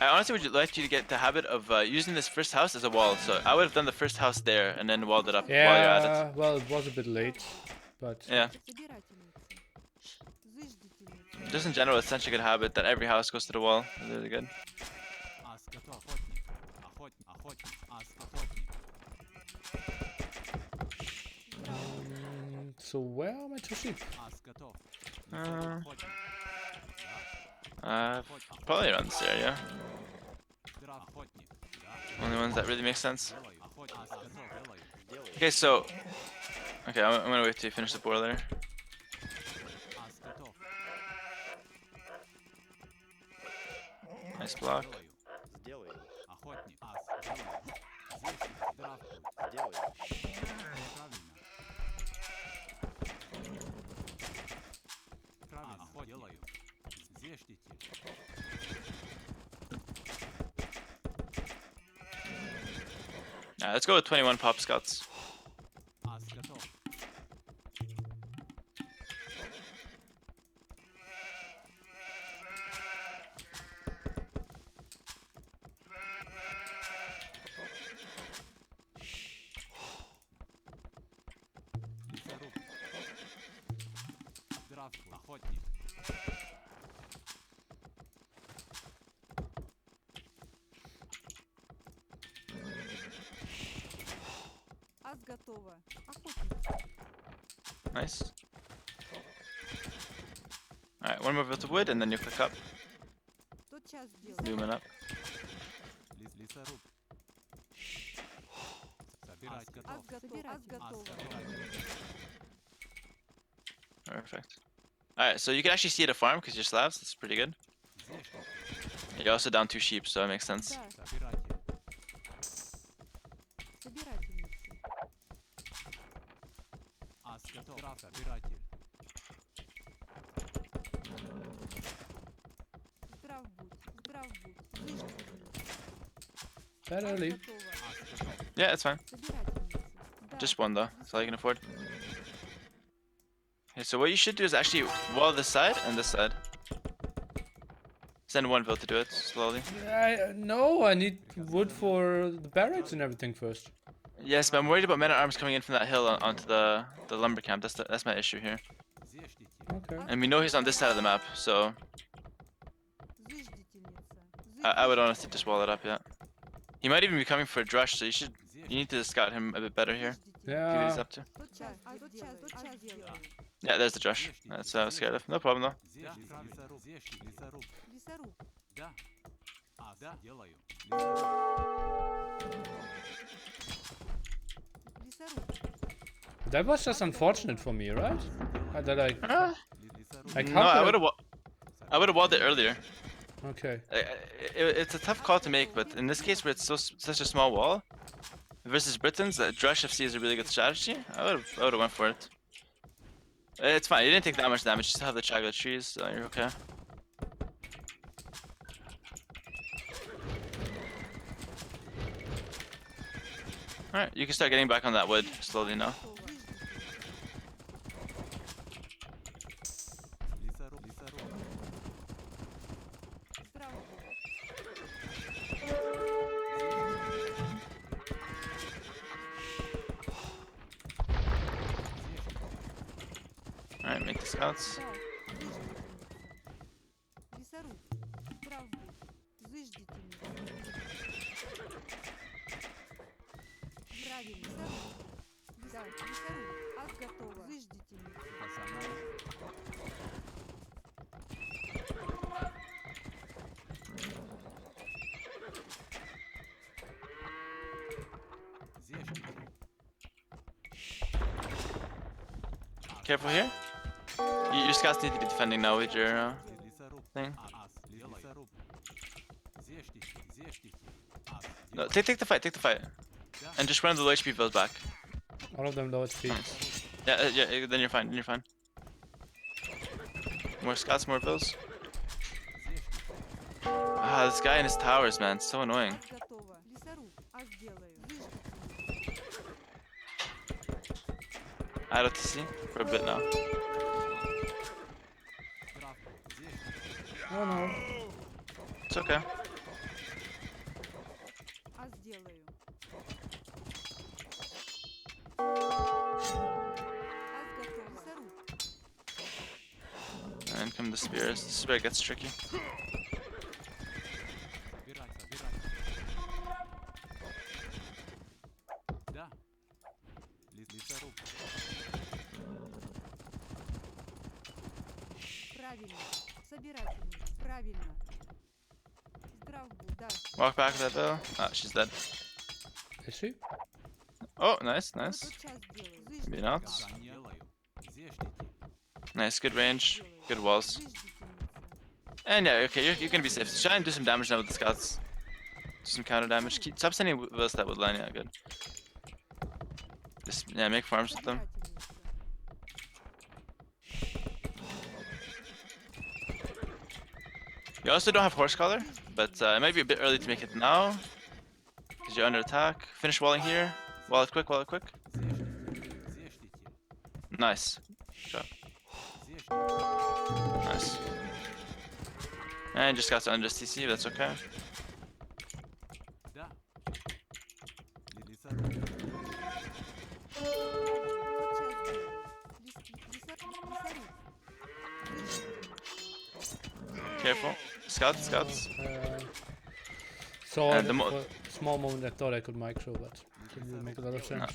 I honestly would like you to get the habit of using this first house as a wall. So I would have done the first house there and then walled it up while you're at it. Yeah, well, it was a bit late, but Yeah. Собирательница. Зыждительница. Just in general, it's such a good habit that every house goes to the wall. It's really good. so where are my two sheep? Probably around this area. Only ones that really make sense. Okay, so... Okay, I'm gonna wait till you finish the boiler. Nice block. Let's go with 21 pop scouts. Ас готова. Охотница. Nice. Alright, one more bit of wood and then you click up. Тотчас Zoom it up. Лесоруб. Собирать Ас готов. готова. Ас готова. Perfect. Alright, so you can actually see the farm because your slabs. That's pretty good. Здесь You're also down 2 sheep, so that makes sense. Да. собиратель. Собирательница. Ас готов. Собиратель. Здрав будь. Здрав будь. Зыждительница. Better Ас leave. готова. Ас готов. Yeah, it's fine. Собирательница. Да. Just one though. That's all you can afford. Okay, so what you should do is actually wall this side and this side. Send one build to do it slowly. No, I need wood for the barracks and everything first. Yes, but I'm worried about men at arms coming in from that hill onto the lumber camp. That's my issue here. Зештите. Okay. And we know he's on this side of the map, so Зыждительница. I would honestly just wall it up. Yeah. He might even be coming for a drush, so you need to scout him a bit better here. See what he's Yeah. up to. Тотчас. Тотчас делаю. Yeah, there's the drush. That's what I was scared of. No problem though. Зештите. Лесоруб. Зештите. Лесоруб. Лесоруб. Да. Ас делаю. Лесоруб. That was just unfortunate for me, right? That I Лесоруб. like No, how I could would have. I would have walled it earlier. Okay. It's a tough call to make, but in this case where it's such a small wall versus Britons, that drush FC is a really good strategy. I would have went for it. It's fine. You didn't take that much damage. You still have the chocolate trees, so you're okay. Alright, you can start getting back on that wood slowly now. Лесоруб. Лесоруб. Здрав будь. Alright, make the scouts. Да. Зыждительница. Лесоруб. Здрав будь. Зыждительница. Правильно. Лесоруб. Да. Лесоруб. Ас готова. Зыждительница. Пацаны. Зештите. Careful here. Your scouts need to be defending now with your Лесоруб. thing. Ас делаю. Лесоруб. Зештите. Зештите. Ас No, делаю. take the fight. And just run the low HP builds back. All of them low HP. Yeah, then you're fine. More scouts, more bills. Ah, this guy in his towers, man, it's so annoying. Ас готова. Лесоруб. Ас делаю. Зыждительница. I have to see for a bit now. Травку. Зештите. Oh no. It's okay. Ас делаю. Ас готов. Лесоруб. And come the spears. This is where it gets tricky. Собирать. Да. Лесоруб. Правильно. Собирательница. Правильно. Здрав будь. Да. Walk back with that bill. Ah, she's dead. Is she? Oh, nice. Тотчас делаю. Be Зыждительница. not. Делаю. Зештите. Nice, good range, good walls. Зыждительница. And yeah, okay, you're gonna be safe. So try and do some damage now with the scouts. Do some counter damage. Stop sending wills that wood line. Yeah, good. Just make farms with them. Собирательница. You also don't have horse collar, but it might be a bit early to make it now because you're under attack. Finish walling here. Wall it quick. Зештите. Nice. Good job. Зештите. Nice. And just got to under CC, but that's okay. Да. Лесоруб. Тотчас делаю. Лесоруб. Careful. Scouts. Saw And it the for a small moment I thought I could micro, but Didn't make a lot of No. sense.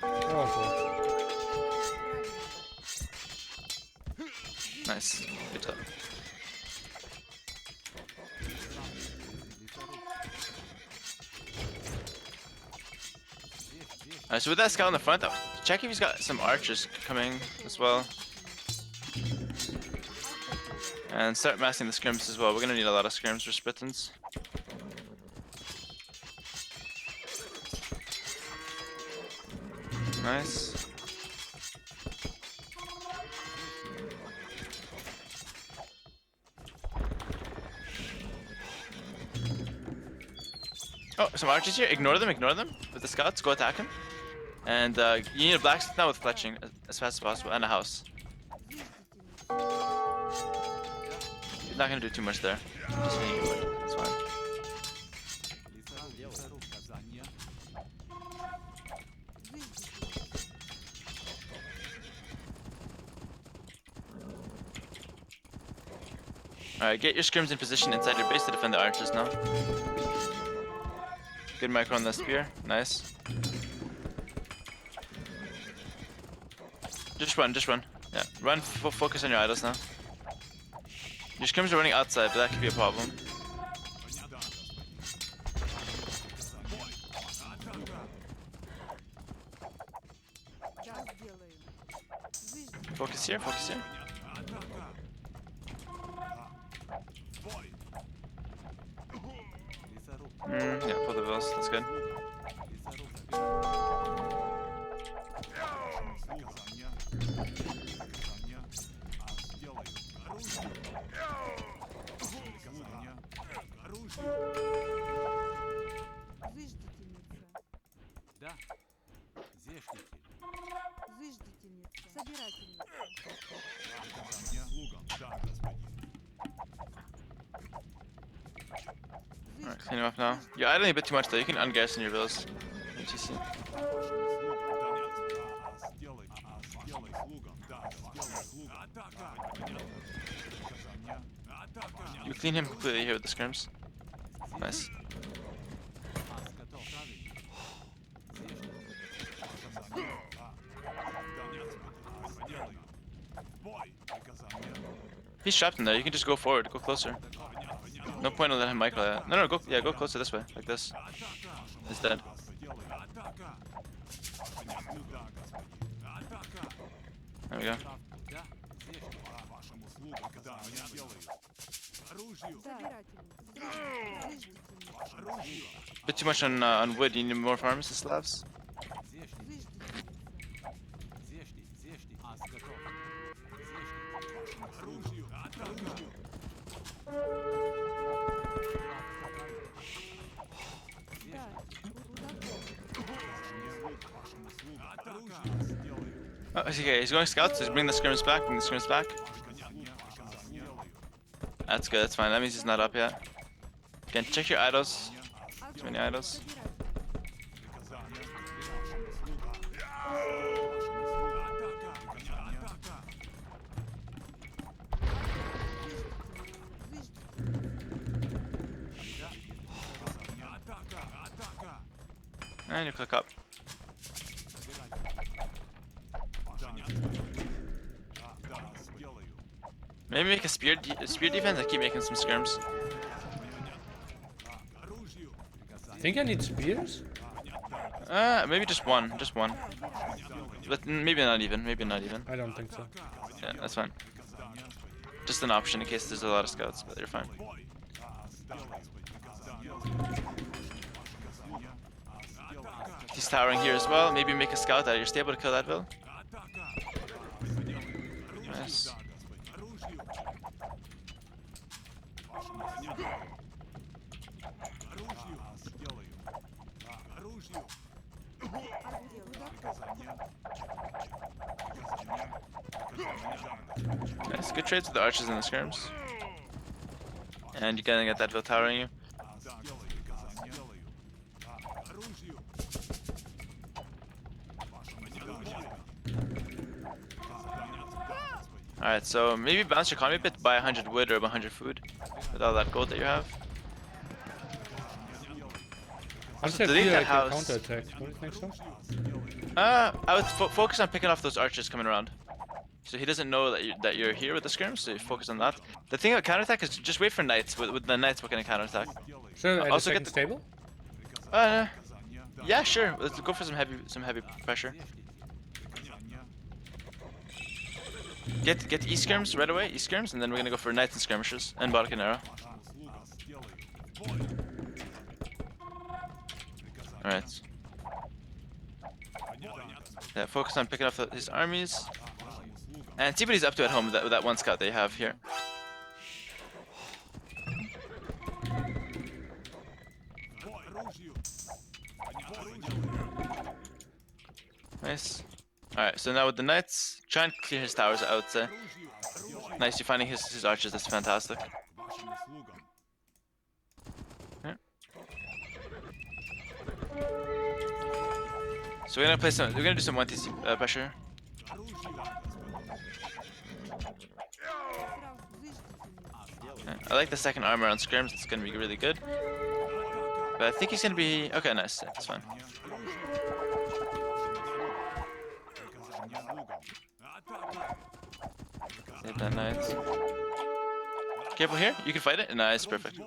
Oh, Nice. Good job. Alright, so with that scout in the front, check if he's got some archers coming as well. And start massing the scrims as well. We're gonna need a lot of scrims for Spittons. Nice. Oh, some archers here. Ignore them, ignore them. With the scouts, go attack him. And you need a blacksmith now with fletching as fast as possible, and a house. He's not gonna do too much there. Just need wood. That's fine. Alright, get your scrims in position inside your base to defend the archers now. Good micro on the spear. Nice. Just run, just run. Yeah, run, focus on your idols now. Your scrims are running outside, but that could be a problem. Focus here, focus here. Yeah, pull the vills, that's good. Alright, clean him up now. You're idling a bit too much though, you can ungarrison your vills. HTC. You clean him completely here with the scrims. Nice. He's trapped in there, you can just go forward, go closer. No point in letting him micro that. No, go, yeah, go closer this way, like this. He's dead. There we go. Bit too much on wood, you need more farmers and slabs. Oh, okay, he's going scouts, just bring the scrims back, bring the scrims back. That's good, that's fine, that means he's not up yet. Again, check your idols. Too many idols. And you click up. Maybe make a spear defense and keep making some skirms. think I need spears? Maybe just one, But maybe not even, I don't think so. Yeah, that's fine. Just an option in case there's a lot of scouts, but you're fine. He's towering here as well. Maybe make a scout out of your stable to kill that vill. Nice. Nice, good trades with the archers and the skirms. And you're gonna get that vill towering you. Alright, so maybe bounce your economy a bit, buy 100 wood or 100 food with all that gold that you have. Once Also, I delete feel that like a house. counterattack. Don't you think so? I would focus on picking off those archers coming around. So he doesn't know that you're here with the skirms, so you focus on that. The thing about counterattack is just wait for knights. With the knights, we're gonna counterattack. So at the Also get second the. stable? Yeah, sure. Let's go for some heavy pressure. Get east skirms right away, east skirms, and then we're gonna go for knights and skirmishes and Balkanera. All right. Yeah, focus on picking up his armies. And see what he's up to at home with that one scout that you have here. Nice. Alright, so now with the knights, try and clear his towers, I would say. Nice, you're finding his archers, that's fantastic. Yeah. So we're gonna do some 1TC pressure. Yeah, I like the second armor on skirms, it's gonna be really good. But I think he's gonna be... Okay, nice, yeah, that's fine. Hit that knight. Careful here, you can fight it. Nice, perfect.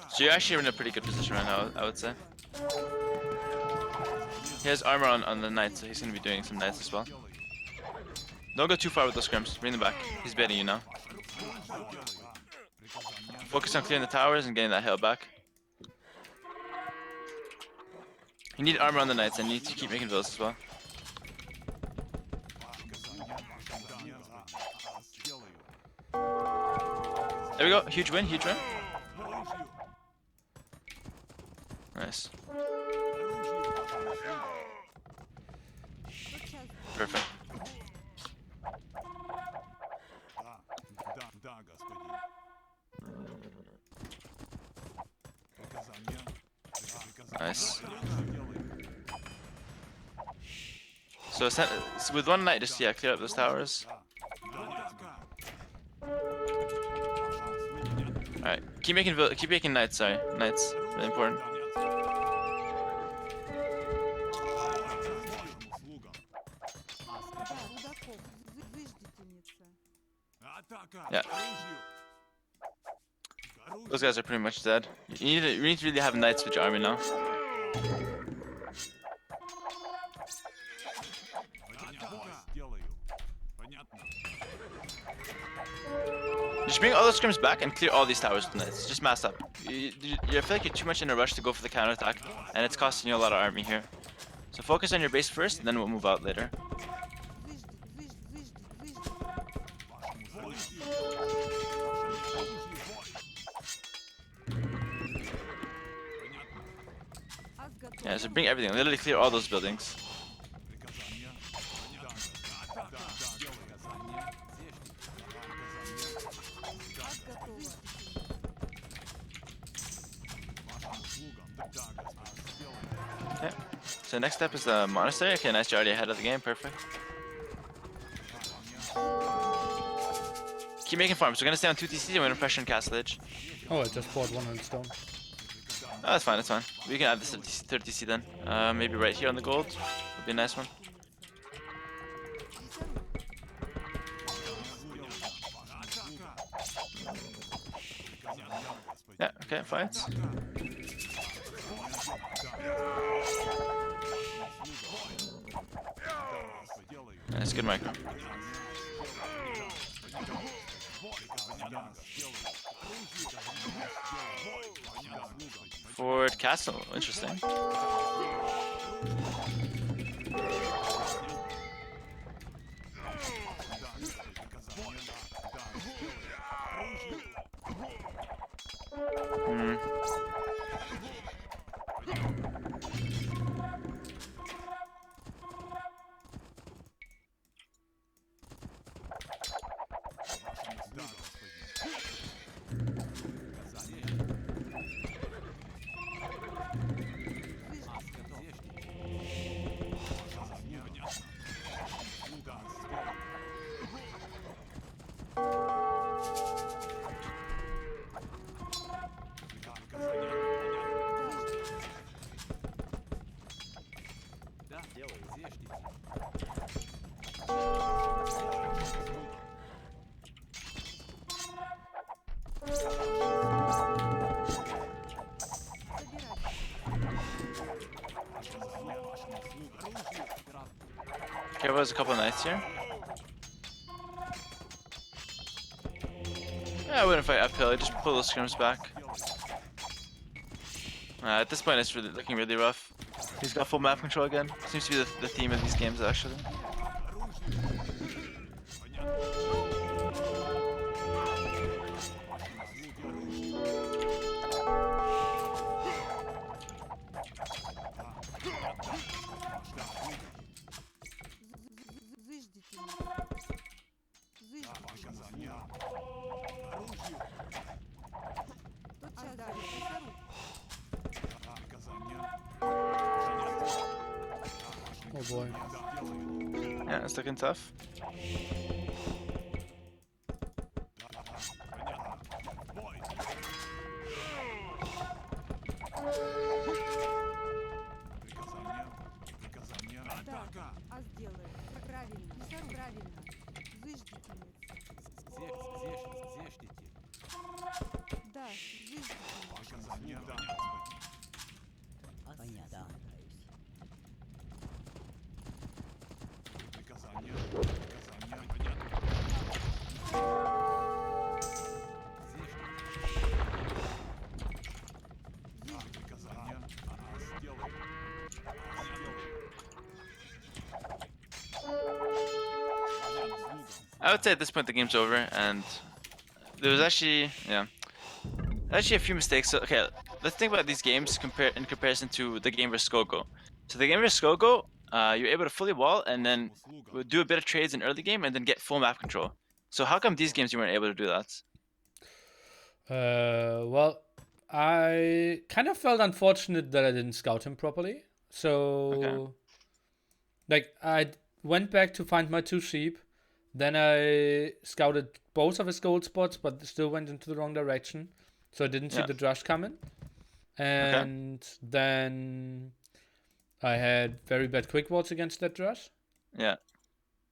So you're actually in a pretty good position right now, I would say. He has armor on the knight, so he's gonna be doing some knights as well. Don't go too far with those scrims, bring them back. He's baiting you now. Focus on clearing the towers and getting that hill back. You need armor on the knights and you need to keep making villas as well. There we go, huge win, huge win. Nice. Perfect. Nice. So with one knight, just clear up those towers. Alright, keep making knights. Sorry, knights, really important. Yeah. Those guys are pretty much dead. You need to really have knights with your army now. Just bring all those scrims back and clear all these towers with knights. Just mass up. I feel like you're too much in a rush to go for the counterattack, and it's costing you a lot of army here. So focus on your base first, and then we'll move out later. Yeah, so bring everything. Literally clear all those buildings. Okay. So next step is the monastery. Okay, nice. You're already ahead of the game. Perfect. Keep making farms. We're gonna stay on 2TC and we're gonna pressure in Castle Edge. Oh, I just bought 100 stone. Oh, that's fine, that's fine. We can add this 30C then. Maybe right here on the gold. Would be a nice one. Yeah, okay, fights. That's good micro. Fort Castle, interesting. Hmm. Careful, there's a couple of knights here. Yeah, I wouldn't fight uphill. I just pull those scrims back. At this point, it's really looking really rough. He's got full map control again. Seems to be the theme of these games, actually. Oh boy. Yeah, it's looking tough. А сделаю. Правильно. Правильно. Зыждительница. Да, зыждительница. I would say at this point the game's over, and there was actually, yeah, actually a few mistakes. So, okay, let's think about these games in comparison to the game versus Gogo. So the game versus Gogo, you're able to fully wall and then do a bit of trades in early game and then get full map control. So how come these games you weren't able to do that? Well, I kind of felt unfortunate that I didn't scout him properly. So, Okay. like, I went back to find my 2 sheep. Then I scouted both of his gold spots, but still went into the wrong direction. So I didn't see Yeah. the drush coming. And then I had very bad quick walls against that drush. Yeah.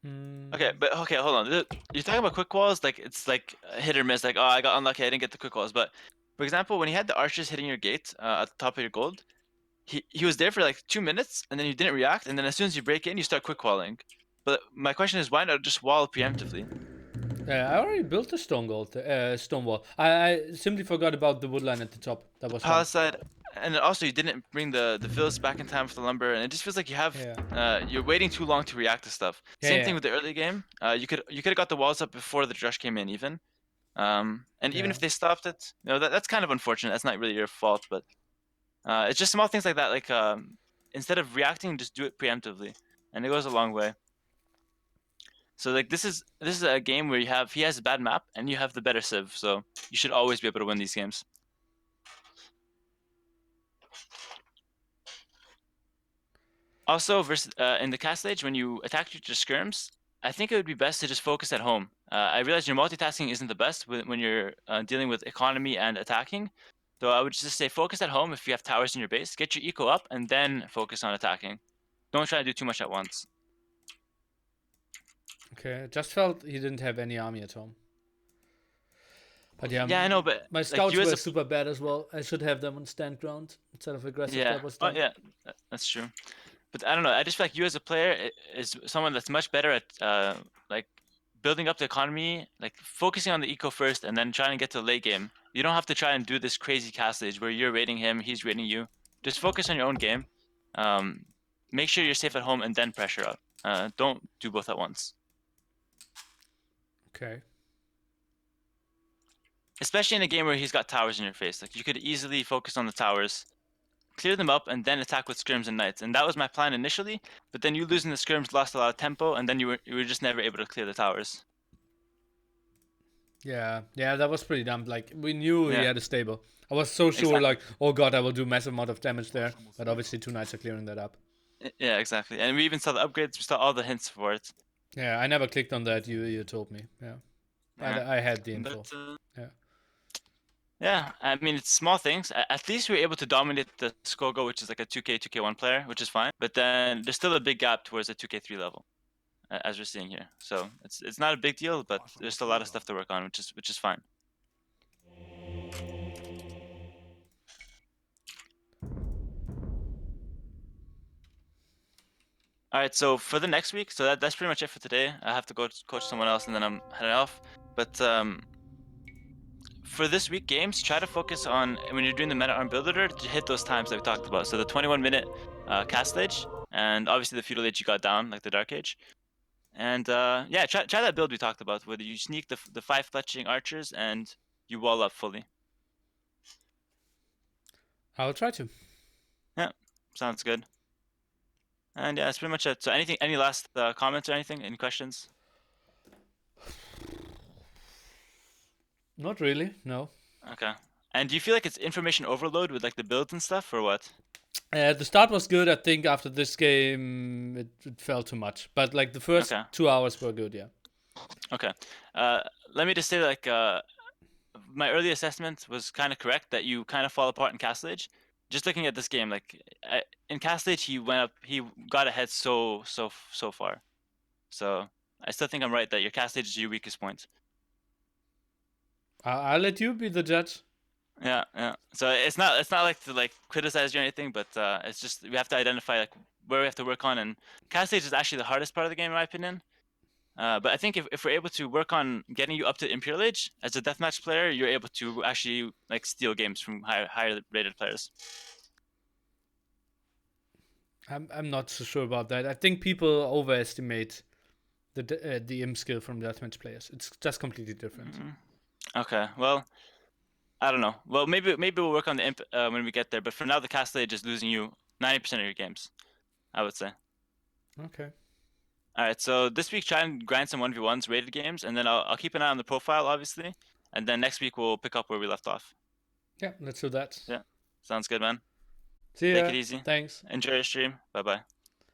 Mm, Okay, but okay, hold on. You're talking about quick walls, like it's like hit or miss. Like, oh, I got unlucky, I didn't get the quick walls. But for example, when you had the archers hitting your gate at the top of your gold, he was there for like 2 minutes, and then you didn't react, and then as soon as you break in, you start quick walling. But my question is, why not just wall preemptively? I already built a stone wall. I simply forgot about the woodline at the top. That was fun. Palace side, and also you didn't bring the villas back in time for the lumber, and it just feels like you have Yeah. you're waiting too long to react to stuff. Yeah, Same yeah. thing with the early game. You could have got the walls up before the drush came in even. And even Yeah. if they stopped it, that's kind of unfortunate. That's not really your fault, but it's just small things like that. Like instead of reacting, just do it preemptively, and it goes a long way. So like this is a game where he has a bad map and you have the better civ, so you should always be able to win these games. Also, versus in the castle age, when you attack your skirms, I think it would be best to just focus at home. I realize your multitasking isn't the best when you're dealing with economy and attacking. So I would just say focus at home if you have towers in your base. Get your eco up and then focus on attacking. Don't try to do too much at once. Okay. Just felt he didn't have any army at home. But yeah, Yeah, I know, but my like scouts you as were a super bad as well. I should have them on stand ground instead of aggressive. yeah, That was oh dumb. yeah, that's true. But I don't know. I just feel like you as a player is someone that's much better at like building up the economy, like focusing on the eco first, and then trying to get to the late game. You don't have to try and do this crazy castlage where you're raiding him, he's raiding you. Just focus on your own game. Um, make sure you're safe at home, and then pressure up. Don't do both at once. Okay. Especially in a game where he's got towers in your face. Like you could easily focus on the towers, clear them up, and then attack with skirms and knights. And that was my plan initially, but then you losing the skirms lost a lot of tempo, and then you were just never able to clear the towers. Yeah, that was pretty dumb. Like we knew he Yeah. had a stable. I was so sure, Exactly. like, oh god, I will do massive amount of damage there. But obviously, 2 knights are clearing that up. Yeah, exactly. And we even saw the upgrades. We saw all the hints for it. Yeah, I never clicked on that. You told me. Yeah, I had the info. But, Yeah. yeah, I mean, it's small things. At least we were able to dominate the Skogo, which is like a 2K, 2K1 player, which is fine. But then there's still a big gap towards the 2K3 level, as we're seeing here. So it's not a big deal, but there's still a lot of stuff to work on, which is fine. All right, so for the next week, so that's pretty much it for today. I have to go coach someone else, and then I'm heading off. But for this week games, try to focus on when you're doing the meta arm builder to hit those times that we talked about. So the 21-minute cast age, and obviously the feudal age you got down, like the dark age. And yeah, try that build we talked about, where you sneak the 5 fletching archers and you wall up fully. I'll try to. Yeah, sounds good. And yeah, that's pretty much it. So any last comments or anything? Any questions? Not really, no. Okay. And do you feel like it's information overload with like the builds and stuff, or what? The start was good. I think after this game, it felt too much. But like the first Okay. 2 hours were good, yeah. Okay. Let me just say like my early assessment was kind of correct that you kind of fall apart in Castle Age. Just looking at this game, like in Castle Age, he got ahead so far. So I still think I'm right that your Castle Age is your weakest point. I'll let you be the judge. Yeah, yeah. So it's not like to like criticize you or anything, but it's just we have to identify like where we have to work on, and Castle Age is actually the hardest part of the game in my opinion. But I think if we're able to work on getting you up to Imperial Age as a deathmatch player, you're able to actually like steal games from higher rated players. I'm not so sure about that. I think people overestimate the imp skill from deathmatch players. It's just completely different. Okay, well, I don't know. Well, maybe we'll work on the imp when we get there. But for now, the Castle Age is losing you 90% of your games, I would say. Okay. All right, so this week try and grind some 1v1s rated games, and then I'll keep an eye on the profile, obviously, and then next week we'll pick up where we left off. Yeah, let's do that. Yeah, sounds good, man. See Take ya. it easy. Thanks. Enjoy your stream. Bye bye.